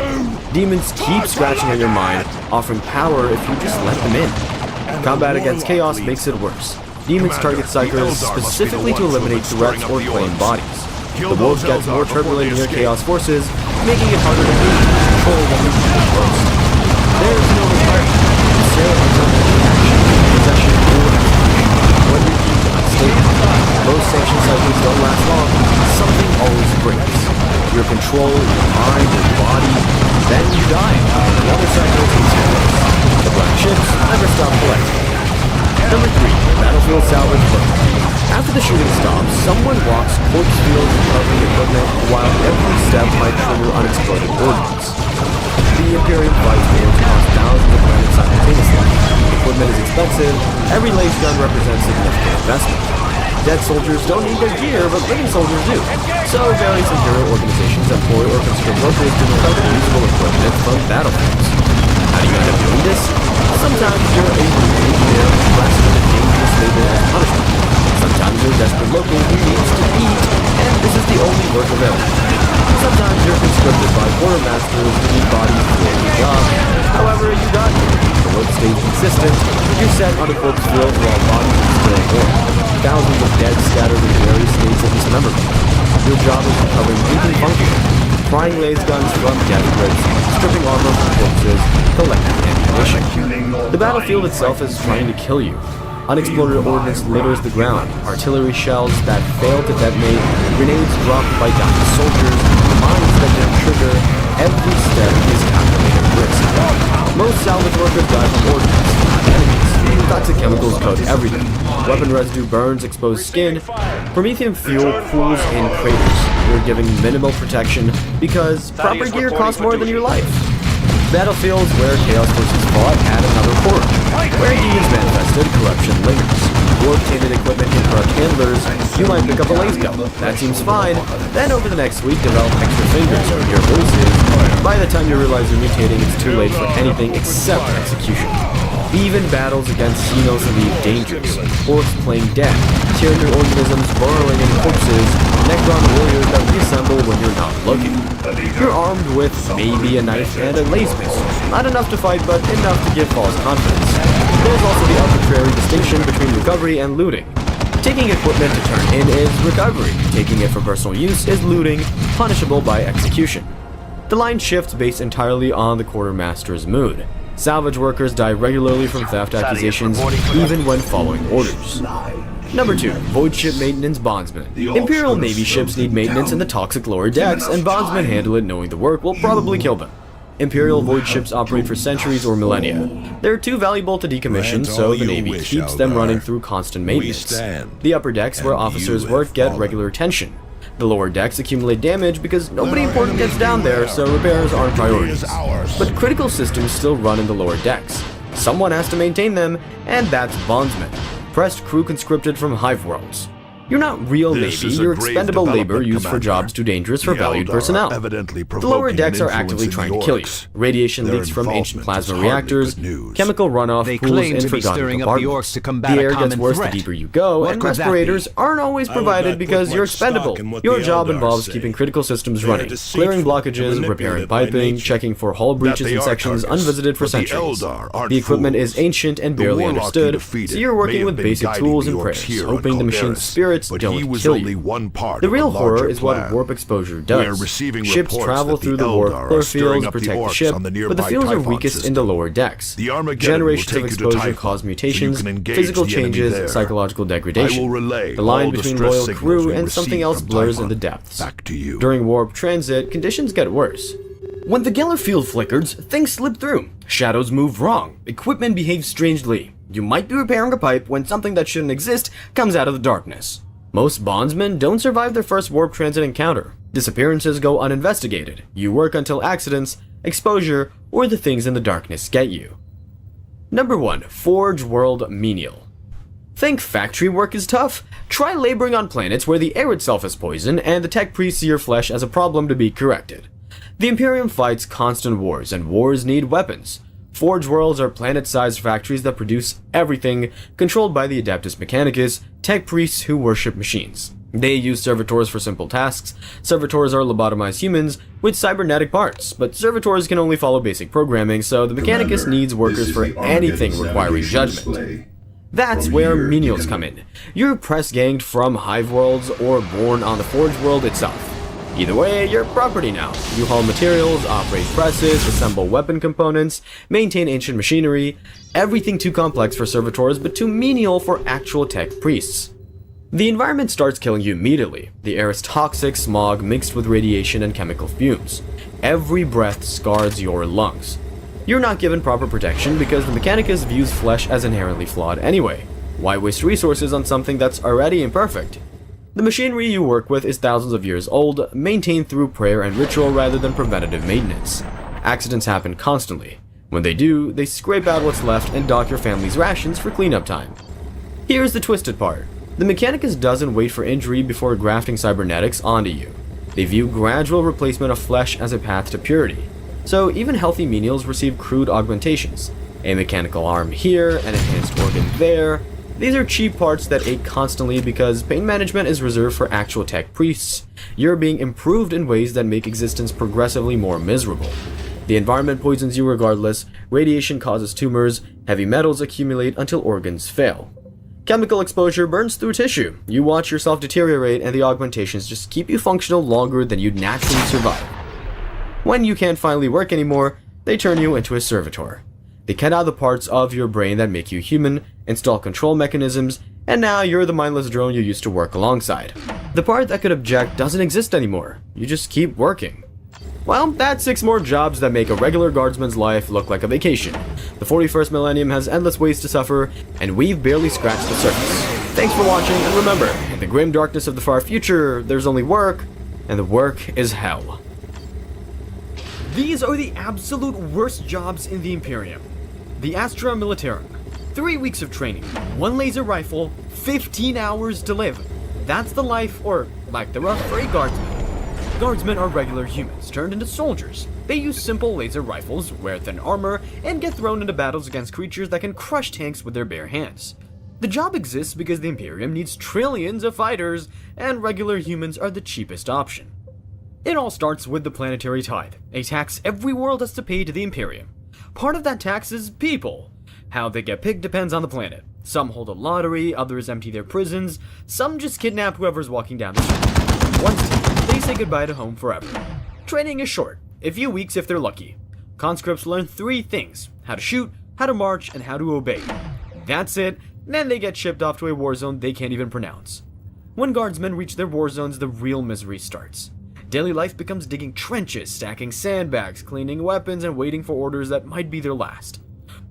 Demons keep scratching at your mind, offering power if you just let them in. Combat against chaos makes it worse. Demons target psychers specifically to eliminate threats or claim bodies. The world gets more turbulent near chaos forces, making it harder to move and control when you keep it close. There is no requirement. Sarah is not action, possession, or execution. When you keep unstable. Most sanction cycles don't last long. Something always breaks. Your control, your mind, your body. Then you die. Another cycle takes place. The black ships never stop collecting. Number 3. Battlefield Salvage Work. After the shooting stops, someone walks corpse fields and covering equipment while every step might trigger unexploded ordnance. The Imperium fights wars across thousands of planets simultaneously. Equipment is expensive, every laser gun represents significant investment. Dead soldiers don't need their gear, but living soldiers do. So various Imperial organizations employ or conscript workers to recover usable equipment from battlefields. How do you end up doing this? Sometimes you're a engineer pressed with a dangerous labor as punishment. Sometimes you're a desperate local who needs to eat, and this is the only work available. Sometimes you're conscripted by quartermasters who need bodies to do your job. However, you got here. The work stays consistent. You're set on a corpse field while bodies are still warm. Thousands of dead scattered in various states of dismemberment. Your job is recovering anything functional. Prying laser guns from death grips, stripping armor from corpses, collecting ammunition. The battlefield itself is trying to kill you. Unexploded ordnance litters the ground, artillery shells that fail to detonate, grenades dropped by dying soldiers, mines that don't trigger. Every step is calculated risk. Most salvage workers die from ordnance, not enemies. Toxic chemicals coat everything. Weapon residue burns exposed skin. Promethium fuel cools in craters. You're giving minimal protection because proper gear costs more than your life. Battlefields where Chaos forces fought add another horror. Where demons manifested, corruption lingers. Warp-tainted equipment can corrupt handlers. You might pick up a laser gun. That seems fine. Then over the next week, develop extra fingers or hear voices. By the time you realize you're mutating, it's too late for anything except execution. Even battles against Xenos leave dangerous. Orcs playing dead. Tyranid organisms burrowing in corpses. Necron warriors that reassemble when you're not looking. You're armed with maybe a knife and a laser pistol. Not enough to fight, but enough to give false confidence. There's also the arbitrary distinction between recovery and looting. Taking equipment to turn in is recovery. Taking it for personal use is looting, punishable by execution. The line shifts based entirely on the quartermaster's mood. Salvage workers die regularly from theft accusations, even when following orders. Number 2. Void Ship Maintenance Bondsman. Imperial Navy ships need maintenance in the toxic lower decks, and bondsmen handle it knowing the work will probably kill them. Imperial Void ships operate for centuries or millennia. They're too valuable to decommission, so the Navy keeps them running through constant maintenance. The upper decks, where officers work, get regular attention. The lower decks accumulate damage because nobody important gets down there, so repairs aren't priorities. But critical systems still run in the lower decks. Someone has to maintain them, and that's bondsmen. Pressed crew conscripted from hive worlds. You're not real Navy, you're expendable labor used for jobs too dangerous for valued personnel. The lower decks are actively trying to kill you. Radiation leaks from ancient plasma reactors, chemical runoff pools in forgotten compartments. The air gets worse the deeper you go, and respirators aren't always provided because you're expendable. Your job involves keeping critical systems running, clearing blockages, repairing piping, checking for hull breaches in sections unvisited for centuries. The equipment is ancient and barely understood, so you're working with basic tools and prayers, hoping the machine's spirit don't kill you. The real horror is what warp exposure does. Ships travel through the warp core fields, protect the ship, but the fields are weakest in the lower decks. Generations of exposure cause mutations, physical changes, psychological degradation. The line between loyal crew and something else blurs in the depths. During warp transit, conditions get worse. When the Geller field flickers, things slip through. Shadows move wrong. Equipment behaves strangely. You might be repairing a pipe when something that shouldn't exist comes out of the darkness. Most bondsmen don't survive their first warp transit encounter. Disappearances go uninvestigated. You work until accidents, exposure, or the things in the darkness get you. Number 1. Forge World Menial. Think factory work is tough? Try laboring on planets where the air itself is poison and the tech priests see your flesh as a problem to be corrected. The Imperium fights constant wars, and wars need weapons. Forge worlds are planet-sized factories that produce everything, controlled by the Adeptus Mechanicus, tech priests who worship machines. They use servitors for simple tasks. Servitors are lobotomized humans with cybernetic parts, but servitors can only follow basic programming, so the Mechanicus needs workers for anything requiring judgment. That's where menials come in. You're press-ganged from hive worlds or born on the Forge world itself. Either way, you're property now. You haul materials, operate presses, assemble weapon components, maintain ancient machinery, everything too complex for servitors but too menial for actual tech priests. The environment starts killing you immediately. The air is toxic smog mixed with radiation and chemical fumes. Every breath scars your lungs. You're not given proper protection because the Mechanicus views flesh as inherently flawed anyway. Why waste resources on something that's already imperfect? The machinery you work with is thousands of years old, maintained through prayer and ritual rather than preventative maintenance. Accidents happen constantly. When they do, they scrape out what's left and dock your family's rations for cleanup time. Here's the twisted part. The Mechanicus doesn't wait for injury before grafting cybernetics onto you. They view gradual replacement of flesh as a path to purity. So even healthy menials receive crude augmentations. A mechanical arm here, an enhanced organ there. These are cheap parts that ache constantly because pain management is reserved for actual tech priests. You're being improved in ways that make existence progressively more miserable. The environment poisons you regardless, radiation causes tumors, heavy metals accumulate until organs fail. Chemical exposure burns through tissue. You watch yourself deteriorate and the augmentations just keep you functional longer than you'd naturally survive. When you can't finally work anymore, they turn you into a servitor. They cut out the parts of your brain that make you human, install control mechanisms, and now you're the mindless drone you used to work alongside. The part that could object doesn't exist anymore. You just keep working. Well, that's 6 more jobs that make a regular guardsman's life look like a vacation. The 41st millennium has endless ways to suffer, and we've barely scratched the surface. Thanks for watching, and remember, in the grim darkness of the far future, there's only work, and the work is hell. These are the absolute worst jobs in the Imperium. The Astra Militarum. 3 weeks of training, 1 laser rifle, 15 hours to live. That's the life, or lack thereof, for a guardsman. Guardsmen are regular humans turned into soldiers. They use simple laser rifles, wear thin armor, and get thrown into battles against creatures that can crush tanks with their bare hands. The job exists because the Imperium needs trillions of fighters, and regular humans are the cheapest option. It all starts with the planetary tithe, a tax every world has to pay to the Imperium. Part of that tax is people. How they get picked depends on the planet. Some hold a lottery, others empty their prisons, some just kidnap whoever's walking down the street. Once taken, they say goodbye to home forever. Training is short, a few weeks if they're lucky. Conscripts learn 3 things: how to shoot, how to march, and how to obey. That's it, then they get shipped off to a war zone they can't even pronounce. When guardsmen reach their war zones, the real misery starts. Daily life becomes digging trenches, stacking sandbags, cleaning weapons, and waiting for orders that might be their last.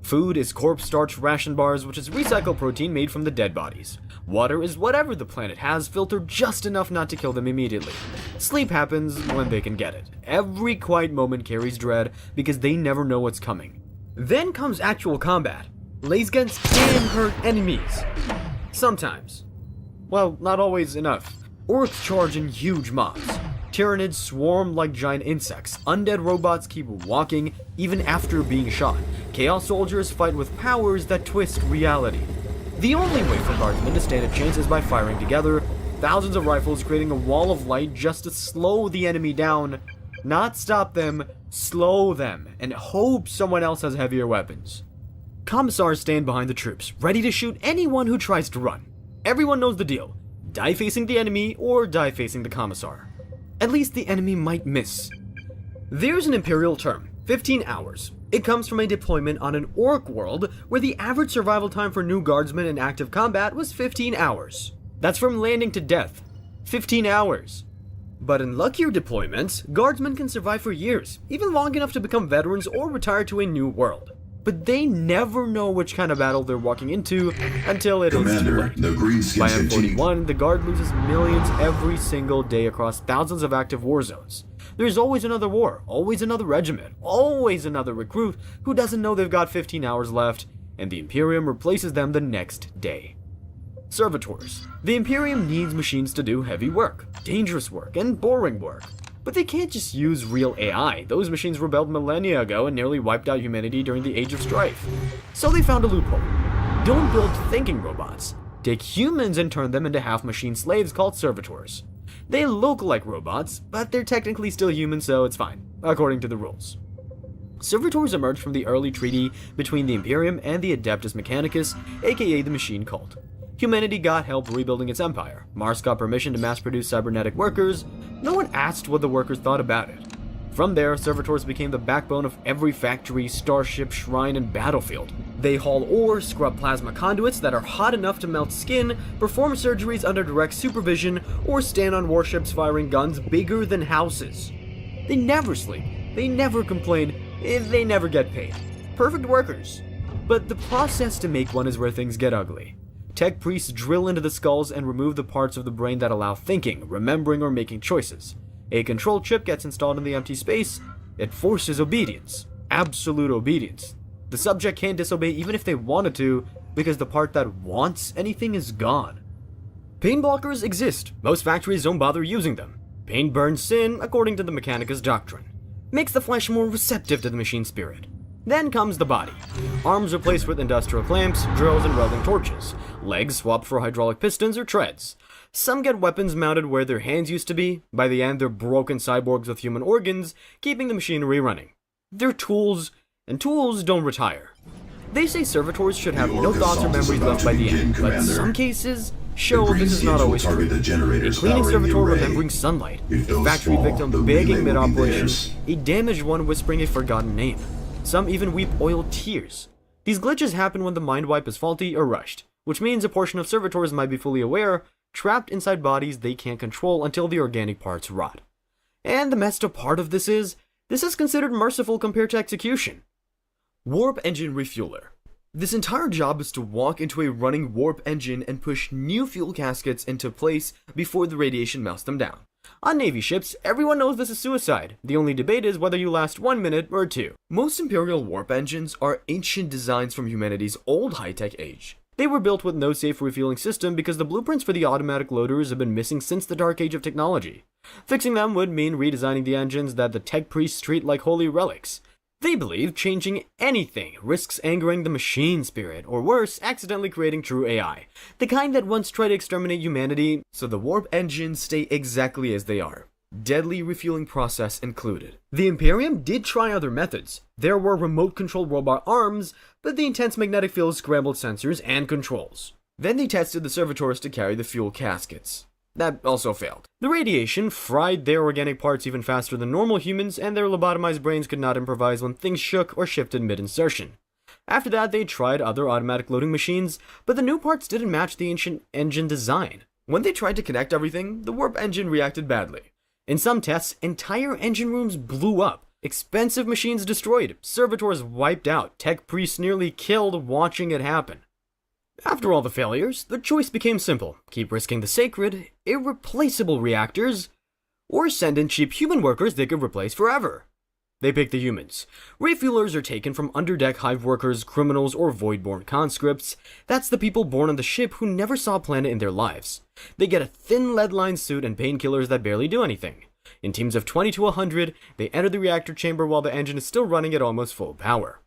Food is corpse starch ration bars, which is recycled protein made from the dead bodies. Water is whatever the planet has, filtered just enough not to kill them immediately. Sleep happens when they can get it. Every quiet moment carries dread because they never know what's coming. Then comes actual combat. Lasguns can hurt enemies. Sometimes. Well, not always enough. Orcs charge in huge mobs. Tyranids swarm like giant insects. Undead robots keep walking even after being shot. Chaos soldiers fight with powers that twist reality. The only way for guardsmen to stand a chance is by firing together, thousands of rifles creating a wall of light just to slow the enemy down. Not stop them, slow them, and hope someone else has heavier weapons. Commissars stand behind the troops, ready to shoot anyone who tries to run. Everyone knows the deal. Die facing the enemy or die facing the commissar. At least the enemy might miss. There's an Imperial term, 15 hours. It comes from a deployment on an orc world where the average survival time for new guardsmen in active combat was 15 hours. That's from landing to death. 15 hours. But in luckier deployments, guardsmen can survive for years, even long enough to become veterans or retire to a new world. but they never know which kind of battle they're walking into until it is too Commander, late. the Greenskins By have M41, the Guard loses millions every single day across thousands of active war zones. There's always another war, always another regiment, always another recruit who doesn't know they've got 15 hours left, and the Imperium replaces them the next day. Servitors. The Imperium needs machines to do heavy work, dangerous work, and boring work. But they can't just use real AI. Those machines rebelled millennia ago and nearly wiped out humanity during the Age of Strife. So they found a loophole. Don't build thinking robots. Take humans and turn them into half-machine slaves called servitors. They look like robots, but they're technically still human, so it's fine, according to the rules. Servitors emerged from the early treaty between the Imperium and the Adeptus Mechanicus, aka the Machine Cult. Humanity got help rebuilding its empire. Mars got permission to mass-produce cybernetic workers. No one asked what the workers thought about it. From there, servitors became the backbone of every factory, starship, shrine, and battlefield. They haul ore, scrub plasma conduits that are hot enough to melt skin, perform surgeries under direct supervision, or stand on warships firing guns bigger than houses. They never sleep, they never complain, they never get paid. Perfect workers. But the process to make one is where things get ugly. Tech priests drill into the skulls and remove the parts of the brain that allow thinking, remembering, or making choices. A control chip gets installed in the empty space. It forces obedience. Absolute obedience. The subject can't disobey even if they wanted to, because the part that wants anything is gone. Pain blockers exist. Most factories don't bother using them. Pain burns sin, according to the Mechanicus doctrine. Makes the flesh more receptive to the machine spirit. Then comes the body. Arms replaced with industrial clamps, drills, and welding torches. Legs swapped for hydraulic pistons or treads. Some get weapons mounted where their hands used to be. By the end, they're broken cyborgs with human organs, keeping the machinery running. They're tools, and tools don't retire. They say servitors should have no thoughts or memories left by the end, but some cases show this is not always true. A cleaning servitor remembering sunlight, a factory victim begging mid-operation, a damaged one whispering a forgotten name. Some even weep oil tears. These glitches happen when the mind wipe is faulty or rushed, which means a portion of servitors might be fully aware, trapped inside bodies they can't control until the organic parts rot. And the messed up part of this is considered merciful compared to execution. Warp Engine Refueler. This entire job is to walk into a running warp engine and push new fuel caskets into place before the radiation melts them down. On Navy ships, everyone knows this is suicide. The only debate is whether you last 1 minute or 2. Most Imperial warp engines are ancient designs from humanity's old high-tech age. They were built with no safe refueling system because the blueprints for the automatic loaders have been missing since the dark age of technology. Fixing them would mean redesigning the engines that the tech priests treat like holy relics. They believe changing anything risks angering the machine spirit, or worse, accidentally creating true AI. The kind that once tried to exterminate humanity, so the warp engines stay exactly as they are. Deadly refueling process included. The Imperium did try other methods. There were remote-controlled robot arms, but the intense magnetic field scrambled sensors and controls. Then they tested the servitors to carry the fuel caskets. That also failed. The radiation fried their organic parts even faster than normal humans, and their lobotomized brains could not improvise when things shook or shifted mid-insertion. After that, they tried other automatic loading machines, but the new parts didn't match the ancient engine design. When they tried to connect everything, the warp engine reacted badly. In some tests, entire engine rooms blew up. Expensive machines destroyed, servitors wiped out, tech priests nearly killed watching it happen. After all the failures, the choice became simple. Keep risking the sacred, irreplaceable reactors, or send in cheap human workers they could replace forever. They picked the humans. Refuelers are taken from underdeck hive workers, criminals, or void-born conscripts. That's the people born on the ship who never saw a planet in their lives. They get a thin lead-lined suit and painkillers that barely do anything. In teams of 20 to 100, they enter the reactor chamber while the engine is still running at almost full power.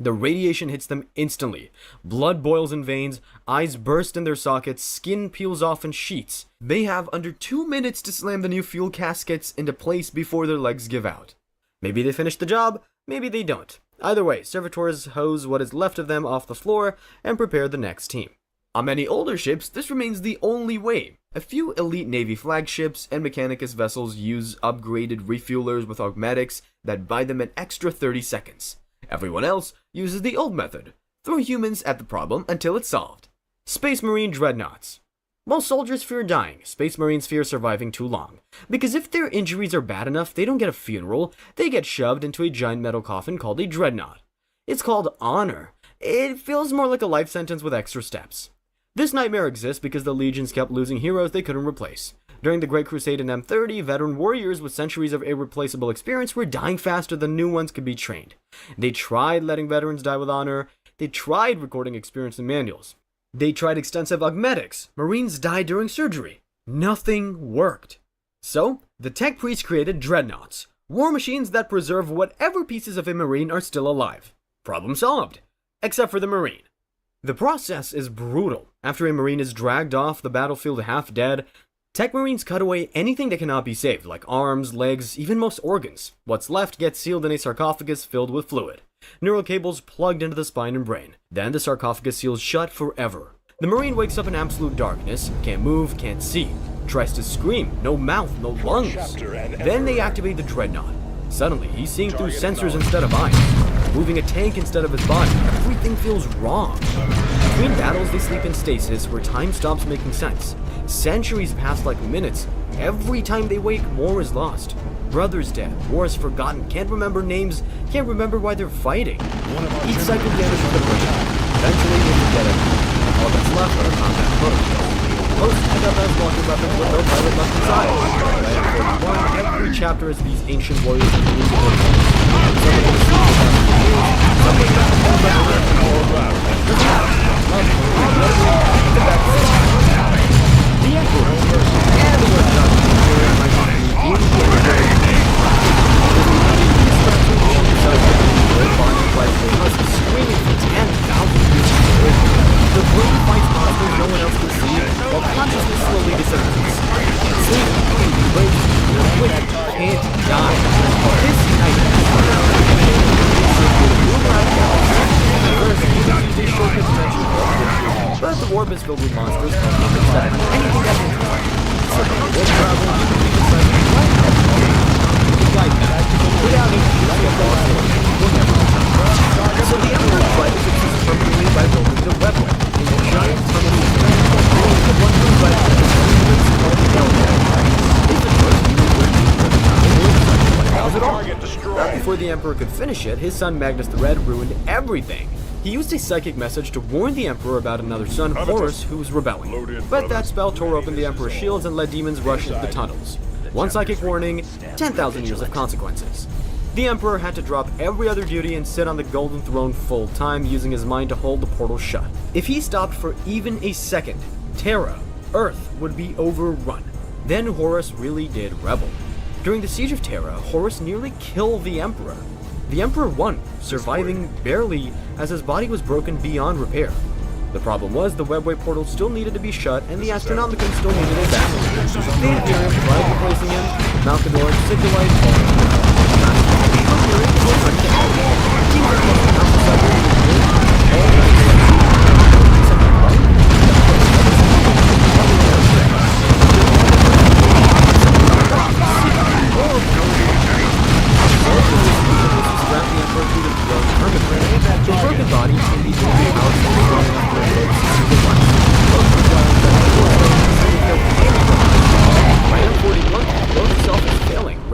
The radiation hits them instantly. Blood boils in veins, eyes burst in their sockets, skin peels off in sheets. They have under 2 minutes to slam the new fuel caskets into place before their legs give out. Maybe they finish the job, maybe they don't. Either way, servitors hose what is left of them off the floor and prepare the next team. On many older ships, this remains the only way. A few elite Navy flagships and Mechanicus vessels use upgraded refuelers with augmetics that buy them an extra 30 seconds. Everyone else uses the old method. Throw humans at the problem until it's solved. Space Marine Dreadnoughts. Most soldiers fear dying, Space Marines fear surviving too long. Because if their injuries are bad enough, they don't get a funeral, they get shoved into a giant metal coffin called a Dreadnought. It's called honor. It feels more like a life sentence with extra steps. This nightmare exists because the legions kept losing heroes they couldn't replace. During the Great Crusade in M30, veteran warriors with centuries of irreplaceable experience were dying faster than new ones could be trained. They tried letting veterans die with honor. They tried recording experience in manuals. They tried extensive augmetics. Marines died during surgery. Nothing worked. So, the tech priests created dreadnoughts, war machines that preserve whatever pieces of a Marine are still alive. Problem solved. Except for the Marine. The process is brutal. After a Marine is dragged off the battlefield half dead, Tech Marines cut away anything that cannot be saved, like arms, legs, even most organs. What's left gets sealed in a sarcophagus filled with fluid. Neural cables plugged into the spine and brain. Then the sarcophagus seals shut forever. The Marine wakes up in absolute darkness, can't move, can't see. Tries to scream, no mouth, no lungs. Then they activate the Dreadnought. Suddenly, he's seeing through sensors instead of eyes, moving a tank instead of his body. Everything feels wrong. Between battles, they sleep in stasis where time stops making sense. Centuries pass like minutes. Every time they wake, more is lost. Brother's dead, war is forgotten, can't remember names, can't remember why they're fighting. Each cycle damages the brain. Eventually, they forget it. All that's left are combat protocols. Most FFS launcher weapons with no pilot left inside. By every chapter has these ancient warriors and police the Emperor and the screaming for 10,000 years. The brain fights monsters no one else can see, while consciousness slowly disappears. Sleep, wait, quick, can't die. This night, but the warp is filled with monsters that have anything that can try. So the warp travel, you can be decided right now. Guide that, without it, will never return. So the Emperor tried to fix this permanently by building the webway. Giant tunnel the one room by Not before the Emperor could finish it, his son Magnus the Red ruined everything. He used a psychic message to warn the Emperor about another son, Horus, who was rebelling. But that spell tore open the Emperor's shields and let demons rush into the tunnels. One psychic warning, 10,000 years of consequences. The Emperor had to drop every other duty and sit on the Golden Throne full time, using his mind to hold the portal shut. If he stopped for even a second, Terra, Earth, would be overrun. Then Horus really did rebel. During the Siege of Terra, Horus nearly killed the Emperor. The Emperor won, surviving barely as his body was broken beyond repair. The problem was the webway portal still needed to be shut and the Astronomicon still needed it back. The Imperium tried replacing him, Malkador, Sigilite,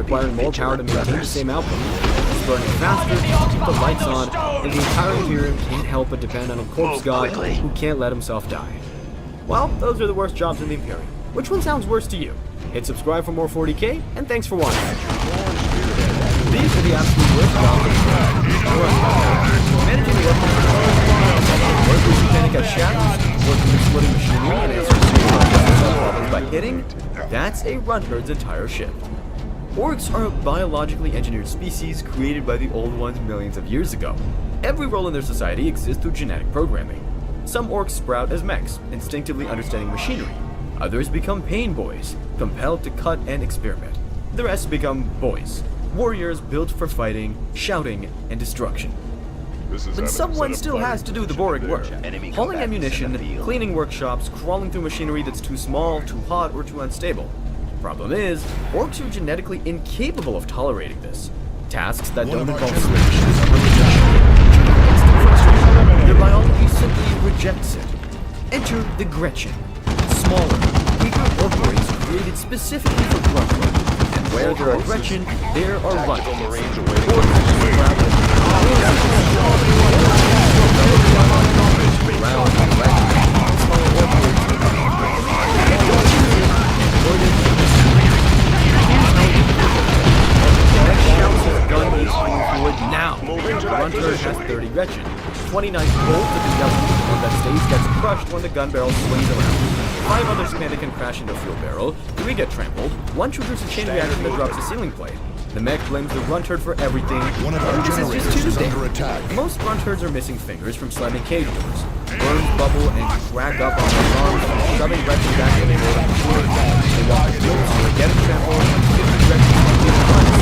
requiring more power to maintain the same output. It's burning faster to keep the lights on, and the entire Imperium can't help but depend on a corpse god who can't let himself die. Well, those are the worst jobs in the Imperium. Which one sounds worse to you? Hit subscribe for more 40k, and thanks for watching. These are the absolute worst jobs in the Imperium. Managing weapons, workers who panic at shadows, working with splitting machinery, and answering problems by hitting, that's a Runherd's entire shift. Orcs are a biologically engineered species created by the Old Ones millions of years ago. Every role in their society exists through genetic programming. Some orcs sprout as mechs, instinctively understanding machinery. Others become pain boys, compelled to cut and experiment. The rest become boys, warriors built for fighting, shouting, and destruction. But someone still has to do the boring work. Hauling ammunition, cleaning workshops, crawling through machinery that's too small, too hot, or too unstable. Problem is, orcs are genetically incapable of tolerating this. Tasks that don't involve switches their biology simply rejects it. Enter the Gretchen. Smaller, weaker orc race created specifically for grunt work. And where there are Gretchen, there are Runt. around and around. Smaller orcs shouts his gun is fluid now. Grunter has 30 Gretchen. 29 bolts of induction. One that stays gets crushed when the gun barrel swings around. 5 others panic and crash into the fuel barrel. 3 get trampled. 1 triggers a chain reaction that drops a ceiling plate. The mech blames the Gruntherd for everything. One of our This is generators just is Tuesday. under attack. Most Grunterds are missing fingers from slamming cage doors. Burns bubble and crack up on their arms from shoving Gretchen back in the door. They walk the fields who are getting trampled and 50 Gretchen being runs.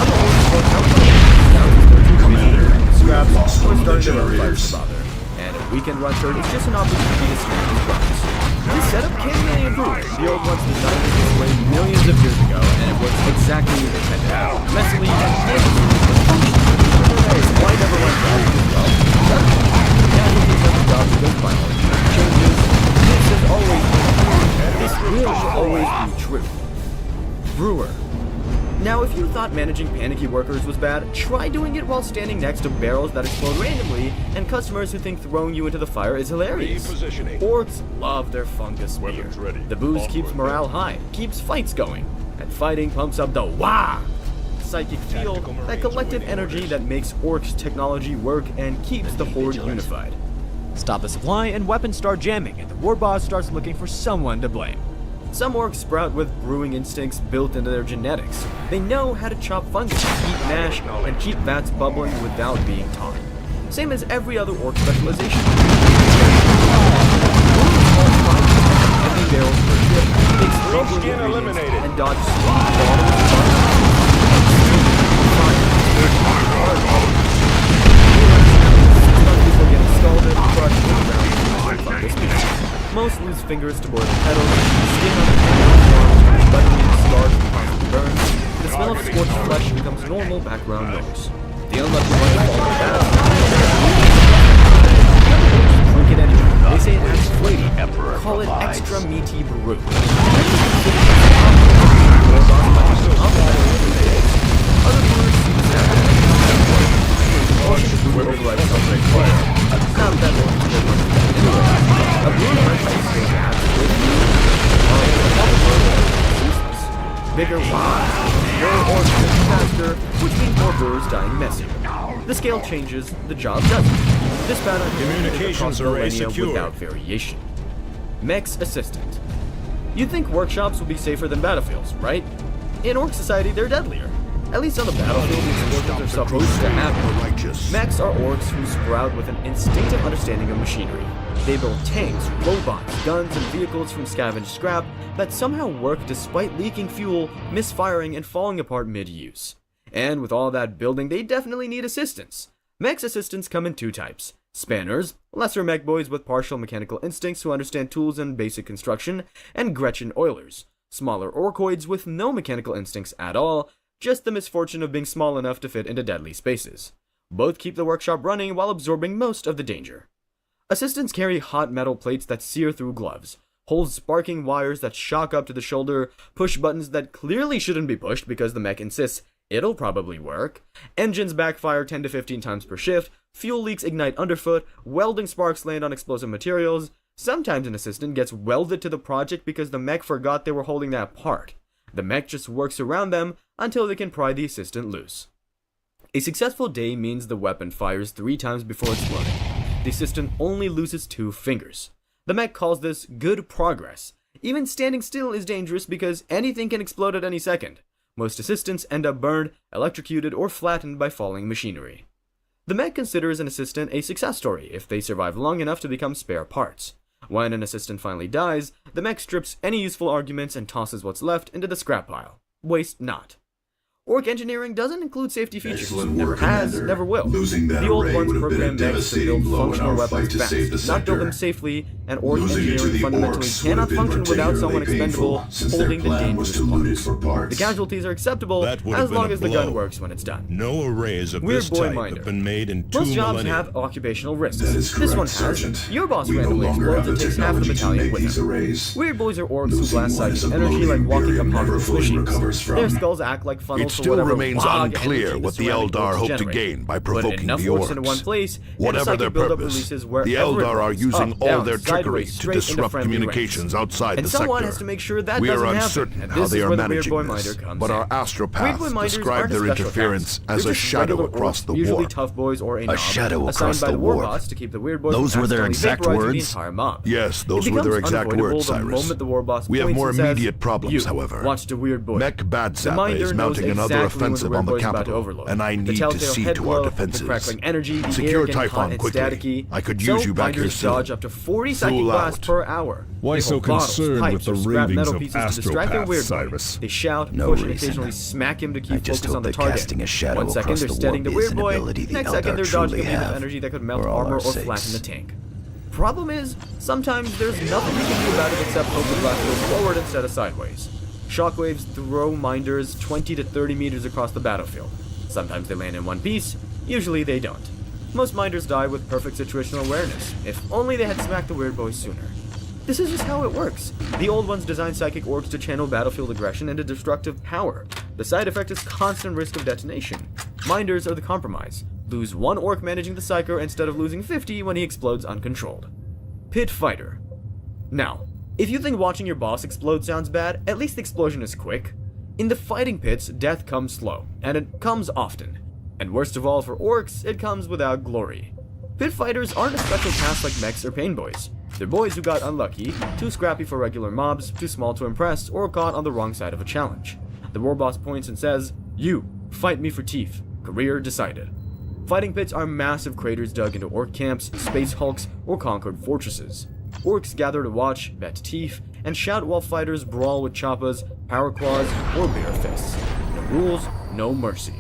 Other orcs walk out from Commander, scraps, or starting their own fights to bother. And a weekend Gruntherd is just an opportunity to snap his runs. This setup can really improve. The old ones designed it this way millions of years ago, and it works exactly as intended. Messily and painfully, but functionally. Why never run jobs as well? Casualties of the jobs go final. Changes. This has always been true. This will always be true. Brewer. Now, if you thought managing panicky workers was bad, try doing it while standing next to barrels that explode randomly and customers who think throwing you into the fire is hilarious. Orcs love their fungus beer. The booze keeps morale high, keeps fights going, and fighting pumps up the wah! Psychic feel, that collective energy that makes Orcs' technology work and keeps the Horde unified. Stop the supply and weapons start jamming, and the war boss starts looking for someone to blame. Some orcs sprout with brewing instincts built into their genetics. They know how to chop fungus, eat mash, and keep vats bubbling without being taught. Same as every other orc specialization. Empty barrels per ship, takes bubbling ingredients, and dodge people getting scalded, crushed, and fungus. Most lose fingers to boiling petals, skin on the hand, buttoning, scarred from constant burns. The smell of scorched flesh becomes normal background noise. The unlucky ones fall in battle. Drink it anyway. They say it adds flavor. Call it extra meaty brew. Other brewers see the sound. Override something. Not that one. A brewer might say that bigger why, more orcs faster, which means more brewers dying messy. The scale changes, the job doesn't. This pattern Communications array secure without variation. Mech's assistant. You'd think workshops would be safer than battlefields, right? In Orc society, they're deadlier. At least on the battlefield, these workshops are supposed to happen. Mechs are orcs who sprout with an instinctive understanding of machinery. They build tanks, robots, guns, and vehicles from scavenged scrap that somehow work despite leaking fuel, misfiring, and falling apart mid-use. And with all that building, they definitely need assistance. Mech's assistants come in 2 types. Spanners, lesser mech boys with partial mechanical instincts who understand tools and basic construction, and Gretchen Oilers, smaller orcoids with no mechanical instincts at all, just the misfortune of being small enough to fit into deadly spaces. Both keep the workshop running while absorbing most of the danger. Assistants carry hot metal plates that sear through gloves, hold sparking wires that shock up to the shoulder, push buttons that clearly shouldn't be pushed because the mech insists it'll probably work, engines backfire 10 to 15 times per shift, fuel leaks ignite underfoot, welding sparks land on explosive materials. Sometimes an assistant gets welded to the project because the mech forgot they were holding that part. The mech just works around them until they can pry the assistant loose. A successful day means the weapon fires 3 times before exploding. The assistant only loses 2 fingers. The mech calls this good progress. Even standing still is dangerous because anything can explode at any second. Most assistants end up burned, electrocuted, or flattened by falling machinery. The mech considers an assistant a success story if they survive long enough to become spare parts. When an assistant finally dies, the mech strips any useful arguments and tosses what's left into the scrap pile. Waste not. Orc engineering doesn't include safety features. Never has, never will. The old ones program mechs to build functional weapons fast, not build them safely, and Orc engineering fundamentally cannot function without someone expendable holding the dangerous parts. The casualties are acceptable as long as the gun works when it's done. No arrays of Weird this boy type minder. have been made in 2 Most jobs millennia. have occupational risks. That is This correct, one has. Sergeant. Your boss We no randomly longer explodes have and the takes half of the technology to battalion make with these him. arrays. Weird boys are orcs who Losing blast one is psychic a energy like blow walking Imperium upon never those fully machines. recovers from. Their skulls act like funnels for still whatever remains log unclear energy what the surrounding Eldar orcs hope to generate. gain by Put provoking enough the orcs into one orcs. place, and the Whatever psychic their buildup purpose, releases wherever the it Eldar are goes, using up, all down, their trickery sideways, to straight into disrupt friendly communications range. outside And the someone sector. has to make sure that We are doesn't uncertain happen, and how this they is are where the Weird managing Boy this, Minder comes but in. our Weird Boy astropaths Minders describe aren't a their special interference class. as They're a just shadow regular across orcs, the usually warp. tough boys or a knob, shadow assigned across by the the war warp. boss to keep the Weird Boys Those from were their accidentally exact vaporizing the words? entire mob. Yes, those It were their becomes exact unavoidable words, the Cyrus. moment the war boss We have points more and says, immediate problems, "You, however. watch the Weird Boy." Mech The Badzappa Minder is knows mounting another exactly when offensive the on the Weird Boy's about to capital, overload. and I The need to telltale see head to glow, our the defenses. crackling energy, the Secure air getting hot Typhon and quickly. staticky. I could So use you back here Minders soon. dodge up to 40 psychic Fool blasts out. per hour. Why They so hold bottles, concerned pipes, with the or scrap ravings metal of pieces to distract their astropaths, Weird Boy. Cyrus? They shout, No push, and reason. occasionally smack him to keep I just focus hope on the that target. casting a shadow One second across they're the steadying the warp is Weird an Boy, ability the next second Eldar they're dodging a truly beam of have, energy that could melt for all armor our or sakes. flatten the tank. Problem is, sometimes there's nothing you can do about it except hope the blast goes forward instead of sideways. Shockwaves throw Minders 20 to 30 meters across the battlefield. Sometimes they land in one piece, usually they don't. Most Minders die with perfect situational awareness, if only they had smacked the Weird Boy sooner. This is just how it works. The old ones designed psychic orcs to channel battlefield aggression into destructive power. The side effect is constant risk of detonation. Minders are the compromise. Lose one orc managing the psyker instead of losing 50 when he explodes uncontrolled. Pit Fighter. Now, if you think watching your boss explode sounds bad, at least the explosion is quick. In the fighting pits, death comes slow, and it comes often. And worst of all for orcs, it comes without glory. Pit Fighters aren't a special class like mechs or pain boys. They're boys who got unlucky, too scrappy for regular mobs, too small to impress, or caught on the wrong side of a challenge. The war boss points and says, "You, fight me for teeth. Career decided." Fighting pits are massive craters dug into orc camps, space hulks, or conquered fortresses. Orcs gather to watch, vet teeth, and shout while fighters brawl with choppas, power claws, or bare fists. No rules, no mercy.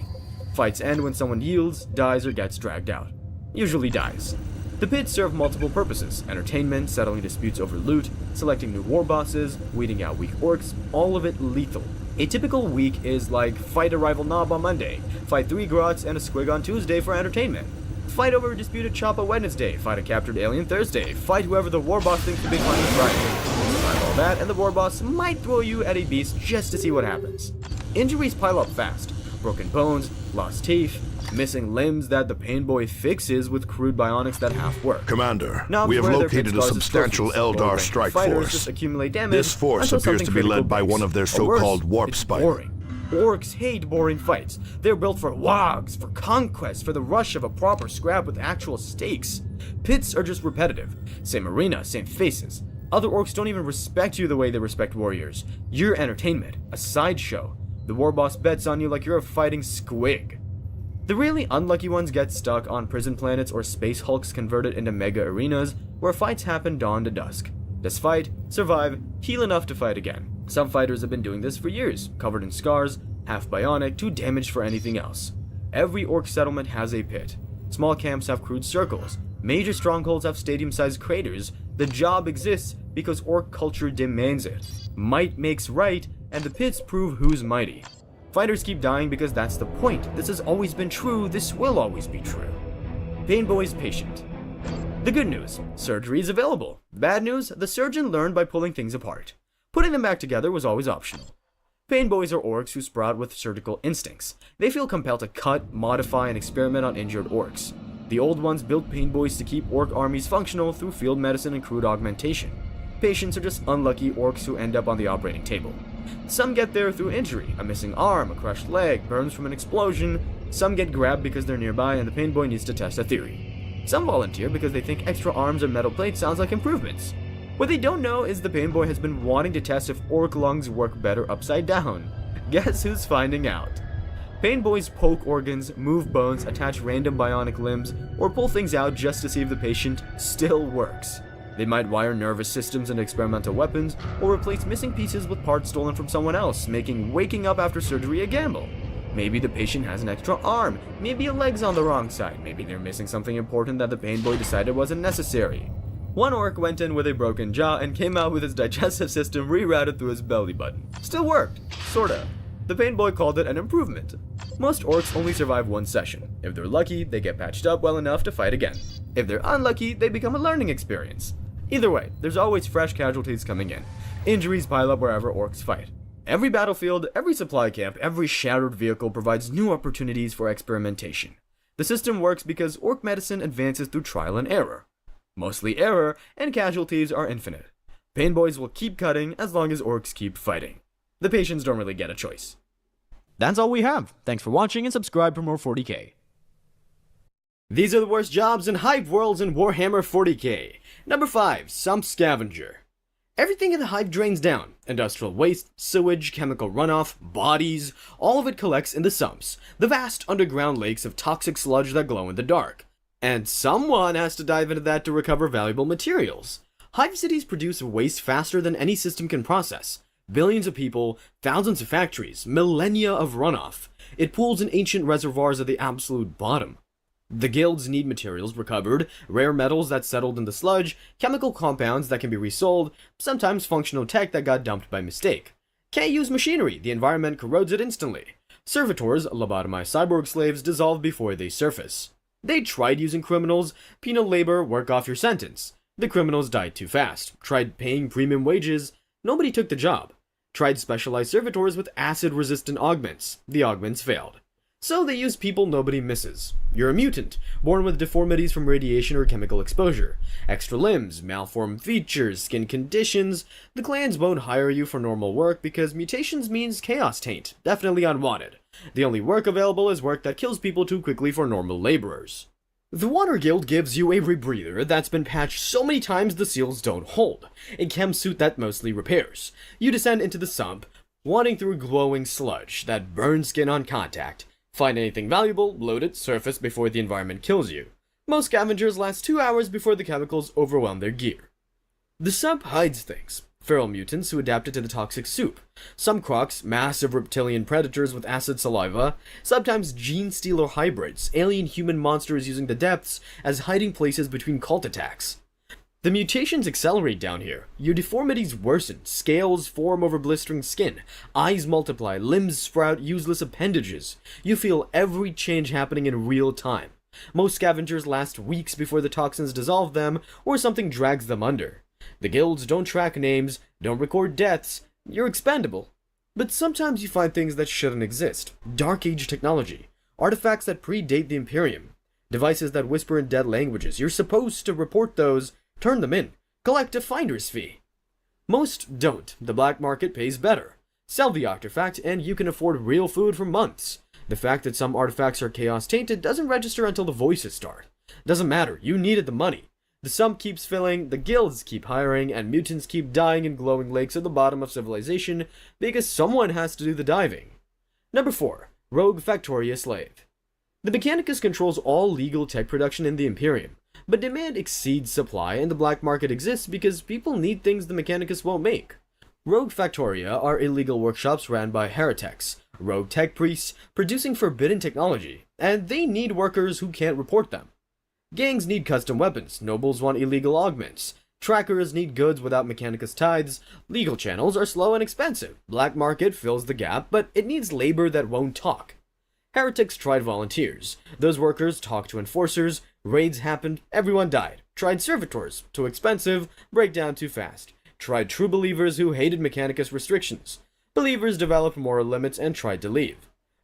Fights end when someone yields, dies, or gets dragged out. Usually dies. The pits serve multiple purposes: entertainment, settling disputes over loot, selecting new war bosses, weeding out weak orcs, all of it lethal. A typical week is like fight a rival knob on Monday, fight 3 grots and a squig on Tuesday for entertainment, fight over a disputed choppa Wednesday, fight a captured alien Thursday, fight whoever the war boss thinks the big one is Friday. Survive all that, and the war boss might throw you at a beast just to see what happens. Injuries pile up fast. Broken bones, lost teeth, missing limbs that the Pain Boy fixes with crude bionics that half work. Commander, Knobs we have wear their located pit a scars as substantial trophies. Eldar Lower-rank strike fighters force. just accumulate damage This force until appears something to be critical led by breaks. one of their Or worse, so-called warp it's spiders. boring. Orcs hate boring fights. They're built for wogs, for conquest, for the rush of a proper scrap with actual stakes. Pits are just repetitive. Same arena, same faces. Other orcs don't even respect you the way they respect warriors. You're entertainment, a sideshow. The war boss bets on you like you're a fighting squig. The really unlucky ones get stuck on prison planets or space hulks converted into mega arenas where fights happen dawn to dusk. Just fight, survive, heal enough to fight again. Some fighters have been doing this for years, covered in scars, half bionic, too damaged for anything else. Every orc settlement has a pit. Small camps have crude circles. Major strongholds have stadium-sized craters. The job exists because orc culture demands it. Might makes right, and the pits prove who's mighty. Fighters keep dying because that's the point. This has always been true, this will always be true. Pain Boy's patient. The good news, surgery is available. Bad news, the surgeon learned by pulling things apart. Putting them back together was always optional. Pain Boys are orcs who sprout with surgical instincts. They feel compelled to cut, modify, and experiment on injured orcs. The old ones built Pain Boys to keep orc armies functional through field medicine and crude augmentation. Patients are just unlucky orcs who end up on the operating table. Some get there through injury, a missing arm, a crushed leg, burns from an explosion. Some get grabbed because they're nearby and the Pain Boy needs to test a theory. Some volunteer because they think extra arms or metal plates sounds like improvements. What they don't know is the Pain Boy has been wanting to test if orc lungs work better upside down. Guess who's finding out? Pain Boys poke organs, move bones, attach random bionic limbs, or pull things out just to see if the patient still works. They might wire nervous systems into experimental weapons, or replace missing pieces with parts stolen from someone else, making waking up after surgery a gamble. Maybe the patient has an extra arm, maybe a leg's on the wrong side, maybe they're missing something important that the Pain Boy decided wasn't necessary. One orc went in with a broken jaw and came out with his digestive system rerouted through his belly button. Still worked, sorta. The Pain Boy called it an improvement. Most orcs only survive one session. If they're lucky, they get patched up well enough to fight again. If they're unlucky, they become a learning experience. Either way, there's always fresh casualties coming in. Injuries pile up wherever orcs fight. Every battlefield, every supply camp, every shattered vehicle provides new opportunities for experimentation. The system works because orc medicine advances through trial and error. Mostly error, and casualties are infinite. Pain boys will keep cutting as long as orcs keep fighting. The patients don't really get a choice. That's all we have. Thanks for watching and subscribe for more 40k. These are the worst jobs in Hive Worlds in Warhammer 40k. Number 5, Sump Scavenger. Everything in the hive drains down. Industrial waste, sewage, chemical runoff, bodies, all of it collects in the sumps, the vast underground lakes of toxic sludge that glow in the dark. And someone has to dive into that to recover valuable materials. Hive cities produce waste faster than any system can process. Billions of people, thousands of factories, millennia of runoff. It pools in ancient reservoirs at the absolute bottom. The guilds need materials recovered, rare metals that settled in the sludge, chemical compounds that can be resold, sometimes functional tech that got dumped by mistake. Can't use machinery, the environment corrodes it instantly. Servitors, lobotomized cyborg slaves, dissolve before they surface. They tried using criminals, penal labor, work off your sentence. The criminals died too fast. Tried paying premium wages, nobody took the job. Tried specialized servitors with acid-resistant augments. The augments failed. So they use people nobody misses. You're a mutant, born with deformities from radiation or chemical exposure. Extra limbs, malformed features, skin conditions. The clans won't hire you for normal work because mutations means chaos taint. Definitely unwanted. The only work available is work that kills people too quickly for normal laborers. The Water Guild gives you a rebreather that's been patched so many times the seals don't hold. A chem suit that mostly repairs. You descend into the sump, wading through glowing sludge that burns skin on contact. Find anything valuable, load it, surface before the environment kills you. Most scavengers last 2 hours before the chemicals overwhelm their gear. The sump hides things. Feral mutants who adapted to the toxic soup. Some crocs, massive reptilian predators with acid saliva. Sometimes gene stealer hybrids, alien human monsters using the depths as hiding places between cult attacks. The mutations accelerate down here. Your deformities worsen, scales form over blistering skin, eyes multiply, limbs sprout useless appendages. You feel every change happening in real time. Most scavengers last weeks before the toxins dissolve them, or something drags them under. The guilds don't track names, don't record deaths, you're expendable. But sometimes you find things that shouldn't exist. Dark Age technology, artifacts that predate the Imperium, devices that whisper in dead languages. You're supposed to report those, turn them in, collect a finder's fee. Most don't. The black market pays better. Sell the artifact and you can afford real food for months. The fact that some artifacts are chaos tainted doesn't register until the voices start. Doesn't matter, you needed the money. The sump keeps filling, the guilds keep hiring, and mutants keep dying in glowing lakes at the bottom of civilization because someone has to do the diving. Number 4. Rogue Factoria Slave. The Mechanicus controls all legal tech production in the Imperium. But demand exceeds supply, and the black market exists because people need things the Mechanicus won't make. Rogue Factoria are illegal workshops ran by heretics, rogue tech priests, producing forbidden technology, and they need workers who can't report them. Gangs need custom weapons, nobles want illegal augments, trackers need goods without Mechanicus tithes, legal channels are slow and expensive, black market fills the gap, but it needs labor that won't talk. Heretics tried volunteers, those workers talked to enforcers, raids happened, everyone died. Tried servitors, too expensive, break down too fast. Tried true believers who hated Mechanicus restrictions. Believers developed moral limits and tried to leave.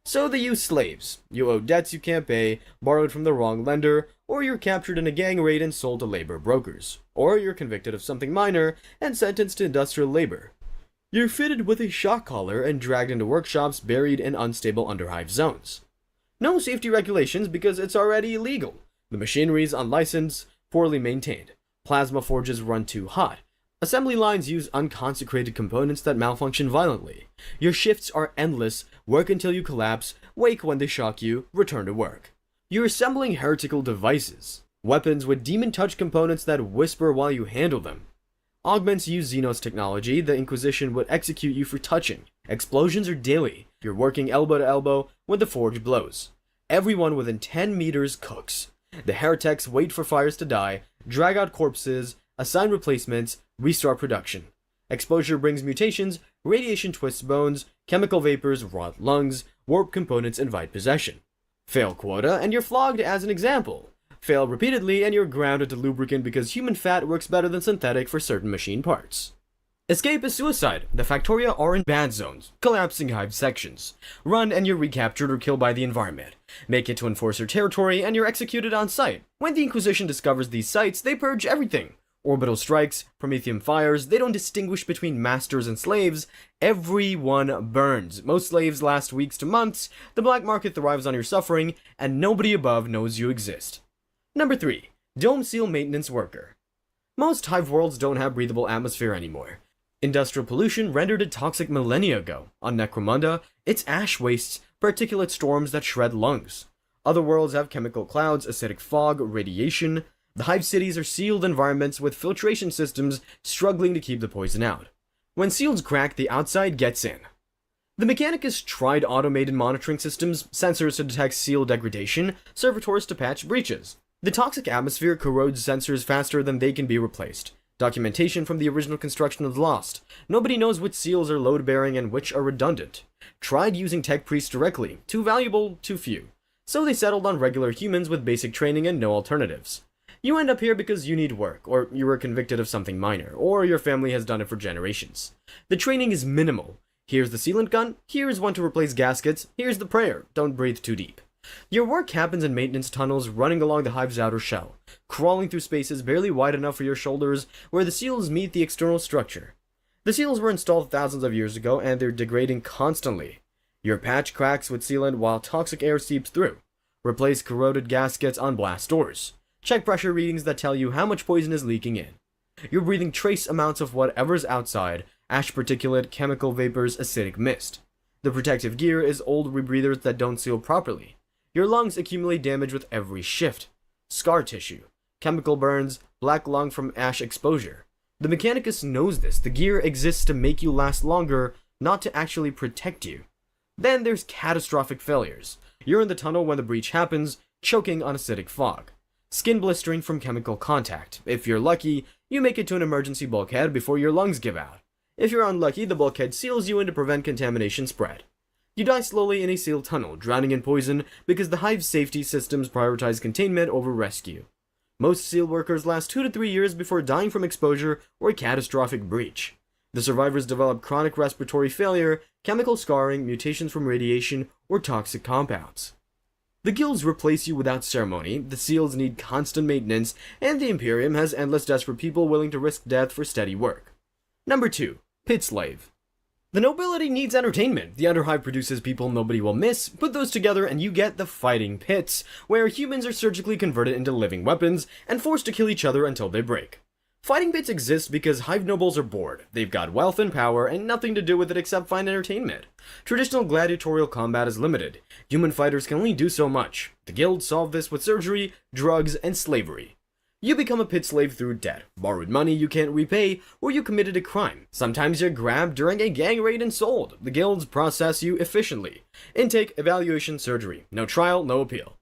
So they use slaves. You owe debts you can't pay, borrowed from the wrong lender, or you're captured in a gang raid and sold to labor brokers. Or you're convicted of something minor and sentenced to industrial labor. You're fitted with a shock collar and dragged into workshops buried in unstable underhive zones. No safety regulations because it's already illegal. The machinery's unlicensed, poorly maintained. Plasma forges run too hot. Assembly lines use unconsecrated components that malfunction violently. Your shifts are endless, work until you collapse, wake when they shock you, return to work. You're assembling heretical devices. Weapons with demon touch components that whisper while you handle them. Augments use Xenos technology, the Inquisition would execute you for touching. Explosions are daily. You're working elbow to elbow when the forge blows. Everyone within 10 meters cooks. The heretics wait for fires to die, drag out corpses, assign replacements, restart production. Exposure brings mutations, radiation twists bones, chemical vapors rot lungs, warp components invite possession. Fail quota and you're flogged as an example. Fail repeatedly and you're grounded to lubricant because human fat works better than synthetic for certain machine parts. Escape is suicide. The Factoria are in bad zones, collapsing hive sections. Run and you're recaptured or killed by the environment. Make it to Enforcer territory and you're executed on sight. When the Inquisition discovers these sites, they purge everything. Orbital strikes, Promethean fires, they don't distinguish between masters and slaves. Everyone burns. Most slaves last weeks to months, the black market thrives on your suffering, and nobody above knows you exist. Number 3. Dome Seal Maintenance Worker. Most hive worlds don't have breathable atmosphere anymore. Industrial pollution rendered it toxic millennia ago. On Necromunda, it's ash wastes, particulate storms that shred lungs. Other worlds have chemical clouds, acidic fog, radiation. The hive cities are sealed environments with filtration systems struggling to keep the poison out. When seals crack, the outside gets in. The Mechanicus tried automated monitoring systems, sensors to detect seal degradation, servitors to patch breaches. The toxic atmosphere corrodes sensors faster than they can be replaced. Documentation from the original construction is lost. Nobody knows which seals are load-bearing and which are redundant. Tried using tech priests directly. Too valuable, too few. So they settled on regular humans with basic training and no alternatives. You end up here because you need work, or you were convicted of something minor, or your family has done it for generations. The training is minimal. Here's the sealant gun, here's one to replace gaskets, here's the prayer, don't breathe too deep. Your work happens in maintenance tunnels running along the hive's outer shell, crawling through spaces barely wide enough for your shoulders where the seals meet the external structure. The seals were installed thousands of years ago and they're degrading constantly. Your patch cracks with sealant while toxic air seeps through. Replace corroded gaskets on blast doors. Check pressure readings that tell you how much poison is leaking in. You're breathing trace amounts of whatever's outside, ash particulate, chemical vapors, acidic mist. The protective gear is old rebreathers that don't seal properly. Your lungs accumulate damage with every shift. Scar tissue, chemical burns, black lung from ash exposure. The Mechanicus knows this. The gear exists to make you last longer, not to actually protect you. Then there's catastrophic failures. You're in the tunnel when the breach happens, choking on acidic fog. Skin blistering from chemical contact. If you're lucky, you make it to an emergency bulkhead before your lungs give out. If you're unlucky, the bulkhead seals you in to prevent contamination spread. You die slowly in a sealed tunnel, drowning in poison because the hive's safety systems prioritize containment over rescue. Most seal workers last 2 to 3 years before dying from exposure or a catastrophic breach. The survivors develop chronic respiratory failure, chemical scarring, mutations from radiation, or toxic compounds. The guilds replace you without ceremony, the seals need constant maintenance, and the Imperium has endless desperate people willing to risk death for steady work. Number 2. Pit Slave. The nobility needs entertainment. The Underhive produces people nobody will miss. Put those together and you get the Fighting Pits, where humans are surgically converted into living weapons and forced to kill each other until they break. Fighting Pits exist because hive nobles are bored. They've got wealth and power and nothing to do with it except find entertainment. Traditional gladiatorial combat is limited. Human fighters can only do so much. The guilds solve this with surgery, drugs, and slavery. You become a pit slave through debt, borrowed money you can't repay, or you committed a crime. Sometimes you're grabbed during a gang raid and sold. The guilds process you efficiently. Intake, evaluation, surgery. No trial, no appeal.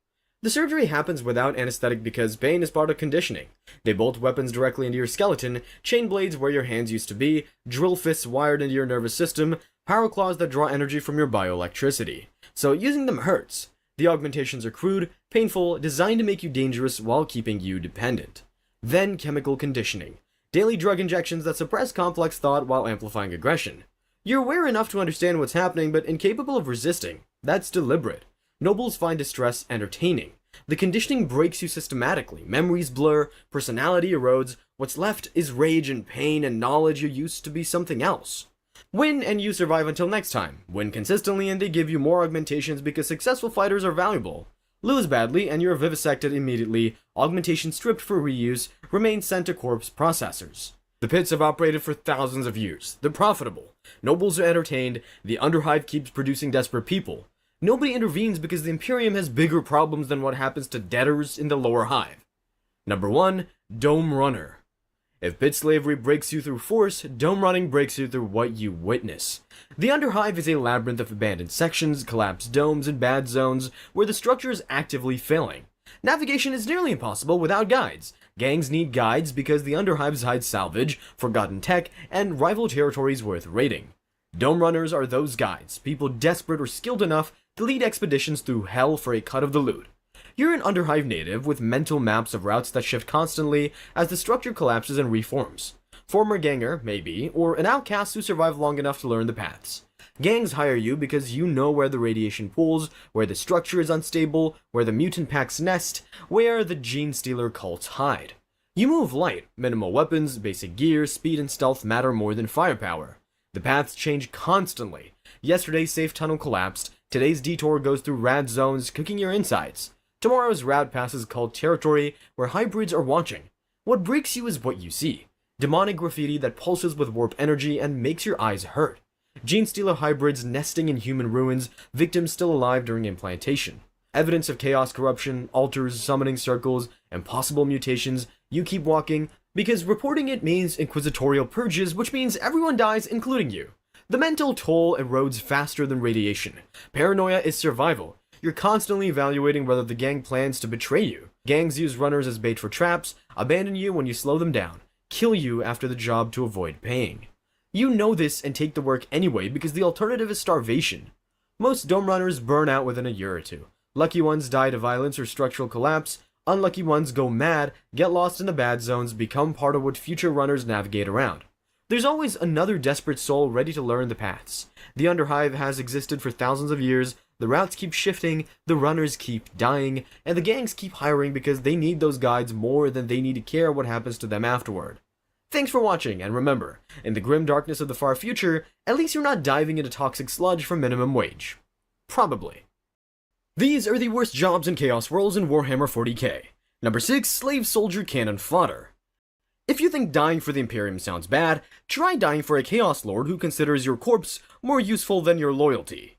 The surgery happens without anesthetic because pain is part of conditioning. They bolt weapons directly into your skeleton, chain blades where your hands used to be, drill fists wired into your nervous system, power claws that draw energy from your bioelectricity. So using them hurts. The augmentations are crude, painful, designed to make you dangerous while keeping you dependent. Then chemical conditioning. Daily drug injections that suppress complex thought while amplifying aggression. You're aware enough to understand what's happening, but incapable of resisting. That's deliberate. Nobles find distress entertaining. The conditioning breaks you systematically. Memories blur, personality erodes. What's left is rage and pain and knowledge you used to be something else. Win and you survive until next time. Win consistently and they give you more augmentations because successful fighters are valuable. Lose badly and you're vivisected immediately, augmentation stripped for reuse, remains sent to corpse processors. The pits have operated for thousands of years. They're profitable. Nobles are entertained. The Underhive keeps producing desperate people. Nobody intervenes because the Imperium has bigger problems than what happens to debtors in the lower hive. Number 1. Dome Runner. If pit slavery breaks you through force, dome running breaks you through what you witness. The Underhive is a labyrinth of abandoned sections, collapsed domes, and bad zones where the structure is actively failing. Navigation is nearly impossible without guides. Gangs need guides because the Underhives hide salvage, forgotten tech, and rival territories worth raiding. Dome runners are those guides, people desperate or skilled enough to lead expeditions through hell for a cut of the loot. You're an Underhive native with mental maps of routes that shift constantly as the structure collapses and reforms. former ganger, maybe, or an outcast who survived long enough to learn the paths. Gangs hire you because you know where the radiation pools, where the structure is unstable, where the mutant packs nest, where the gene stealer cults hide. You move light, minimal weapons, basic gear, speed and stealth matter more than firepower. The paths change constantly. Yesterday's safe tunnel collapsed, today's detour goes through rad zones, cooking your insides. Tomorrow's route passes called territory, where hybrids are watching. What breaks you is what you see. Demonic graffiti that pulses with warp energy and makes your eyes hurt. Gene stealer hybrids nesting in human ruins, victims still alive during implantation. Evidence of chaos corruption, altars, summoning circles, and possible mutations. You keep walking, because reporting it means inquisitorial purges, which means everyone dies, including you. The mental toll erodes faster than radiation. Paranoia is survival. You're constantly evaluating whether the gang plans to betray you. Gangs use runners as bait for traps, abandon you when you slow them down, kill you after the job to avoid paying. You know this and take the work anyway because the alternative is starvation. Most dome runners burn out within a year or two. Lucky ones die to violence or structural collapse. Unlucky ones go mad, get lost in the bad zones, become part of what future runners navigate around. There's always another desperate soul ready to learn the paths. The Underhive has existed for thousands of years, the routes keep shifting, the runners keep dying, and the gangs keep hiring because they need those guides more than they need to care what happens to them afterward. Thanks for watching, and remember, in the grim darkness of the far future, at least you're not diving into toxic sludge for minimum wage. Probably. These are the worst jobs in Chaos Worlds in Warhammer 40k. Number 6, Slave Soldier Cannon Fodder. If you think dying for the Imperium sounds bad, try dying for a Chaos Lord who considers your corpse more useful than your loyalty.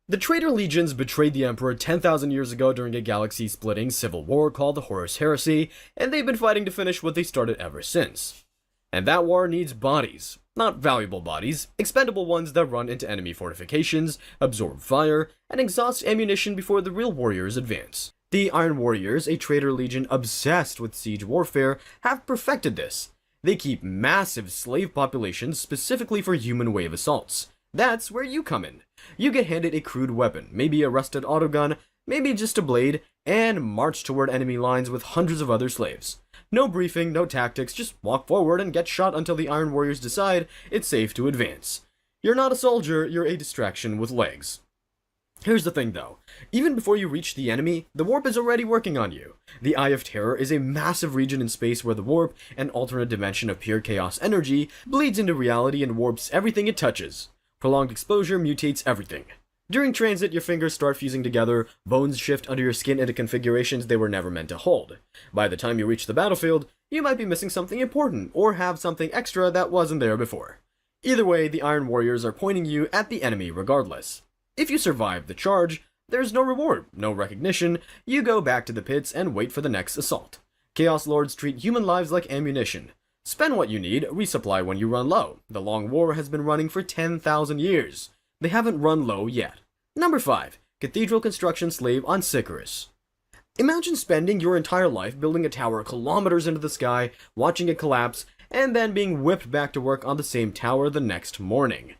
The traitor legions betrayed the Emperor 10,000 years ago during a galaxy-splitting civil war called the Horus Heresy, and they've been fighting to finish what they started ever since. And that war needs bodies. Not valuable bodies, expendable ones that run into enemy fortifications, absorb fire, and exhaust ammunition before the real warriors advance. The Iron Warriors, a traitor legion obsessed with siege warfare, have perfected this. They keep massive slave populations specifically for human wave assaults. That's where you come in. You get handed a crude weapon, maybe a rusted autogun, maybe just a blade, and march toward enemy lines with hundreds of other slaves. No briefing, no tactics, just walk forward and get shot until the Iron Warriors decide it's safe to advance. You're not a soldier, you're a distraction with legs. Here's the thing though, even before you reach the enemy, the warp is already working on you. The Eye of Terror is a massive region in space where the warp, an alternate dimension of pure chaos energy, bleeds into reality and warps everything it touches. Prolonged exposure mutates everything. During transit, your fingers start fusing together, bones shift under your skin into configurations they were never meant to hold. By the time you reach the battlefield, you might be missing something important, or have something extra that wasn't there before. Either way, the Iron Warriors are pointing you at the enemy regardless. If you survive the charge, there's no reward, no recognition, you go back to the pits and wait for the next assault. Chaos Lords treat human lives like ammunition. Spend what you need, resupply when you run low. The Long War has been running for 10,000 years. They haven't run low yet. Number 5. Cathedral Construction Slave on Sicarus. Imagine spending your entire life building a tower kilometers into the sky, watching it collapse, and then being whipped back to work on the same tower the next morning.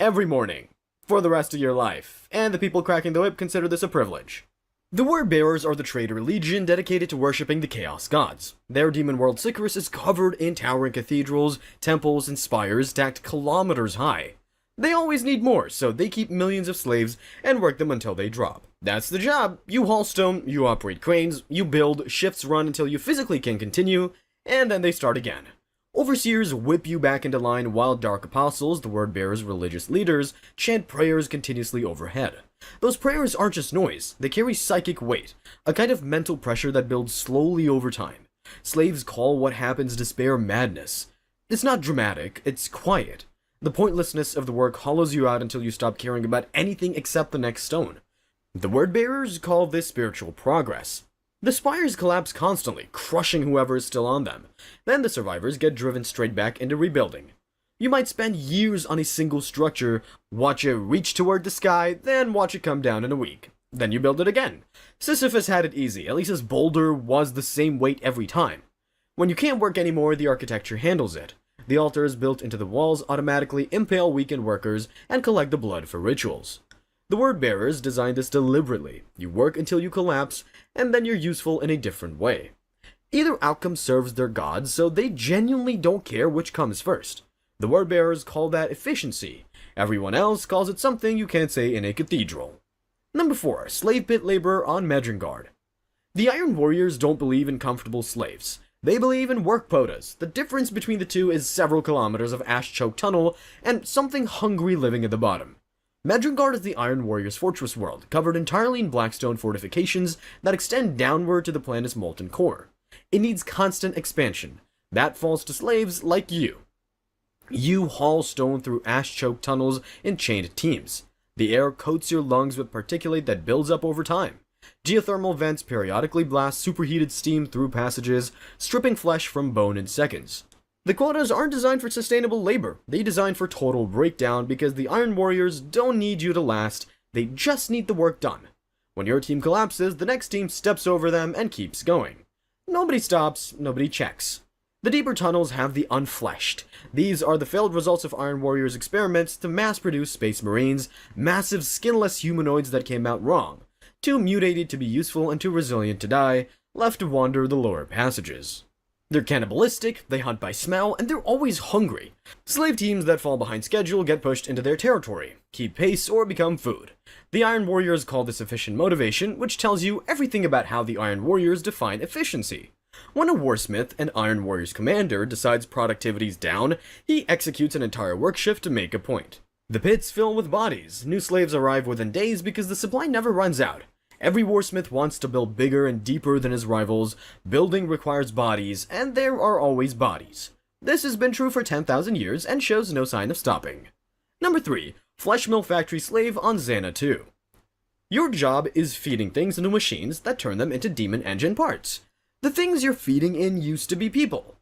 Every morning. For the rest of your life. And the people cracking the whip consider this a privilege. The Word Bearers are the traitor legion dedicated to worshipping the Chaos Gods. Their demon world Sicarus is covered in towering cathedrals, temples, and spires stacked kilometers high. They always need more, so they keep millions of slaves and work them until they drop. That's the job. You haul stone, you operate cranes, you build, shifts run until you physically can continue, and then they start again. Overseers whip you back into line while Dark Apostles, the Word Bearers' religious leaders, chant prayers continuously overhead. Those prayers aren't just noise, they carry psychic weight, a kind of mental pressure that builds slowly over time. Slaves call what happens despair madness. It's not dramatic, it's quiet. The pointlessness of the work hollows you out until you stop caring about anything except the next stone. The Word Bearers call this spiritual progress. The spires collapse constantly, crushing whoever is still on them. Then the survivors get driven straight back into rebuilding. You might spend years on a single structure, watch it reach toward the sky, then watch it come down in a week. Then you build it again. Sisyphus had it easy, at least his boulder was the same weight every time. When you can't work anymore, the architecture handles it. The altars built into the walls automatically impale weakened workers and collect the blood for rituals. The Word Bearers designed this deliberately. You work until you collapse, and then you're useful in a different way. Either outcome serves their gods, so they genuinely don't care which comes first. The word bearers call that efficiency. Everyone else calls it something you can't say in a cathedral. Number 4. Slave pit labor on Medrengard. The Iron Warriors don't believe in comfortable slaves. They believe in work quotas. The difference between the two is several kilometers of ash-choked tunnel and something hungry living at the bottom. Medrengard is the Iron Warriors' fortress world, covered entirely in blackstone fortifications that extend downward to the planet's molten core. It needs constant expansion. That falls to slaves like you. You haul stone through ash-choked tunnels in chained teams. The air coats your lungs with particulate that builds up over time. Geothermal vents periodically blast superheated steam through passages, stripping flesh from bone in seconds. The quotas aren't designed for sustainable labor. They designed for total breakdown because the Iron Warriors don't need you to last, they just need the work done. When your team collapses, the next team steps over them and keeps going. Nobody stops, nobody checks. The deeper tunnels have the unfleshed. These are the failed results of Iron Warriors' experiments to mass-produce Space Marines, massive skinless humanoids that came out wrong. Too mutated to be useful and too resilient to die, left to wander the lower passages. They're cannibalistic, they hunt by smell, and they're always hungry. Slave teams that fall behind schedule get pushed into their territory, keep pace, or become food. The Iron Warriors call this efficient motivation, which tells you everything about how the Iron Warriors define efficiency. When a warsmith, an Iron Warriors commander, decides productivity's down, he executes an entire work shift to make a point. The pits fill with bodies. New slaves arrive within days because the supply never runs out. Every warsmith wants to build bigger and deeper than his rivals. Building requires bodies, and there are always bodies. This has been true for 10,000 years and shows no sign of stopping. Number 3. Flesh Mill Factory Slave on Xana 2. Your job is feeding things into machines that turn them into demon engine parts. The things you're feeding in used to be people.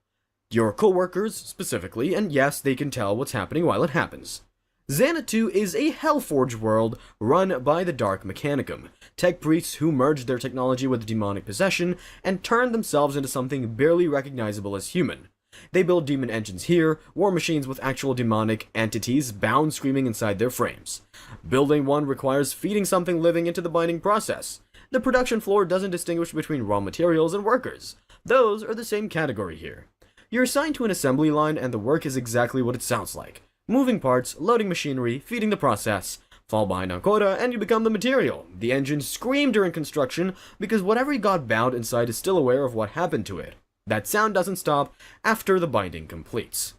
Your co-workers, specifically, and yes, they can tell what's happening while it happens. Xana 2 is a Hellforge world run by the Dark Mechanicum, tech priests who merged their technology with demonic possession and turned themselves into something barely recognizable as human. They build demon engines here, war machines with actual demonic entities bound screaming inside their frames. Building one requires feeding something living into the binding process. The production floor doesn't distinguish between raw materials and workers. Those are the same category here. You're assigned to an assembly line and the work is exactly what it sounds like. Moving parts, loading machinery, feeding the process. Fall behind on quota and you become the material. The engines scream during construction because whatever got bound inside is still aware of what happened to it. That sound doesn't stop after the binding completes.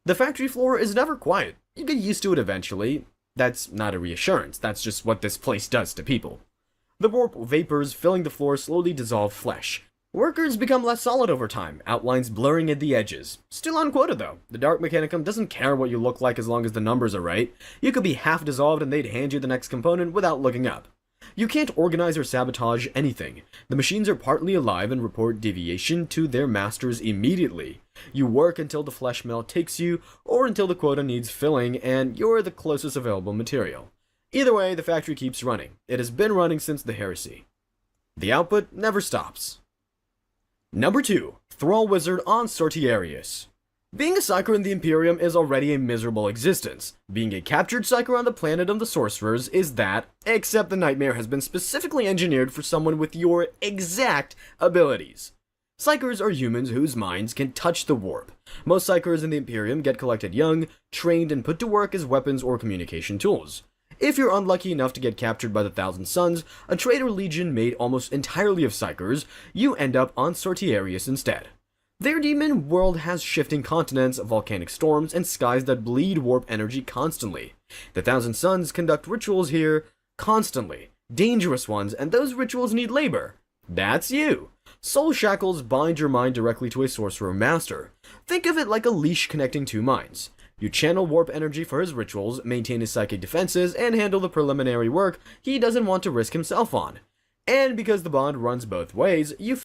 The factory floor is never quiet. You get used to it eventually. That's not a reassurance, that's just what this place does to people. The warp vapors filling the floor slowly dissolve flesh. Workers become less solid over time, outlines blurring at the edges. Still on quota though. The Dark Mechanicum doesn't care what you look like as long as the numbers are right. You could be half dissolved and they'd hand you the next component without looking up. You can't organize or sabotage anything. The machines are partly alive and report deviation to their masters immediately. You work until the flesh mill takes you, or until the quota needs filling and you're the closest available material. Either way, the factory keeps running. It has been running since the heresy. The output never stops. Number 2. Thrall Wizard on Sortiarius. Being a Psyker in the Imperium is already a miserable existence. Being a captured Psyker on the planet of the Sorcerers is that, except the nightmare has been specifically engineered for someone with your exact abilities. Psykers are humans whose minds can touch the warp. Most Psykers in the Imperium get collected young, trained, and put to work as weapons or communication tools. If you're unlucky enough to get captured by the Thousand Sons, a traitor legion made almost entirely of Psykers, you end up on Sortiarius instead. Their demon world has shifting continents, volcanic storms, and skies that bleed warp energy constantly. The Thousand Sons conduct rituals here constantly, dangerous ones, and those rituals need labor. That's you! Soul shackles bind your mind directly to a sorcerer master. Think of it like a leash connecting two minds. You channel warp energy for his rituals, maintain his psychic defenses, and handle the preliminary work he doesn't want to risk himself on. And because the bond runs both ways, you